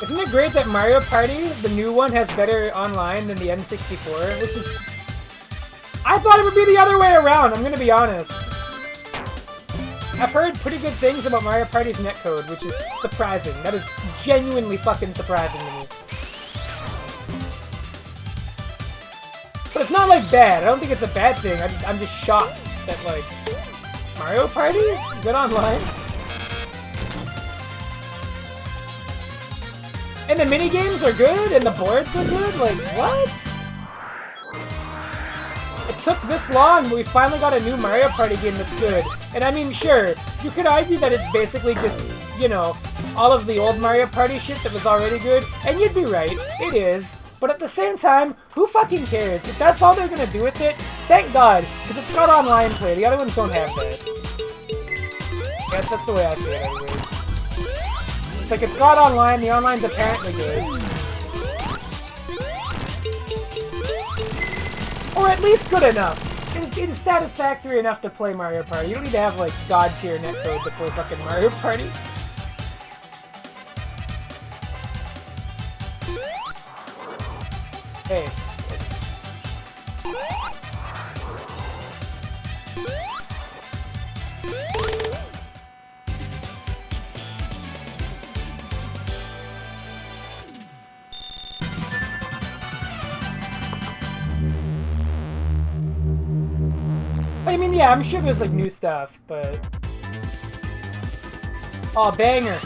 Isn't it great that Mario Party, the new one, has better online than the N64? Which is... I thought it would be the other way around, I'm gonna be honest. I've heard pretty good things about Mario Party's netcode, which is surprising. That is genuinely fucking surprising to me. But it's not, like, bad. I don't think it's a bad thing. I'm just shocked that, like... Mario Party? Good online? And the minigames are good, and the boards are good? Like, what? It took this long, but we finally got a new Mario Party game that's good. And I mean, sure, you could argue that it's basically just, you know, all of the old Mario Party shit that was already good, and you'd be right, it is. But at the same time, who fucking cares? If that's all they're gonna do with it, thank God, because it's got online play. The other ones don't have that. Yes, that's the way I see it anyways. It's like, it's got online, the online's apparently good. Or at least good enough. It is satisfactory enough to play Mario Party. You don't need to have, like, god tier netcode to play fucking Mario Party. Hey. I mean, yeah, I'm sure there's, like, new stuff, but... Oh, banger!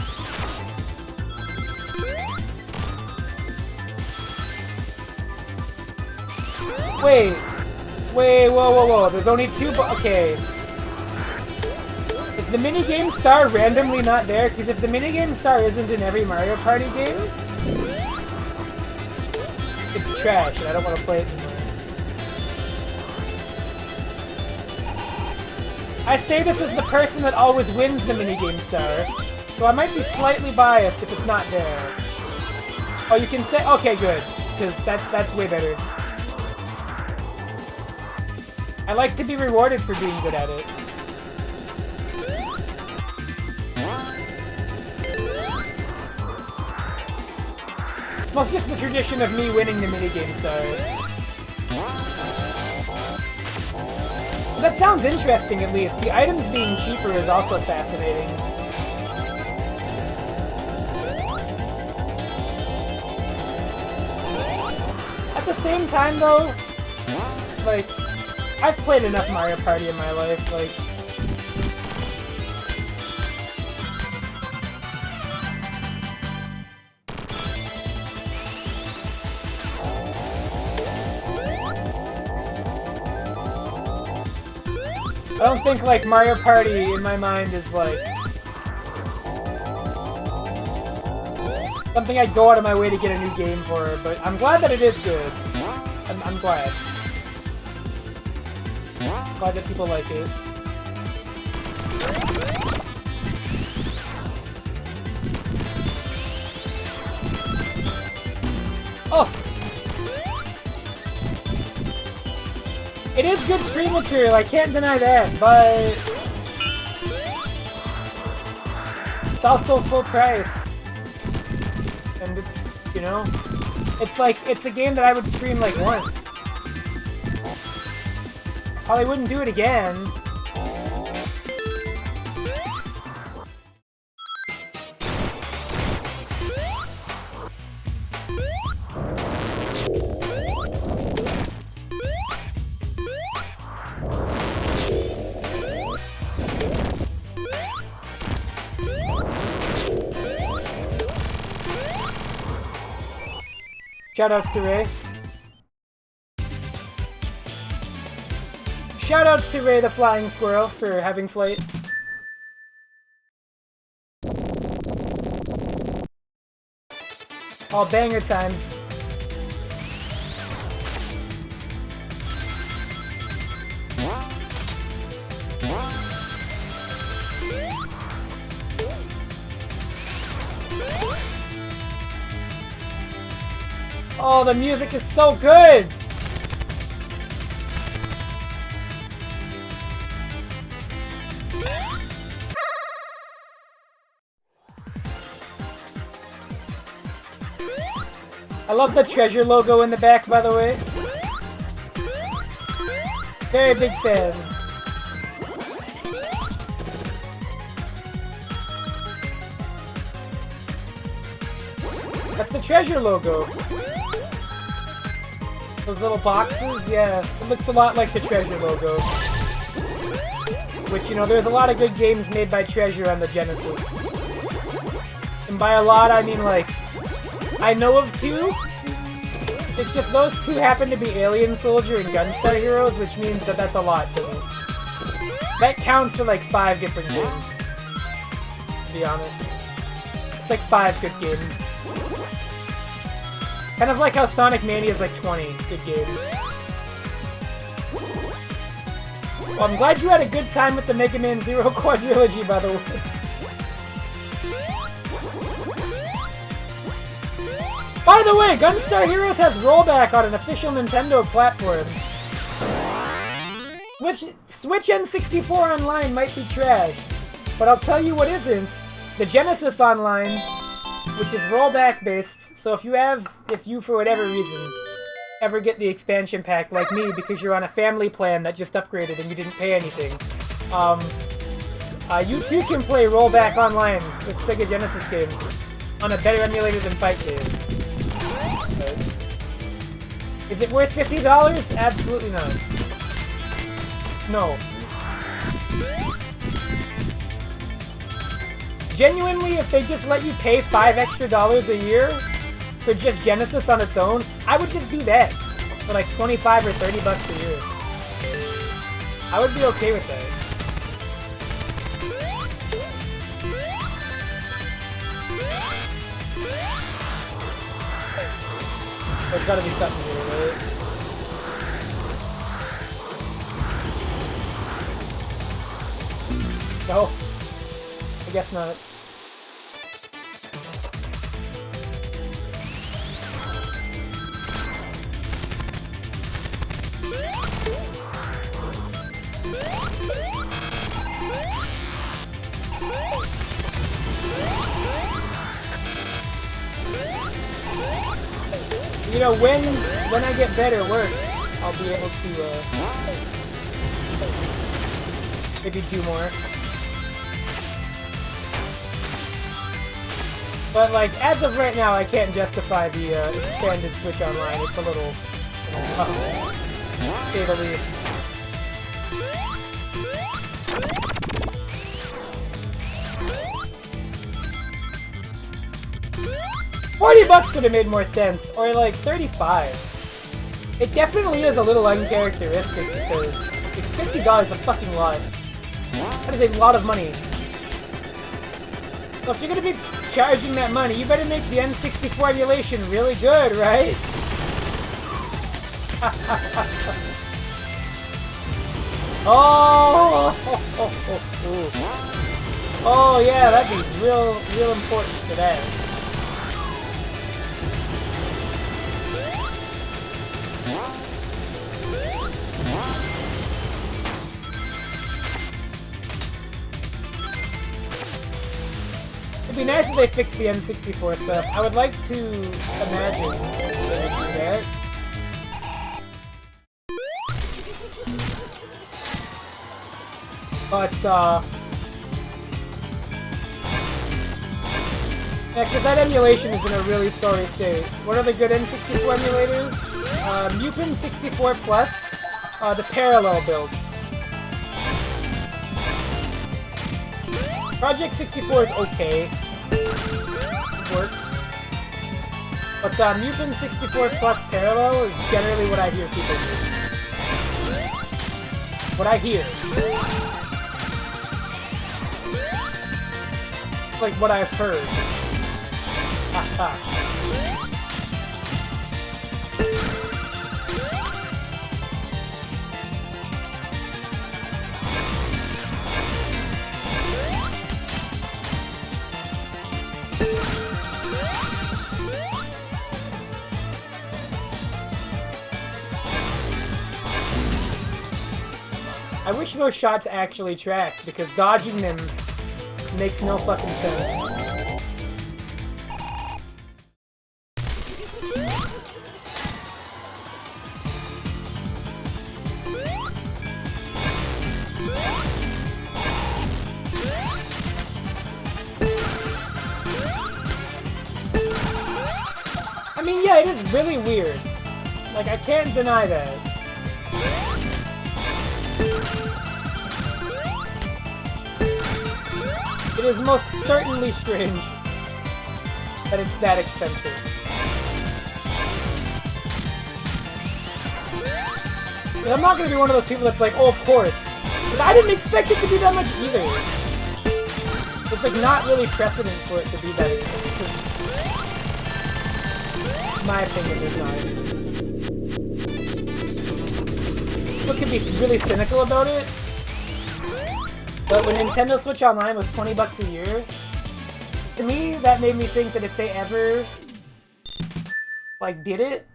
Wait, whoa, there's only two, okay. Is the minigame star randomly not there? Because if the minigame star isn't in every Mario Party game, it's trash, and I don't want to play it anymore. I say this as the person that always wins the minigame star, so I might be slightly biased if it's not there. Oh, you can say, okay, good, because that's way better. I like to be rewarded for being good at it. Well, it's just the tradition of me winning the minigame star. That sounds interesting, at least. The items being cheaper is also fascinating. At the same time, though, like, I've played enough Mario Party in my life, like... I don't think, like, Mario Party, in my mind, is, like... something I'd go out of my way to get a new game for, but I'm glad that it is good. I'm glad. Glad that people like it. Oh! It is good screen material, I can't deny that, but... it's also full price. And it's, you know... it's like, it's a game that I would stream like once. Probably wouldn't do it again. Shoutouts to Ray. Shoutouts to Ray the Flying Squirrel for having flight. All banger time. Oh, the music is so good! I love the treasure logo in the back, by the way. Very big fan. That's the treasure logo. Those little boxes, yeah. It looks a lot like the treasure logo. Which, you know, there's a lot of good games made by Treasure on the Genesis. And by a lot, I mean, like, I know of 2. It's just those 2 happen to be Alien Soldier and Gunstar Heroes, which means that that's a lot to me. That counts for like 5 different games, to be honest. It's like 5 good games. Kind of like how Sonic Mania is like 20 good games. Well, I'm glad you had a good time with the Mega Man Zero quadrilogy, by the way. By the way, Gunstar Heroes has rollback on an official Nintendo platform. Switch N64 Online might be trash, but I'll tell you what isn't. The Genesis Online, which is rollback based, so if you for whatever reason ever get the expansion pack like me because you're on a family plan that just upgraded and you didn't pay anything, you too can play rollback online with Sega Genesis games on a better emulator than Fight Game. Is it worth $50? Absolutely not. No. Genuinely, if they just let you pay $5 extra a year for just Genesis on its own, I would just do that for like 25 or 30 bucks a year. I would be okay with that. There's gotta be something here, right? No. I guess not. You know, when I get better work, I'll be able to maybe do more. But like, as of right now, I can't justify the expanded Switch Online. It's a little tough, to say the least. $40 would have made more sense, or like 35. It definitely is a little uncharacteristic because it's $50 a fucking lot. That is a lot of money. So if you're gonna be charging that money, you better make the N64 emulation really good, right? Oh yeah, that'd be real important to that. It'd be nice if they fixed the N64 stuff. I would like to imagine they would do that. But, yeah, because that emulation is in a really sorry state. What are the good N64 emulators? Mupen 64 Plus, the parallel build. Project 64 is okay. It works. But Mutant 64 plus parallel is generally what I hear people do. What I hear. Like what I've heard. Haha. I wish those shots actually tracked, because dodging them makes no fucking sense. I mean, yeah, it is really weird. Like, I can't deny that. It is most certainly strange that it's that expensive. But I'm not gonna be one of those people that's like, oh, of course. Because I didn't expect it to be that much either. It's like not really precedent for it to be that expensive. In my opinion, there's not. People can be really cynical about it. But when Nintendo Switch Online was $20 a year, to me, that made me think that if they ever, like, did it,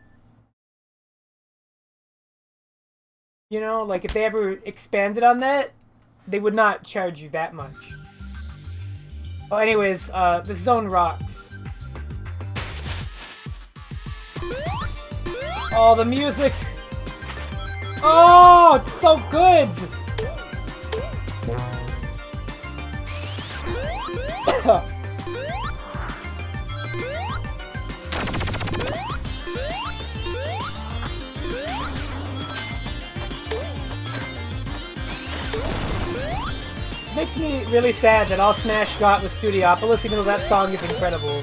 you know, like, if they ever expanded on that, they would not charge you that much. Oh, anyways, this zone rocks. Oh, the music! Oh, it's so good! Makes me really sad that all Smash got was Studiopolis, even though that song is incredible.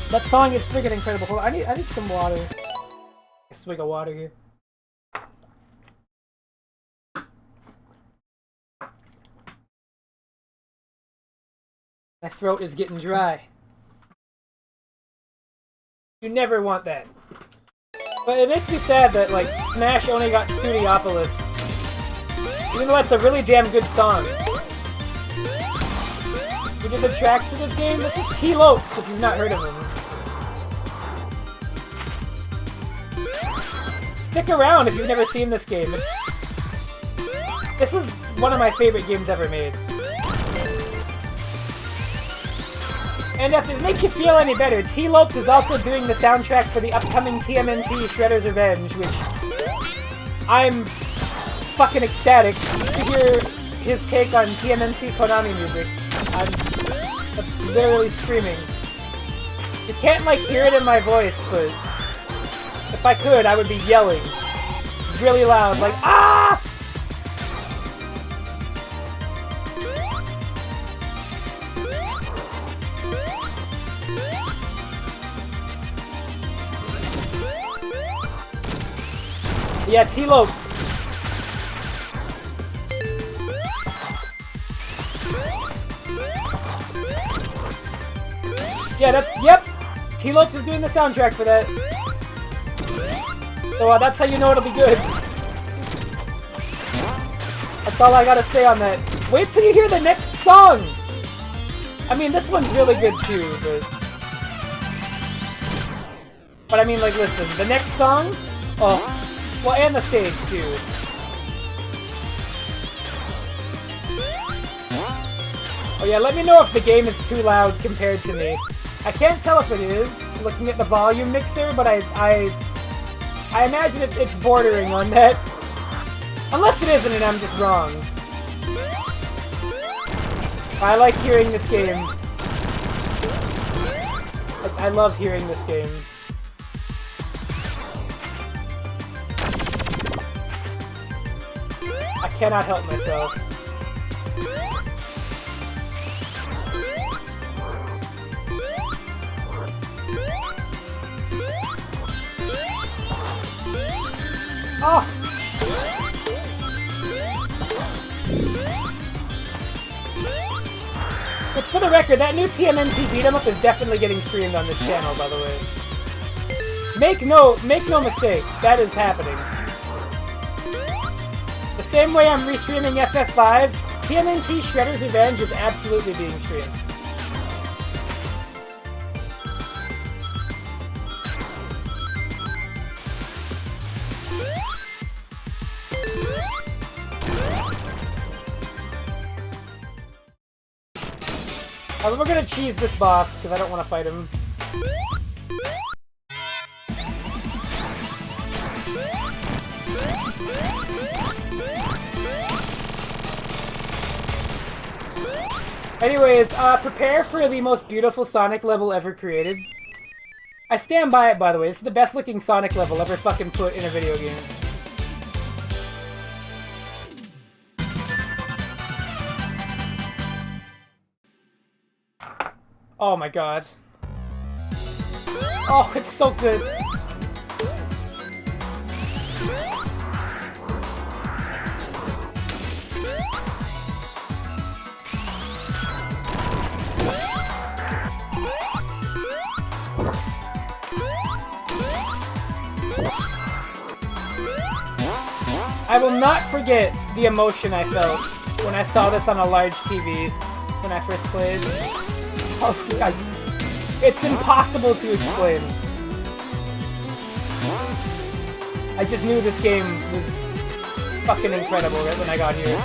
That song is freaking incredible. Hold on, I need some water. A swig of water here. My throat is getting dry. You never want that. But it makes me sad that, like, Smash only got Studiopolis. Even though that's a really damn good song. Who did the tracks for this game? This is T. Lopes, if you've not heard of him. Stick around if you've never seen this game. This is one of my favorite games ever made. And if it makes you feel any better, T. Lopes is also doing the soundtrack for the upcoming TMNT Shredder's Revenge, which I'm fucking ecstatic to hear his take on TMNT Konami music. I'm literally screaming. You can't, like, hear it in my voice, but if I could, I would be yelling really loud, like, ah! Yeah, T. Lopes. Yeah, yep! T. Lopes is doing the soundtrack for that. So that's how you know it'll be good. That's all I gotta say on that. Wait till you hear the next song! I mean, this one's really good too, but I mean, like, listen, the next song? Oh, well, and the stage too. Oh yeah, let me know if the game is too loud compared to me. I can't tell if it is, looking at the volume mixer, but I imagine it's bordering on that. Unless it isn't and I'm just wrong. I like hearing this game. I love hearing this game. I cannot help myself. Oh! Which, for the record, that new TMNT beat-em-up is definitely getting streamed on this channel, by the way. Make no mistake, that is happening. The same way I'm restreaming FF5, TMNT Shredder's Revenge is absolutely being streamed. We're gonna cheese this boss, because I don't want to fight him. Anyways, prepare for the most beautiful Sonic level ever created. I stand by it, by the way. This is the best looking Sonic level ever fucking put in a video game. Oh my god. Oh, it's so good. I will not forget the emotion I felt when I saw this on a large TV when I first played. Oh god, it's impossible to explain. I just knew this game was fucking incredible right when I got here.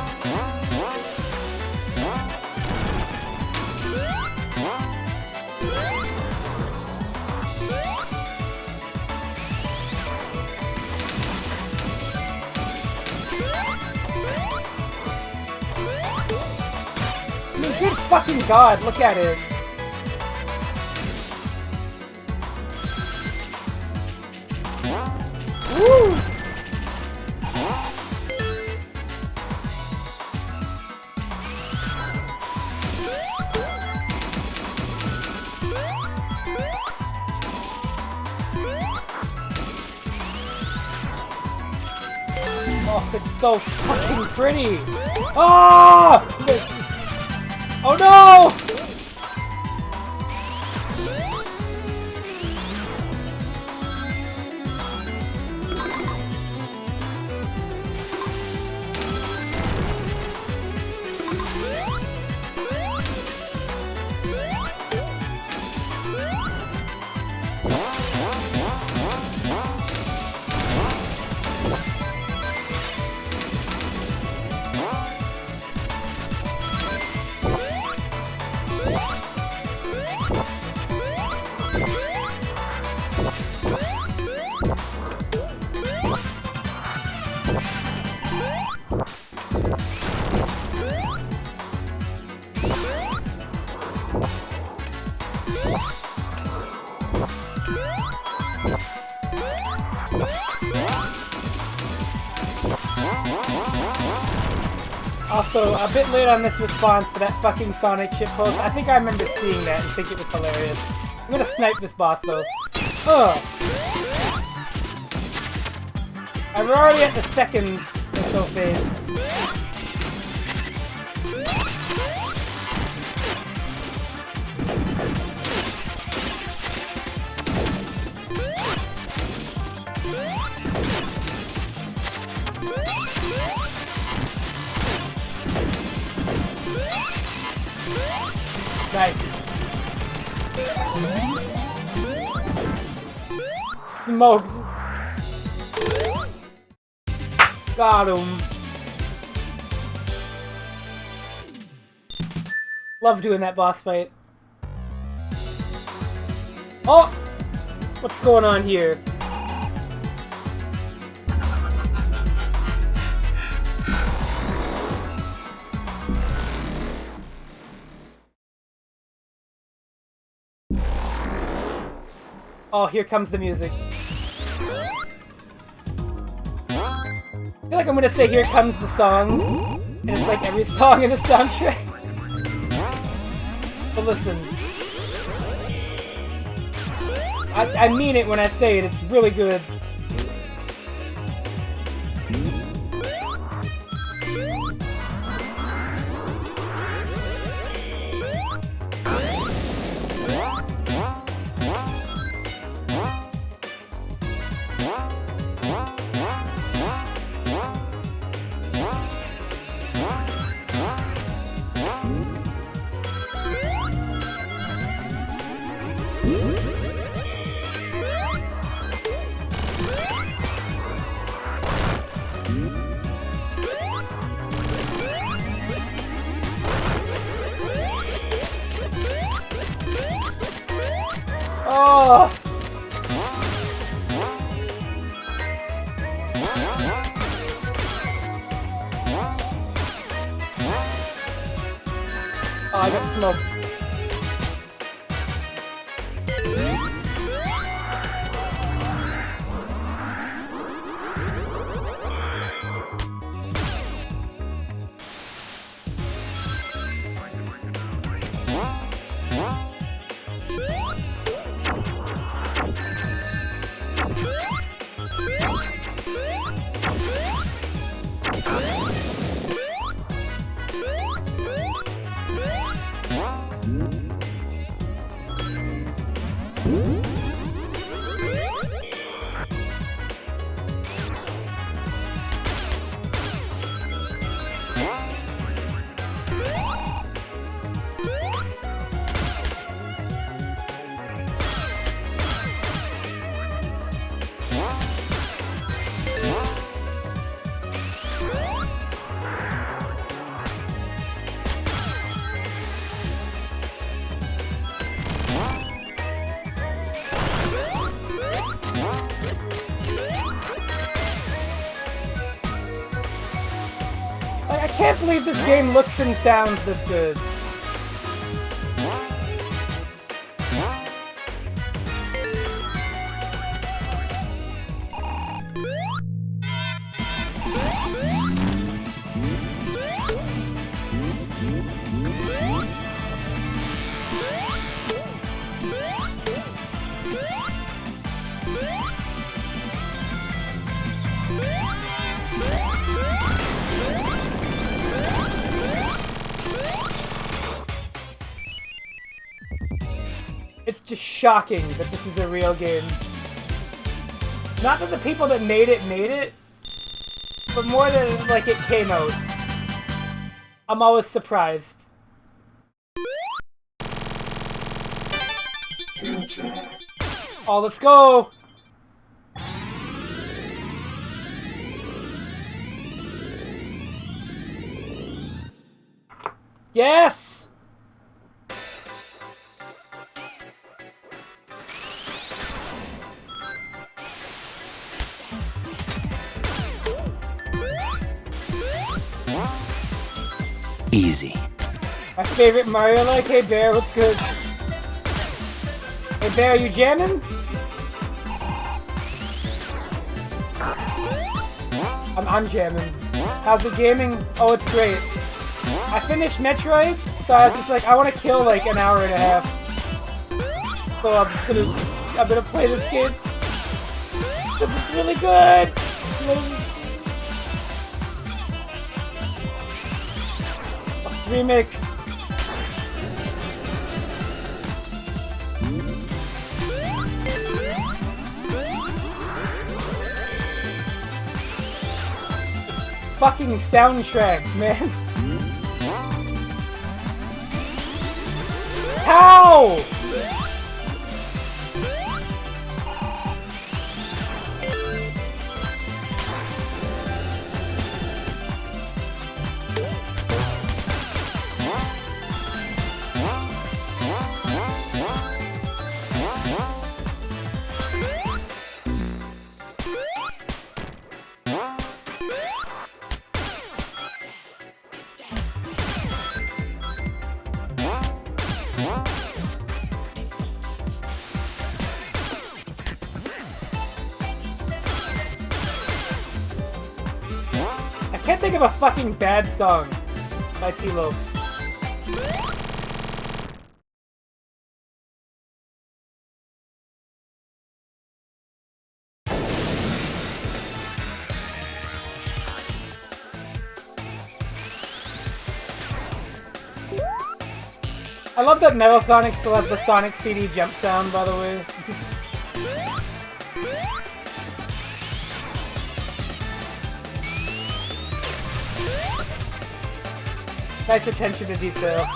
I mean, good fucking god, look at it. Woo! Oh, it's so fucking pretty! Oh! Oh no! Also, a bit late on this response to that fucking Sonic shitpost. I think I remember seeing that and think it was hilarious. I'm gonna snipe this boss though. Ugh. I'm already at the second or so phase. Nice. Smoked. Got him. Love doing that boss fight. Oh! What's going on here? Oh, here comes the music. I feel like I'm gonna say here comes the song, and it's like every song in the soundtrack. But listen. I mean it when I say it, it's really good. Oh! Oh, I got smoked. I can't believe this game looks and sounds this good. It's just shocking that this is a real game. Not that the people that made it, but more than like it came out. I'm always surprised. Oh, let's go! Yes! Easy. My favorite Mario like, hey Bear, what's good? Hey Bear, you jamming? I'm jamming. How's the gaming? Oh, it's great. I finished Metroid, so I was just like, I want to kill like an hour and a half. So I'm gonna play this game. This is really good. Remix. Fucking soundtrack, man. How? I can't think of a fucking bad song by T-Lopes. I love that Metal Sonic still has the Sonic CD jump sound, by the way. Just... nice attention to detail.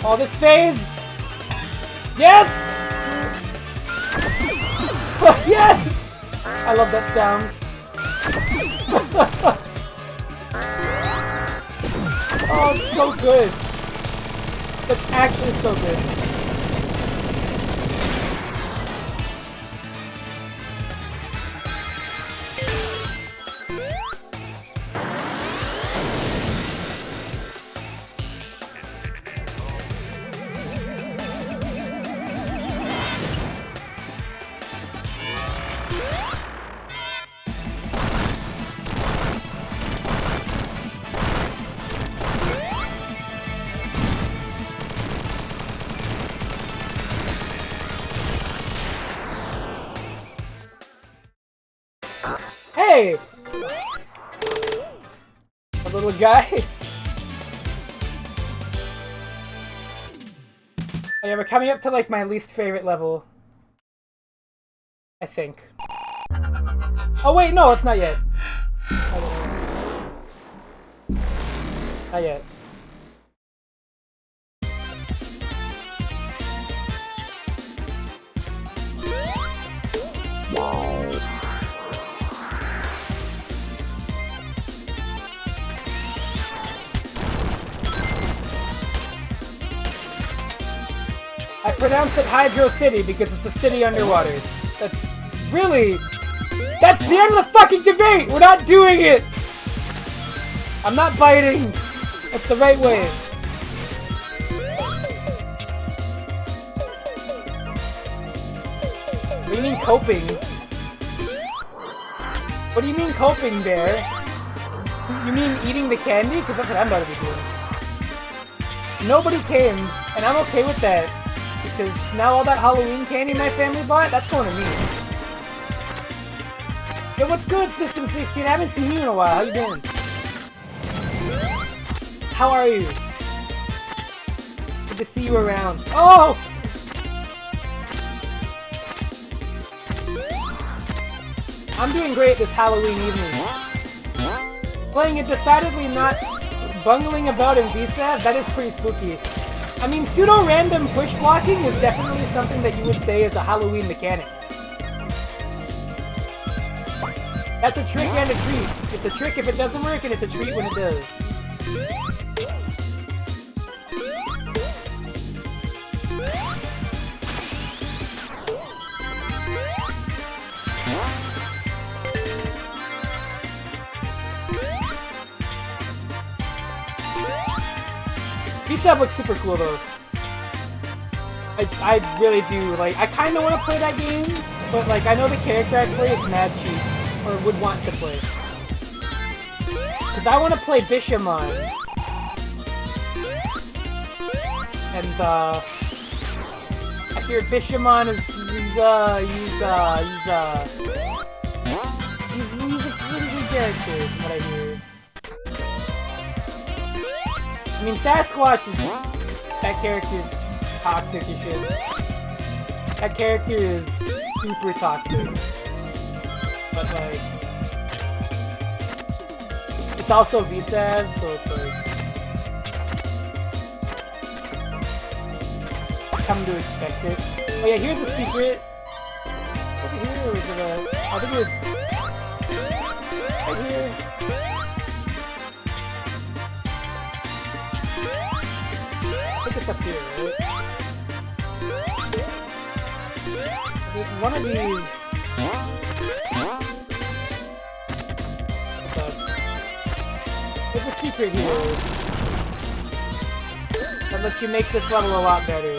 Oh, this phase! Yes! Yes! I love that sound. Oh, it's so good. That's actually so good. Hey! A little guy. Oh yeah, we're coming up to like my least favorite level. I think. Oh wait, no, it's not yet. Not yet. I pronounce it Hydro City because it's a city underwater. That's really... That's the end of the fucking debate! We're not doing it! I'm not biting. That's the right way. What do you mean coping? What do you mean coping, Bear? You mean eating the candy? Because that's what I'm about to be doing. Nobody came, and I'm okay with that. Because now all that Halloween candy my family bought, that's going to me. Yo, what's good, System 16? I haven't seen you in a while. How you doing? How are you? Good to see you around. Oh! I'm doing great this Halloween evening. Playing it decidedly not bungling about in VSAV, that is pretty spooky. I mean, pseudo-random push blocking is definitely something that you would say is a Halloween mechanic. That's a trick and a treat. It's a trick if it doesn't work, and it's a treat when it does. V-Sub looks super cool though. I really do. Like, I kind of want to play that game, but like, I know the character I play is mad cheap, or would want to play. Because I want to play Bishamon. And, I hear Bishamon is, he's a pretty good character, from what I hear. I mean, Sasquatch is... that character is toxic as shit. That character is super toxic. But, like... it's also VSAV, so it's like... come to expect it. Oh yeah, here's a secret. Over here, or is it a... I think it was... right here. I think it's up here, right? There's one of these... There's a secret here that lets you make this level a lot better.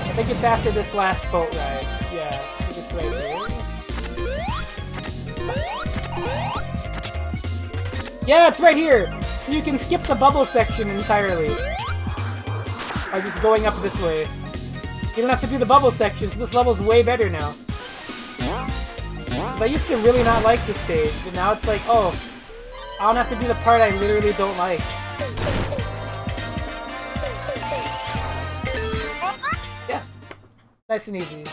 I think it's after this last boat ride. Yeah, I think it's right here. Yeah, it's right here! So you can skip the bubble section entirely. By just going up this way. You don't have to do the bubble section, so this level's way better now. 'Cause I used to really not like this stage, but now it's like, oh, I don't have to do the part I literally don't like. Yeah. Nice and easy.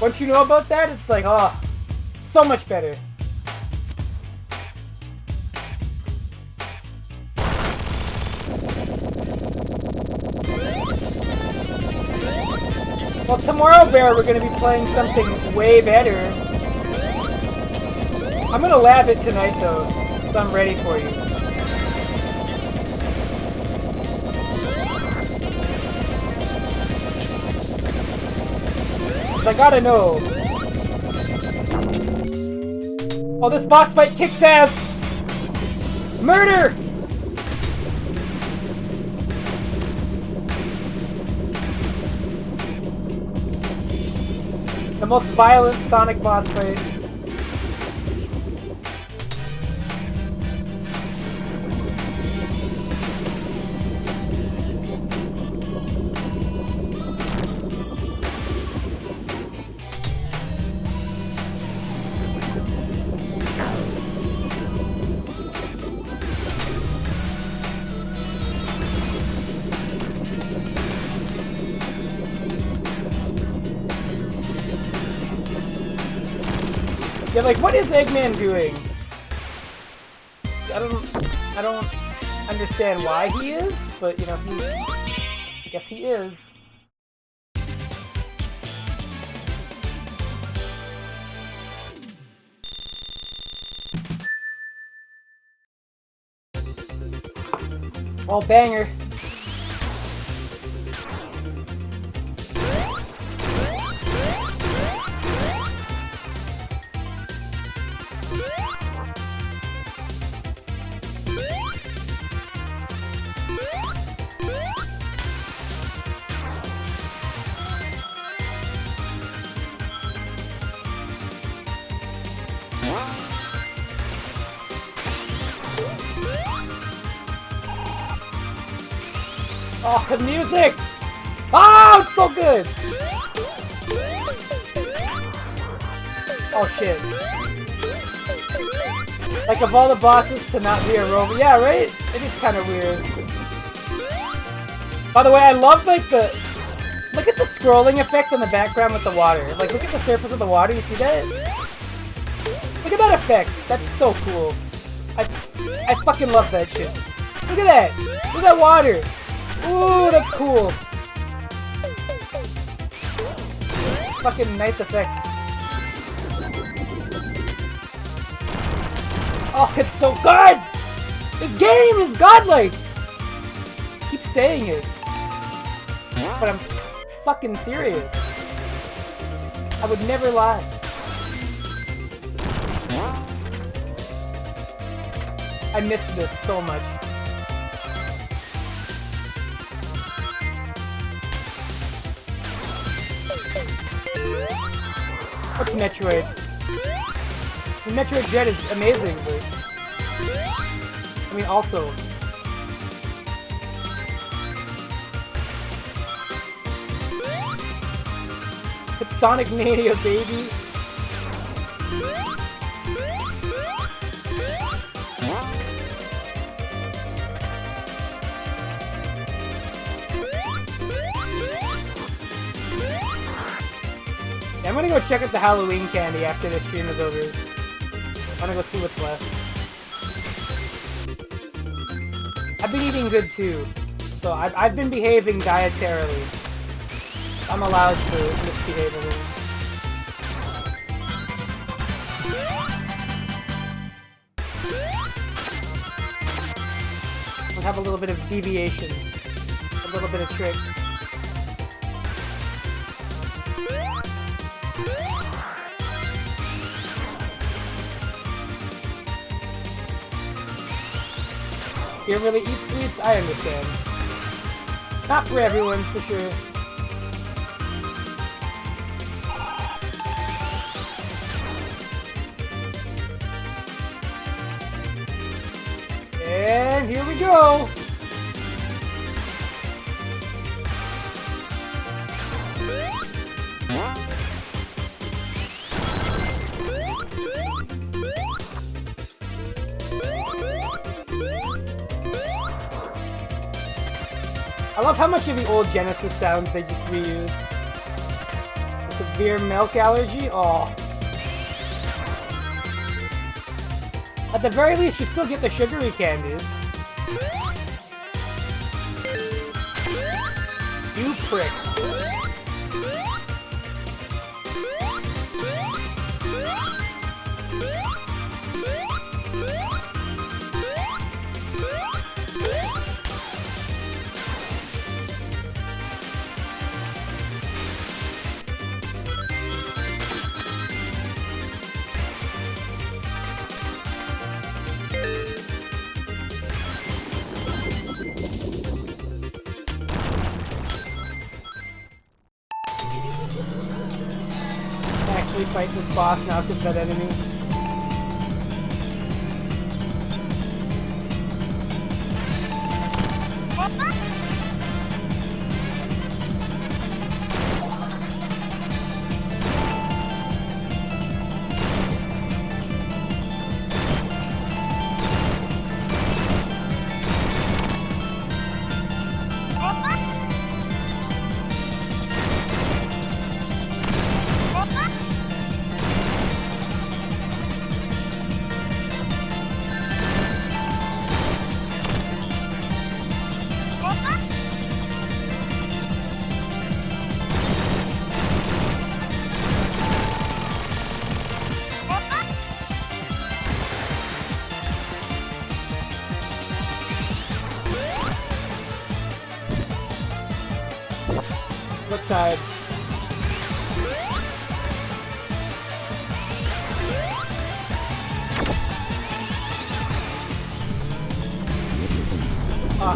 Once you know about that, it's like, oh, so much better. Well, tomorrow, Bear, we're going to be playing something way better. I'm going to lab it tonight, though, so I'm ready for you. I gotta know. Oh, this boss fight kicks ass! Murder! The most violent Sonic boss fight. Yeah, like, what is Eggman doing? I don't understand why he is, but, you know, I guess he is. Oh, banger. Oh, the music! Oh, it's so good! Oh, shit. Like, of all the bosses to not be a robot. Yeah, right? It is kind of weird. By the way, I love, like, look at the scrolling effect in the background with the water. Like, look at the surface of the water. You see that? Look at that effect. That's so cool. I fucking love that shit. Look at that! Look at that water! Ooh, that's cool. Fucking nice effect. Oh, it's so good! This game is godlike! I keep saying it. But I'm fucking serious. I would never lie. I missed this so much. What's Metroid? I mean, Metroid DREAD is amazing, but... I mean, also... It's Sonic Mania, baby! I'm gonna go check out the Halloween candy after this stream is over. I'm gonna go see what's left. I've been eating good too, so I've been behaving dietarily. I'm allowed to misbehave a little. We'll have a little bit of deviation, a little bit of trick. You don't really eat sweets? I understand. Not for everyone, for sure. here we go! I love how much of the old Genesis sounds they just reuse. A severe milk allergy? Aw. At the very least, you still get the sugary candies. You prick. Fight this boss now because that enemy. What side? Ah.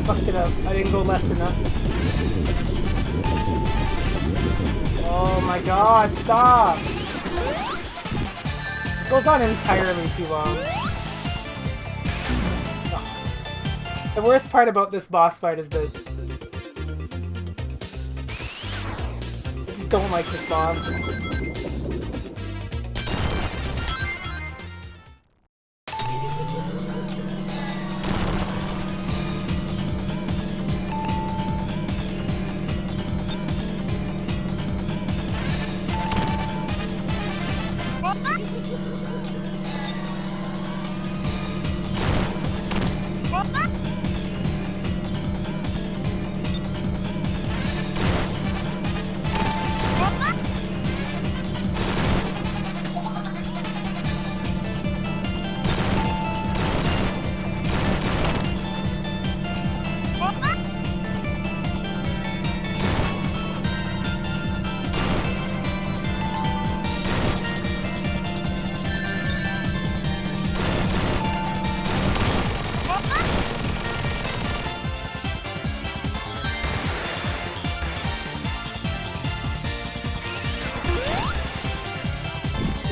Fucked it up. I didn't go left enough. Oh my god, stop! It goes on entirely too long. Ah. The worst part about this boss fight is that don't like this boss.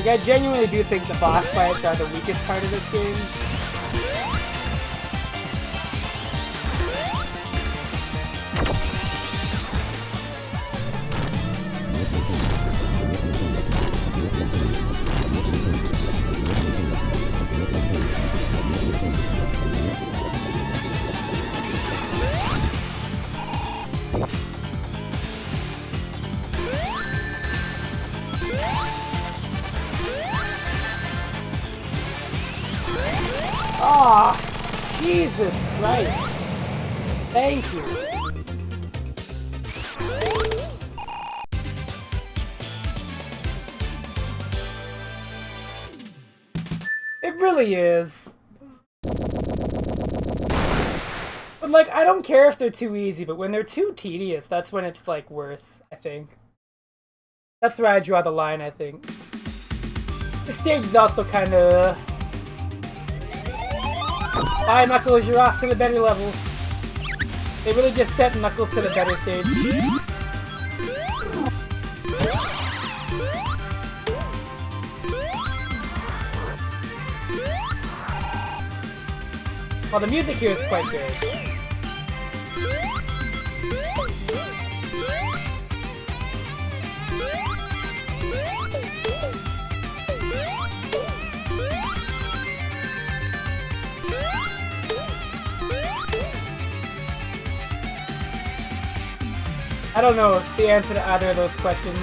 Like, I genuinely do think the boss fights are the weakest part of this game. Aw, Jesus Christ. Thank you. It really is. But like, I don't care if they're too easy, but when they're too tedious, that's when it's like worse, I think. That's where I draw the line, I think. This stage is also kind of... Bye, Knuckles, you're off to the better levels. They really just sent Knuckles to the better stage. Well, the music here is quite good. I don't know the answer to either of those questions.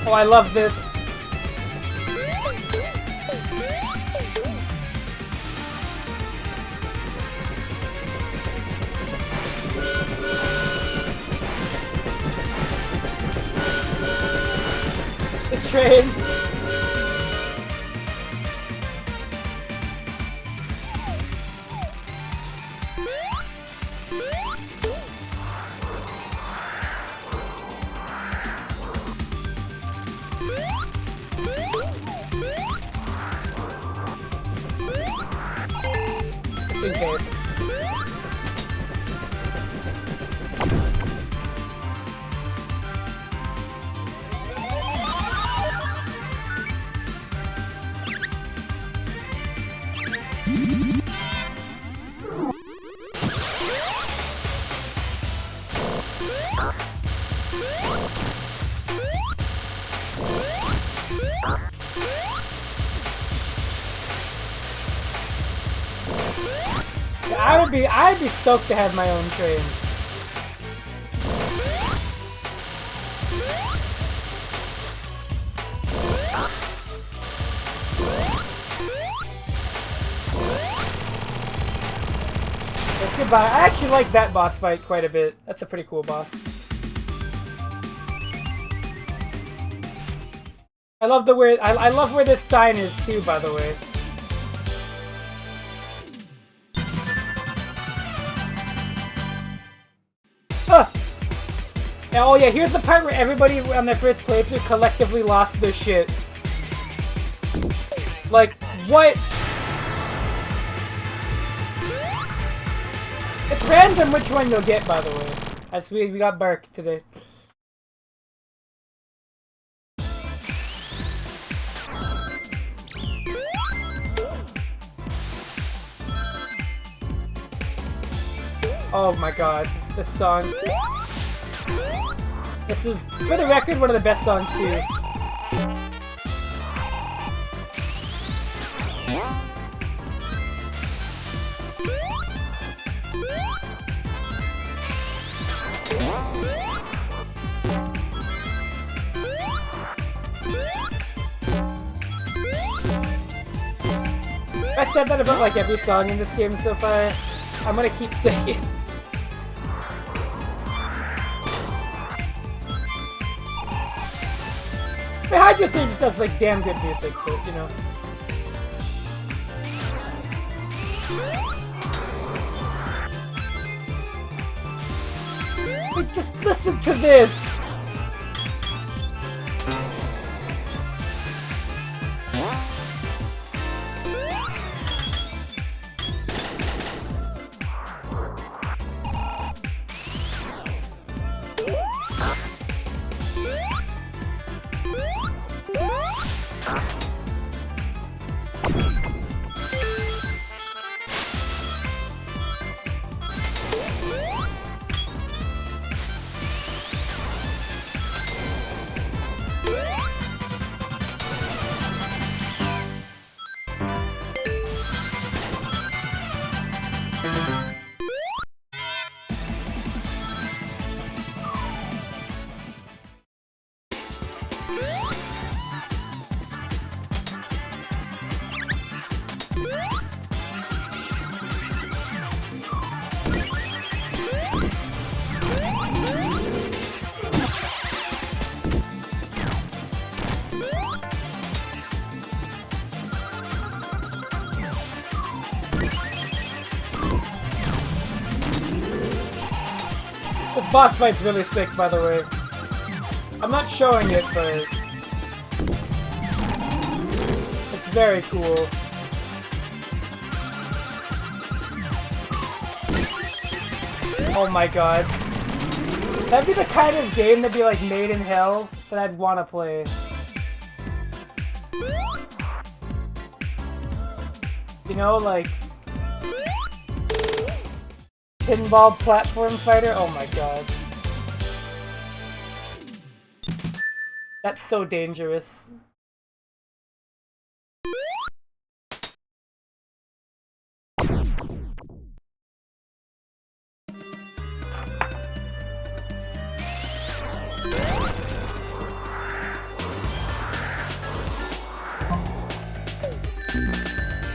Oh, I love this. The train. In case. I'd be stoked to have my own train. Let's goodbye. I actually like that boss fight quite a bit. That's a pretty cool boss. I love I love where this sign is too, by the way. Oh yeah, here's the part where everybody on their first playthrough collectively lost their shit. Like, what? It's random which one you'll get, by the way. As we got Bark today. Oh my god, this song. This is, for the record, one of the best songs too. I said that about like every song in this game so far. I'm gonna keep saying it. The Hydro Stage just does like damn good music, but you know. Like, just listen to this! This boss fight's really sick, by the way. I'm not showing it, but it's very cool. Oh my god. That'd be the kind of game that'd be like made in hell that I'd want to play. You know, like pinball platform fighter? Oh my god. That's so dangerous.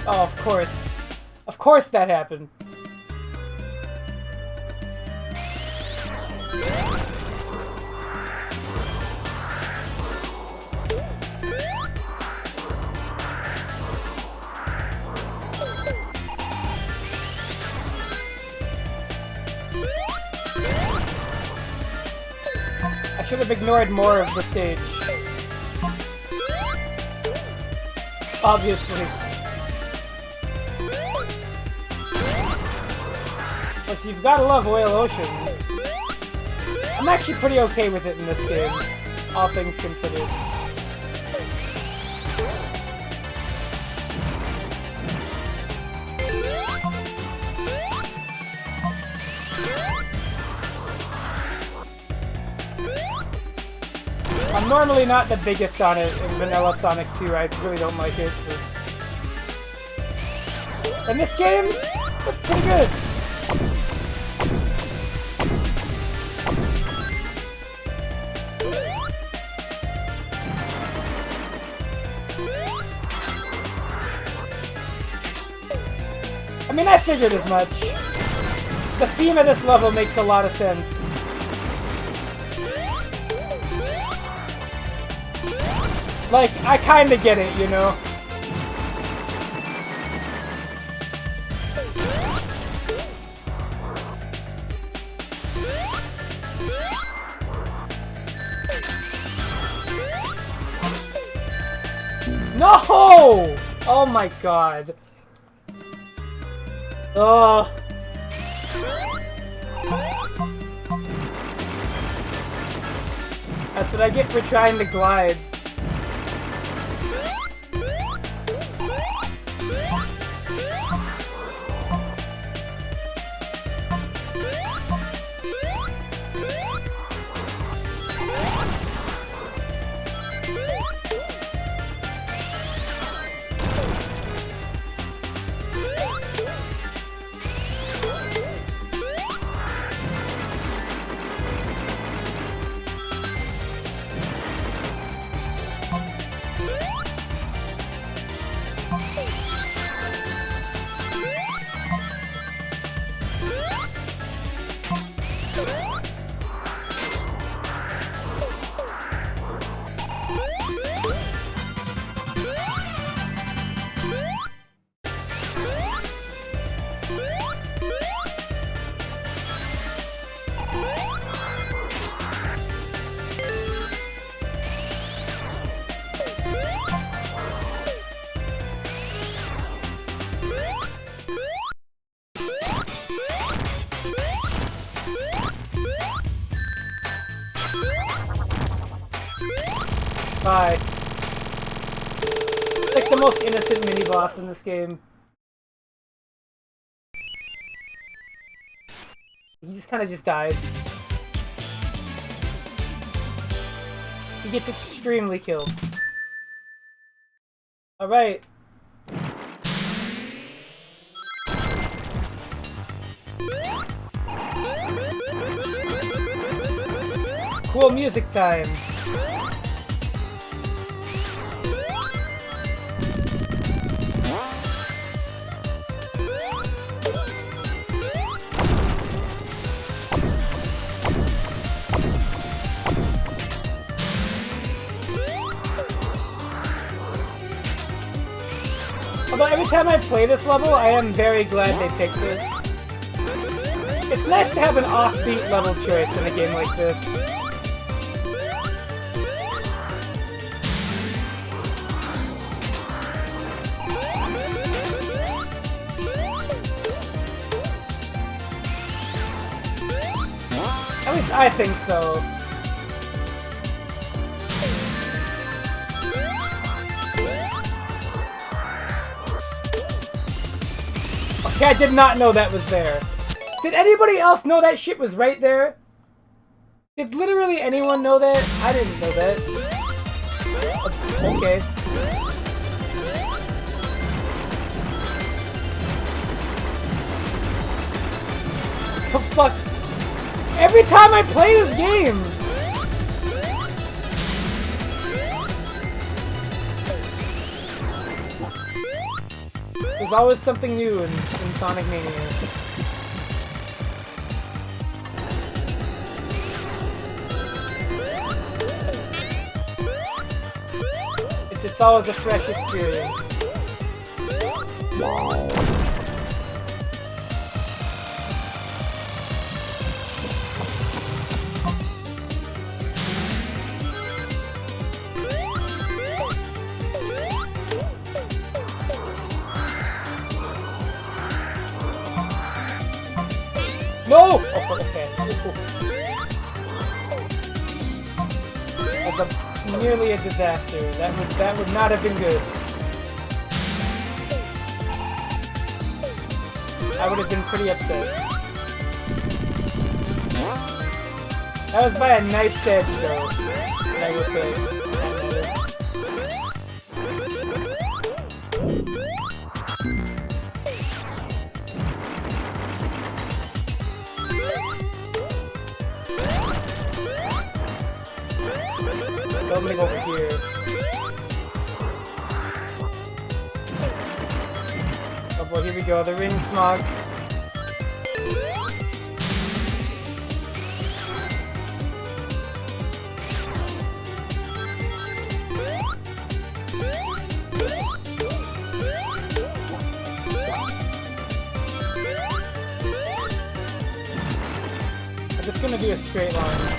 Oh, of course. Of course that happened. I should have ignored more of the stage. Obviously. But you've gotta love Whale Ocean. I'm actually pretty okay with it in this game, all things considered. I'm normally not the biggest on it in Vanilla Sonic 2, I really don't like it. But in this game, it's pretty good. I mean, I figured as much. The theme of this level makes a lot of sense. Like, I kinda get it, you know? No! Oh my god. Ugh. That's what I get for trying to glide. Bye. It's like the most innocent mini-boss in this game. He just kind of just dies. He gets extremely killed. Alright. Cool music time. Although every time I play this level, I am very glad they picked this. It's nice to have an offbeat level choice in a game like this. At least I think so. Okay, I did not know that was there. Did anybody else know that shit was right there? Did literally anyone know that? I didn't know that. Okay. The fuck? Every time I play this game! There's always something new in Sonic Mania. It's always a fresh experience. No! Oh, okay. That's nearly a disaster. That would not have been good. I would have been pretty upset. That was by a knife's edge, though. I will say. I'm gonna go over here. Oh boy, here we go, the ring smog. I'm just gonna do a straight line.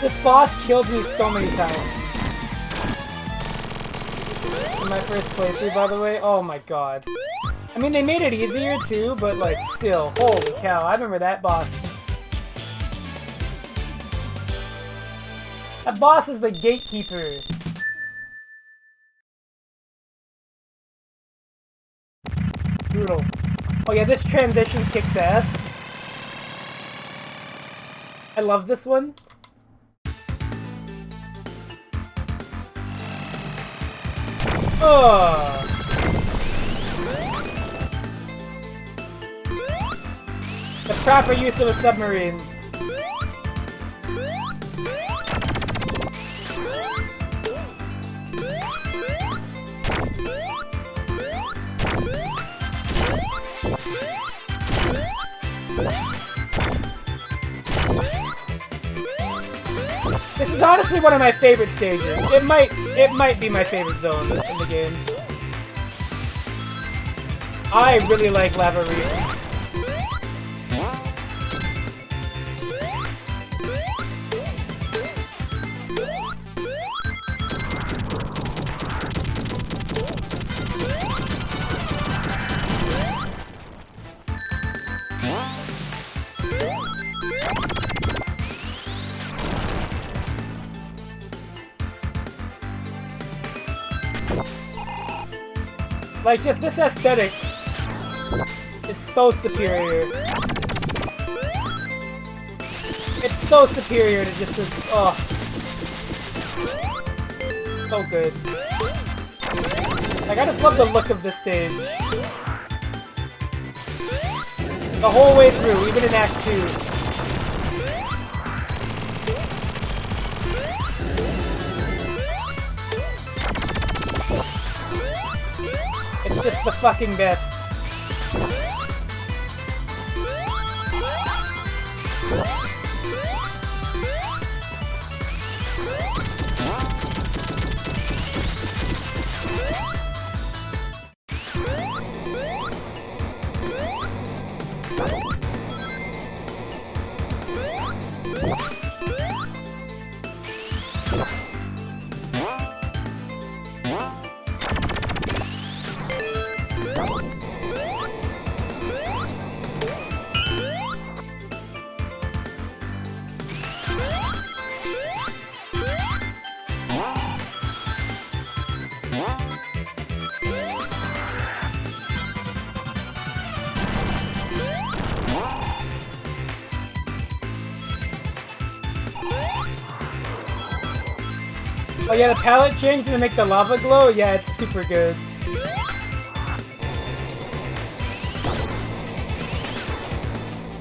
This boss killed me so many times. In my first playthrough, by the way. Oh my god. I mean, they made it easier too, but like, still. Holy cow, I remember that boss. That boss is the gatekeeper. Brutal. Oh yeah, this transition kicks ass. I love this one. Ugh. The proper use of a submarine. This is honestly one of my favorite stages. It might be my favorite zone in the game. I really like Lava Reef. Like, just this aesthetic is so superior. It's so superior to just this. Oh. So good. Like, I just love the look of this stage. The whole way through, even in Act 2. It's just the fucking best. Oh yeah, the palette change to make the lava glow? Yeah, it's super good.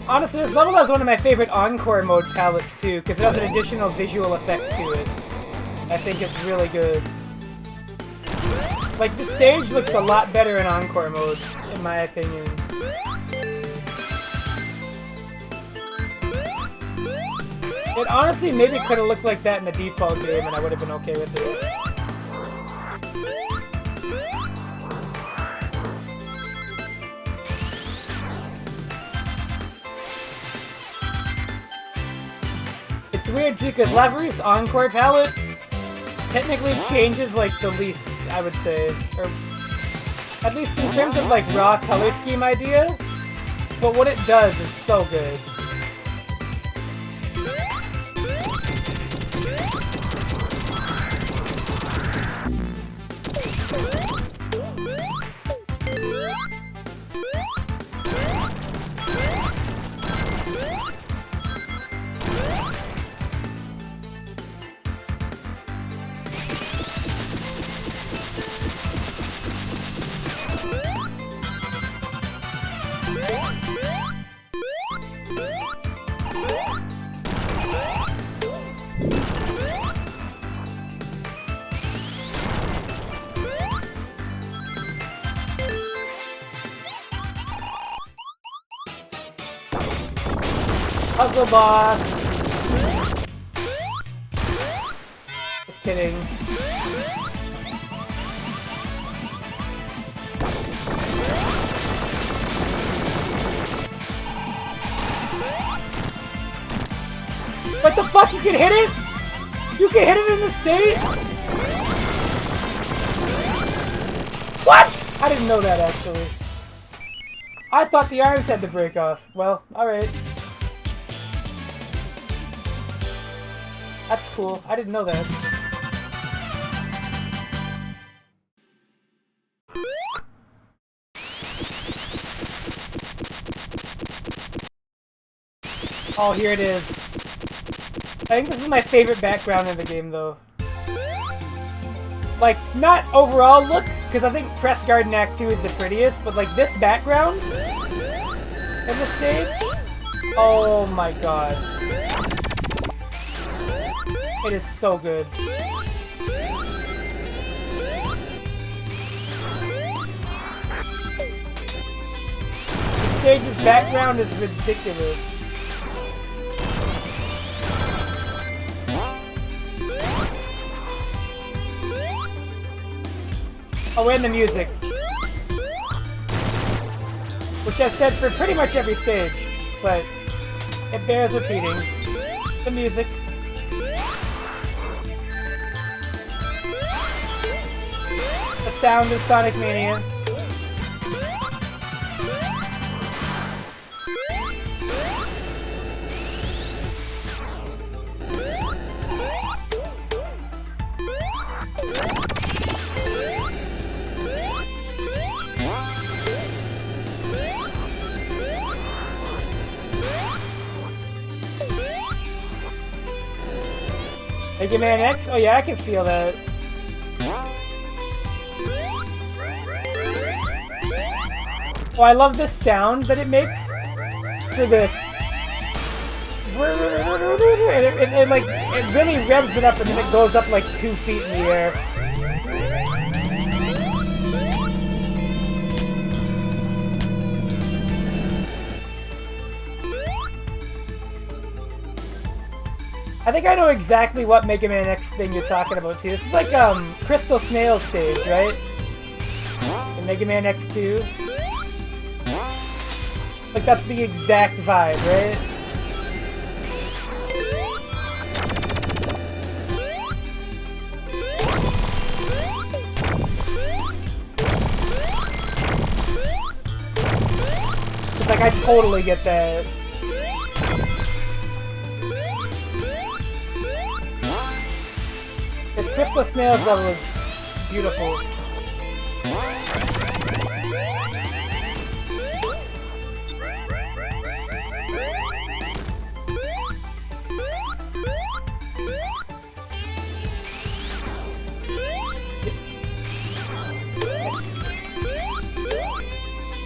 Honestly, this level has one of my favorite Encore mode palettes too, because it has an additional visual effect to it. I think it's really good. Like, the stage looks a lot better in Encore mode, in my opinion. It honestly maybe could have looked like that in the default game and I would have been okay with it. It's weird too, because Lavery's Encore palette technically changes like the least, I would say. Or at least in terms of like raw color scheme idea. But what it does is so good. Puzzle boss! Just kidding. What the fuck? You can hit it? You can hit it in the state? What? I didn't know that actually. I thought the arms had to break off. Well, alright. That's cool. I didn't know that. Oh, here it is. I think this is my favorite background in the game, though. Like, not overall look, because I think Press Garden Act 2 is the prettiest, but like this background in the stage? Oh my god. It is so good. The stage's background is ridiculous. Oh, and the music. Which I've said for pretty much every stage, but it bears repeating. The music. The sound of Sonic Mania. Mega Man X? Oh yeah, I can feel that. Oh, I love this sound that it makes for this. It like, it really revs it up and then it goes up like 2 feet in the air. I think I know exactly what Mega Man X thing you're talking about too. This is like Crystal Snail stage, right? In Mega Man X2. Like that's the exact vibe, right? It's like I totally get that. This Crystal Snails level is beautiful.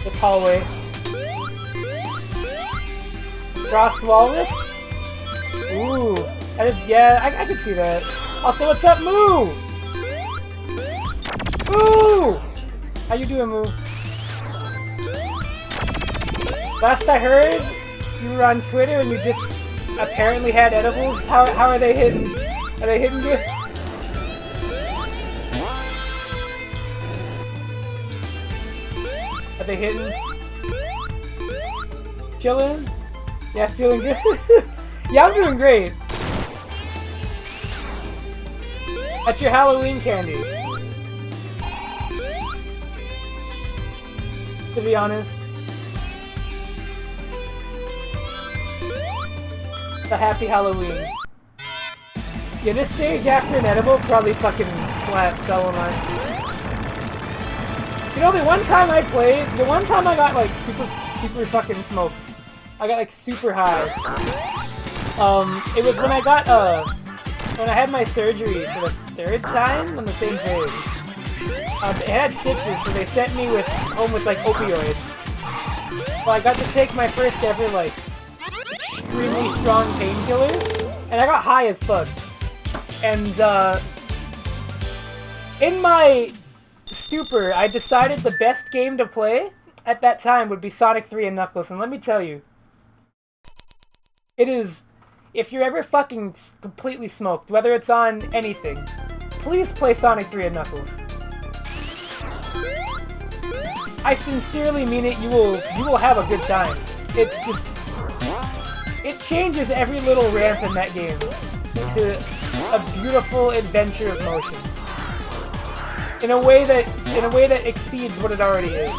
This hallway. Frost Walrus? Ooh. That is, yeah, I can see that. Also, what's up, Moo? Moo! How you doing, Moo? Last I heard, you were on Twitter and you just apparently had edibles. How are they hitting? Are they hitting good? Are they hitting? Chilling? Yeah, feeling good? Yeah, I'm doing great. That's your Halloween candy. To be honest. It's a happy Halloween. Yeah, this stage after an edible probably fucking slaps Solomon. You know, the one time I played, the one time I got like super fucking smoked. I got like super high. It was when I got when I had my surgery for the 3rd time on the same day. It had stitches, so they sent me home with like opioids. So I got to take my first ever like extremely strong painkiller, and I got high as fuck. And in my stupor, I decided the best game to play at that time would be Sonic 3 and Knuckles, and let me tell you, it is. If you're ever fucking completely smoked, whether it's on anything, please play Sonic 3 and Knuckles. I sincerely mean it, you will have a good time. It's just, it changes every little ramp in that game into a beautiful adventure of motion. In a way that exceeds what it already is.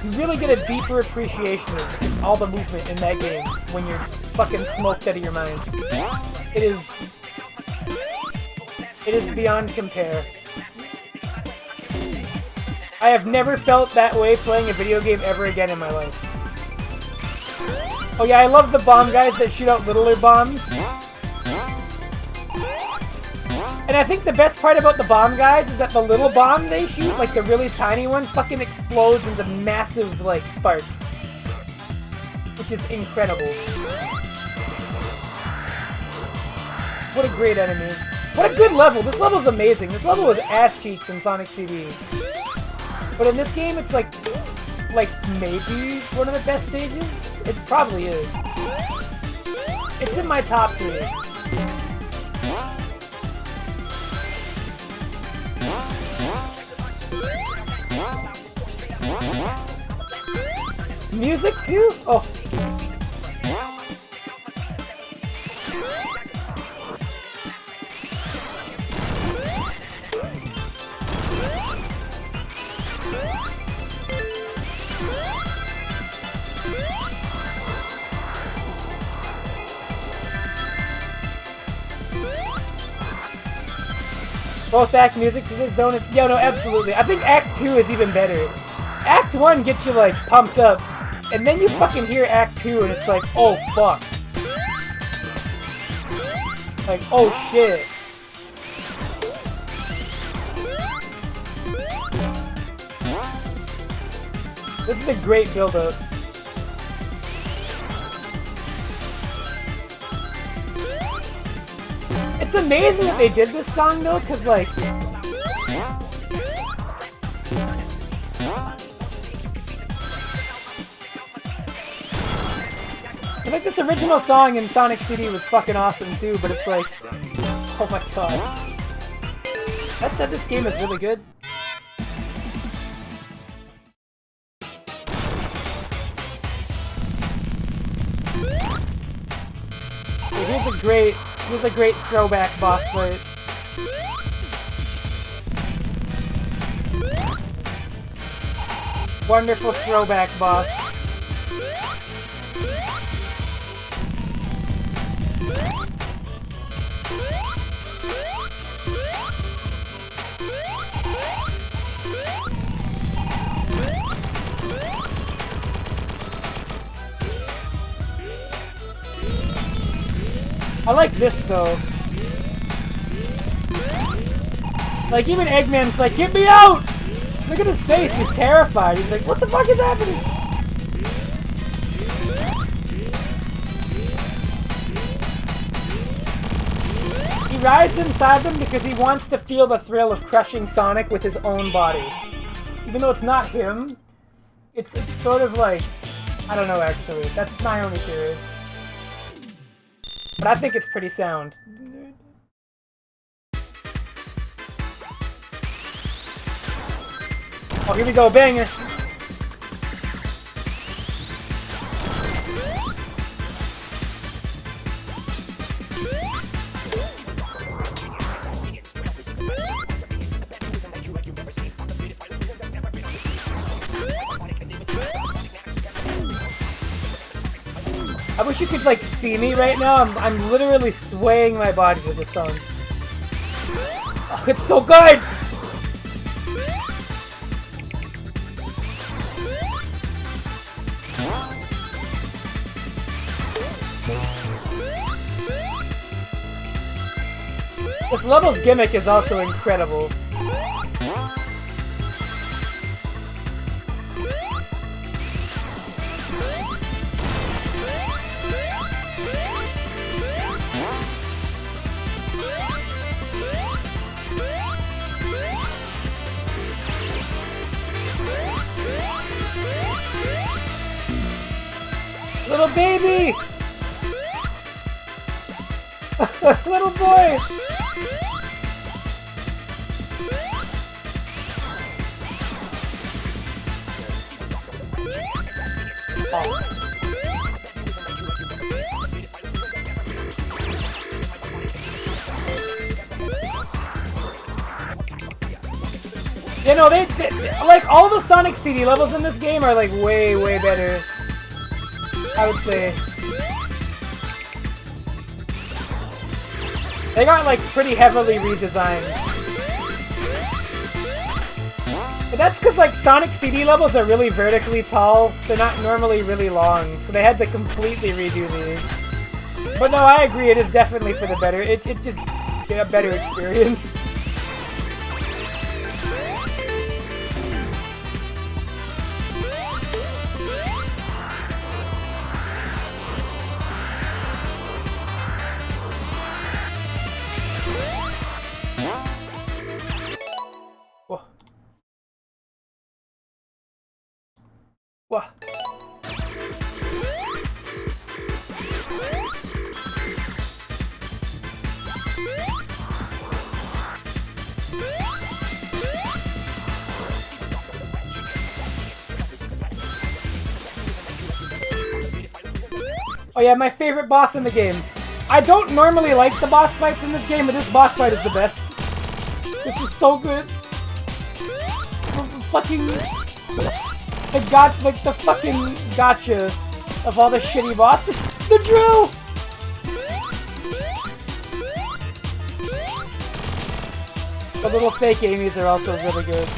You really get a deeper appreciation of all the movement in that game when you're fucking smoked out of your mind. It is beyond compare. I have never felt that way playing a video game ever again in my life. Oh yeah, I love the bomb guys that shoot out littler bombs. And I think the best part about the bomb guys is that the little bomb they shoot, like the really tiny one, fucking explodes into massive, like, sparks. Which is incredible. What a great enemy. What a good level. This level's amazing. This level was ass cheeks in Sonic CD. But in this game, it's like maybe one of the best stages? It probably is. It's in my top 3. Music too? Oh. Both act music to this zone is... Yeah, no, absolutely. I think Act 2 is even better. Act 1 gets you, like, pumped up. And then you fucking hear Act 2 and it's like, oh, fuck. Like, oh shit. This is a great build-up. It's amazing that they did this song though, cause like... I think this original song in Sonic CD was fucking awesome too, but it's like... Oh my god. That said, this game is really good. Here's a great throwback boss fight. Wonderful throwback boss. I like this though. Like even Eggman's like, get me out! Look at his face, he's terrified. He's like, what the fuck is happening? He rides inside them because he wants to feel the thrill of crushing Sonic with his own body. Even though it's not him, it's sort of like, I don't know actually. That's my only theory. But I think it's pretty sound. Oh, here we go, banger! I wish you could like see me right now. I'm literally swaying my body to this song. Oh, it's so good! This level's gimmick is also incredible. Little baby! Little boy! Oh. You know, they like all the Sonic CD levels in this game are like way better. I would say. They got like pretty heavily redesigned. But that's because like Sonic CD levels are really vertically tall. They're not normally really long, so they had to completely redo these. But no, I agree. It is definitely for the better. It's just a better experience. What? Oh yeah, my favorite boss in the game. I don't normally like the boss fights in this game, but this boss fight is the best. This is so good. Fucking... the fucking gotcha of all the shitty bosses. The drill! The little fake Amy's are also really good.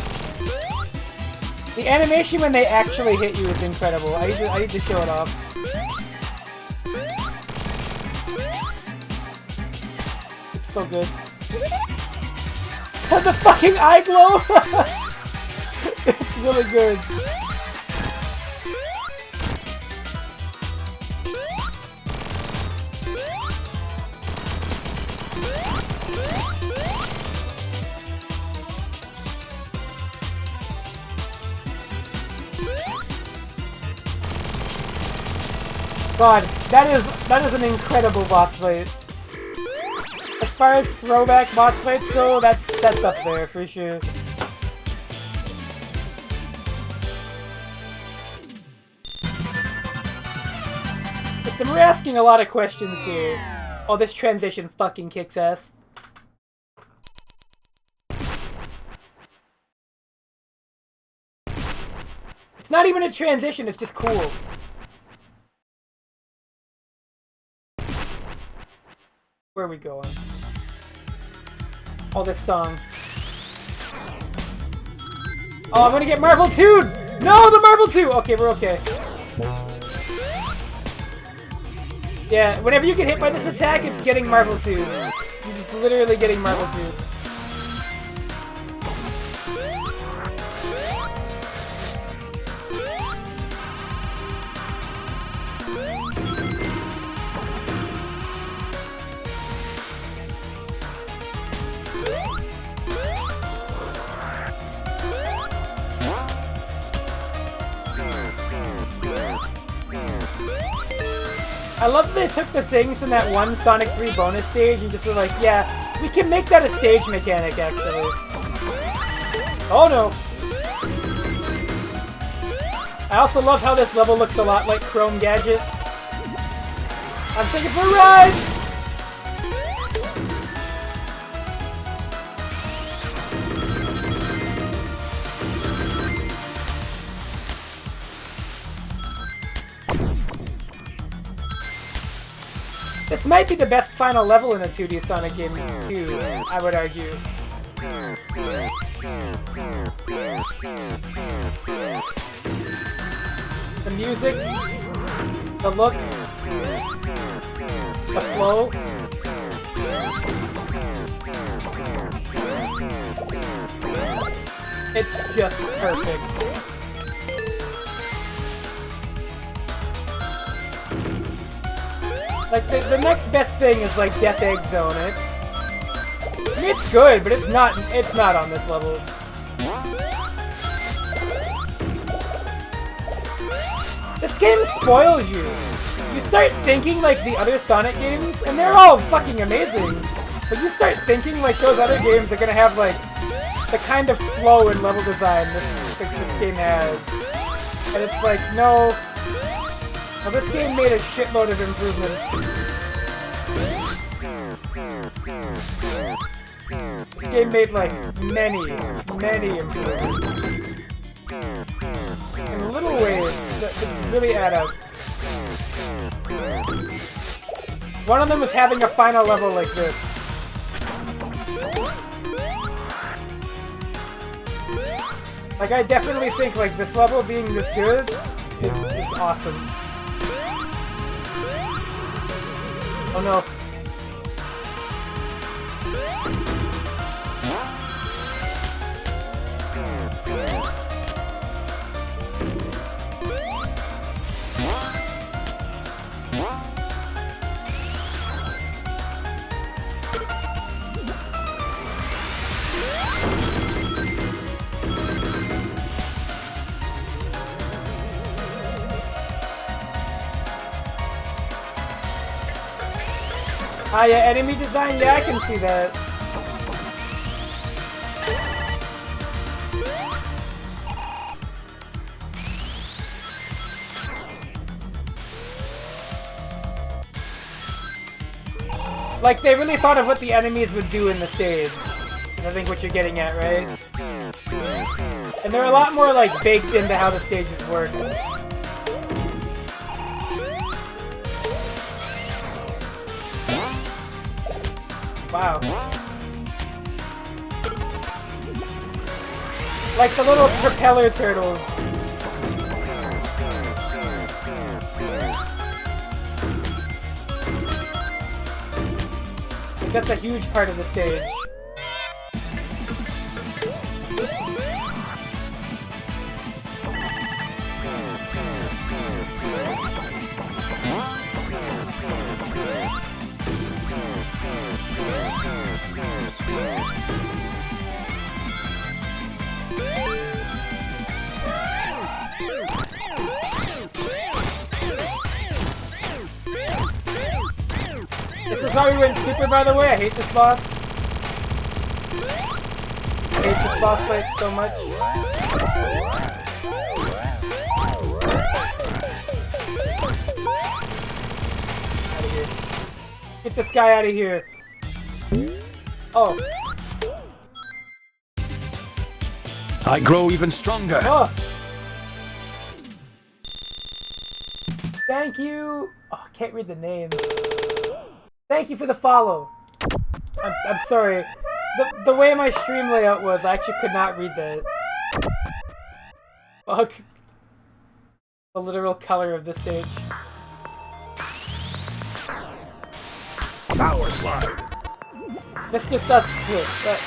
The animation when they actually hit you is incredible. I need to show it off. so good. The fucking eye glow! It's really good. God, that is an incredible boss fight. As far as throwback boss fights go, that's up there for sure. Listen, we're asking a lot of questions here. Oh, this transition fucking kicks ass. It's not even a transition, it's just cool. Where are we going? Oh, this song. Oh, I'm gonna get Marvel 2! No, the Marvel 2! Okay, we're okay. Yeah, whenever you get hit by this attack, it's getting Marvel 2. You're just literally getting Marvel 2. I love that they took the things from that one Sonic 3 bonus stage and just were like, yeah, we can make that a stage mechanic, actually. Oh no! I also love how this level looks a lot like Chrome Gadget. I'm taking for a ride! This might be the best final level in a 2D Sonic game, too, I would argue. The music, the look, the flow. It's just perfect. Like, the next best thing is, like, Death Egg Zone. I mean, it's good, but it's not on this level. This game spoils you. You start thinking like the other Sonic games, and they're all fucking amazing. But you start thinking like those other games are gonna have, like, the kind of flow and level design this game has. And it's like, no. Well, this game made a shitload of improvements. This game made, like, many improvements. In little ways that really add up. One of them is having a final level like this. Like, I definitely think, like, this level being this good is awesome. Oh no. Ah, yeah, enemy design, yeah, I can see that. Like, they really thought of what the enemies would do in the stage. I think what you're getting at, right? And they're a lot more, like, baked into how the stages work. Wow. Like the little propeller turtles. that's a huge part of the stage. This is how we win Super, by the way. I hate this boss. I hate this boss fight so much. Out of here. Get this guy out of here. Oh. I grow even stronger. Oh. Thank you. Oh, I can't read the name. Thank you for the follow. I'm sorry. The way my stream layout was, I actually could not read that. Fuck. The literal color of this stage. Power slide. Mr. Substitute, but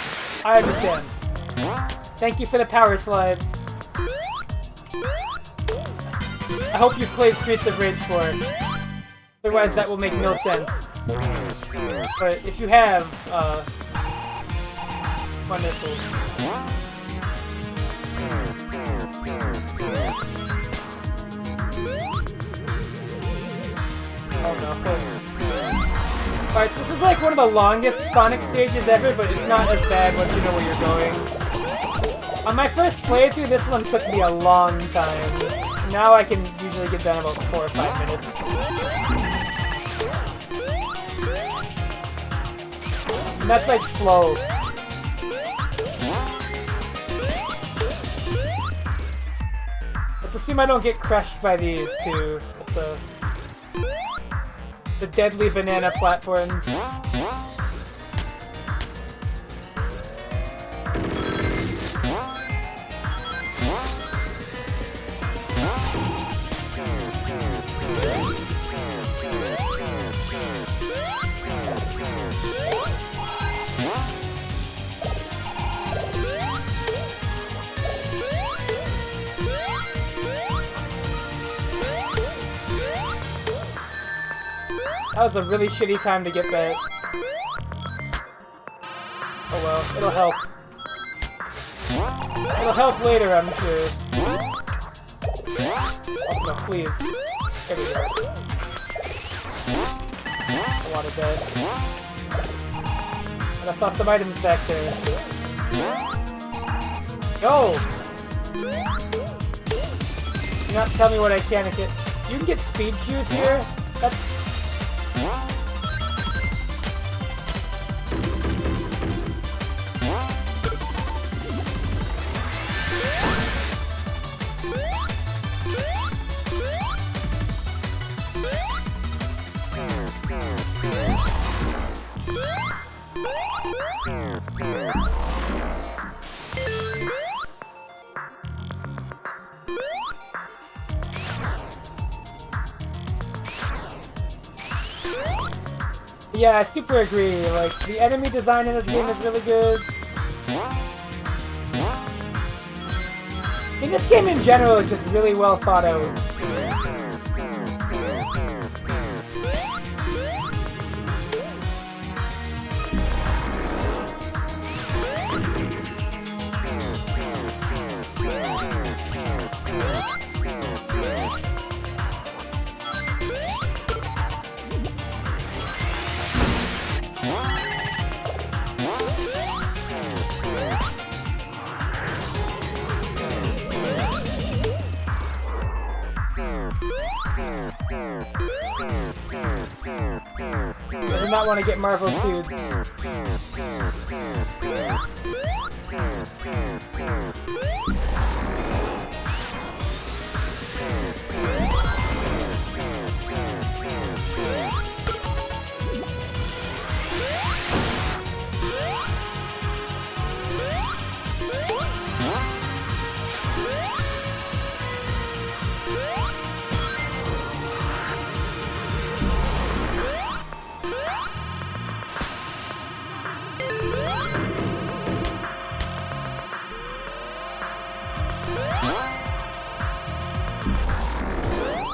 I understand. Thank you for the power slide. I hope you've played Streets of Rage 4. Otherwise that will make no sense. But if you have, wonderful. Oh no. Alright, so this is like one of the longest Sonic stages ever, but it's not as bad once you know where you're going. On my first playthrough, this one took me a long time. Now I can usually get done in about 4 or 5 minutes. And that's like slow. Let's assume I don't get crushed by these two. The deadly banana platforms. That was a really shitty time to get that. Oh well, it'll help. It'll help later, I'm sure. Oh no, please. There we go. A lot of that. And I saw some items back there. Go! Do not tell me what I can get. You can get speed shoes here? That's... Yeah, I super agree. Like, the enemy design in this game is really good. I mean, this game in general is just really well thought out. I do not want to get Marvel 2.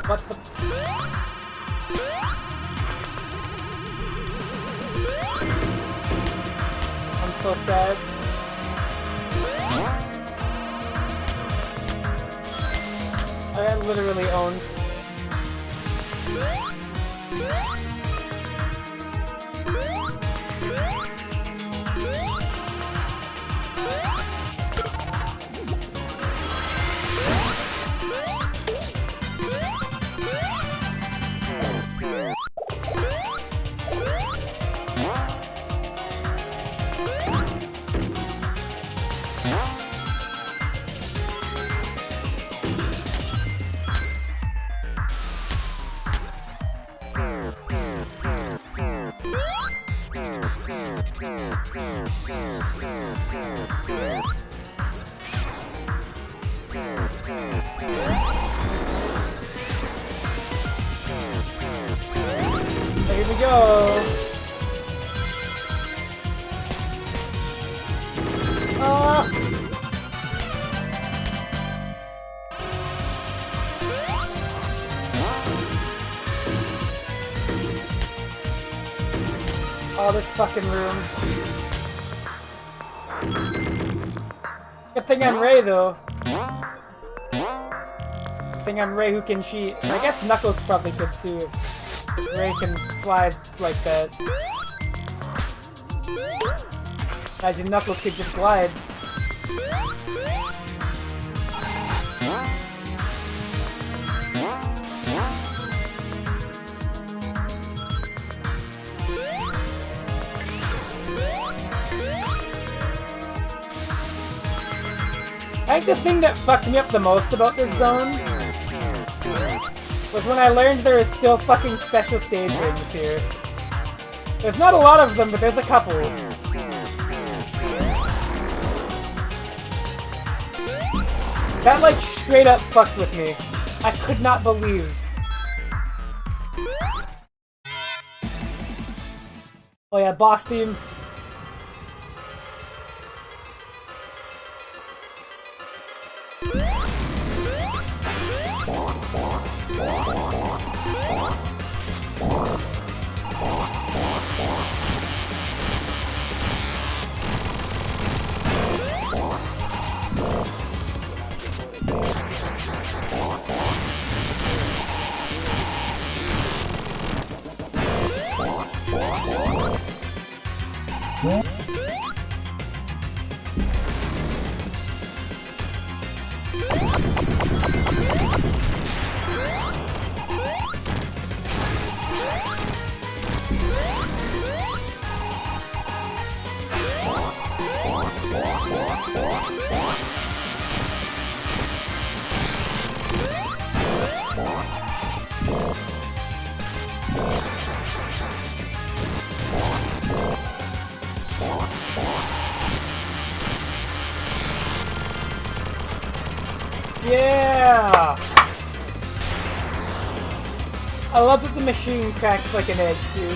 What the? I'm so sad. I am literally owned. Here we go. Oh, this fucking room. Good thing I'm Ray, though. Good thing I'm Ray who can cheat. I guess Knuckles probably could too. Ray can fly like that. Imagine Knuckles could just glide. I think the thing that fucked me up the most about this zone was when I learned there is still fucking special stage rings here. There's not a lot of them, but there's a couple. That like straight up fucked with me. I could not believe. Oh yeah, boss theme. Yeah! I love that the machine cracks like an egg, too.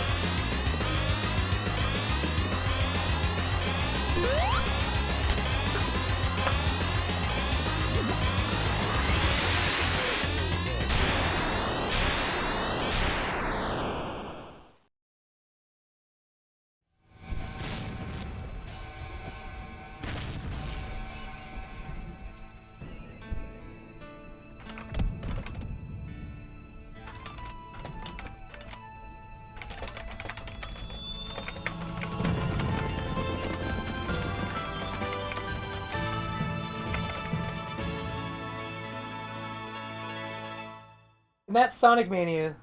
And that's Sonic Mania.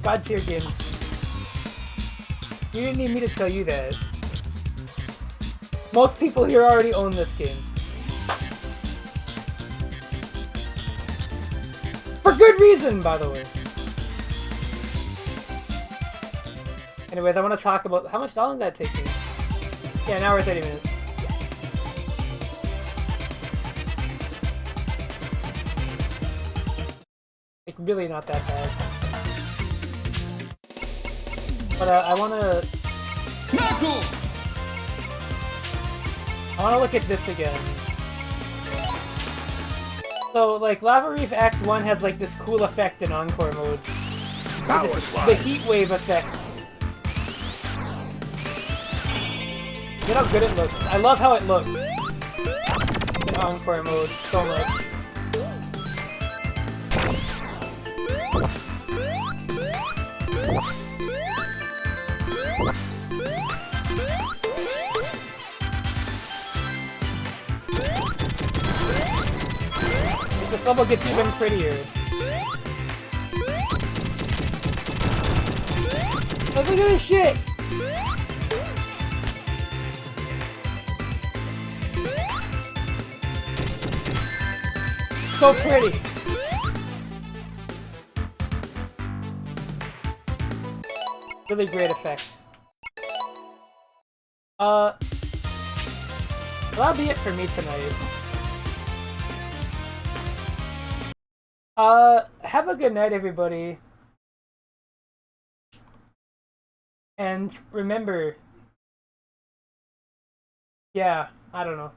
God tier game. You didn't need me to tell you that. Most people here already own this game. For good reason, by the way. Anyways, I want to talk about how much long did that take me? Yeah, an hour 30 minutes. Like, really not that bad. But I wanna... Knuckles! I wanna look at this again. So, like, Lava Reef Act 1 has, like, this cool effect in Encore mode. The heat wave effect. Look how good it looks. I love how it looks in Encore mode so much. This level gets even prettier. Look at this shit! So pretty! Really great effects. That'll be it for me tonight. Have a good night, everybody. And remember, yeah, I don't know.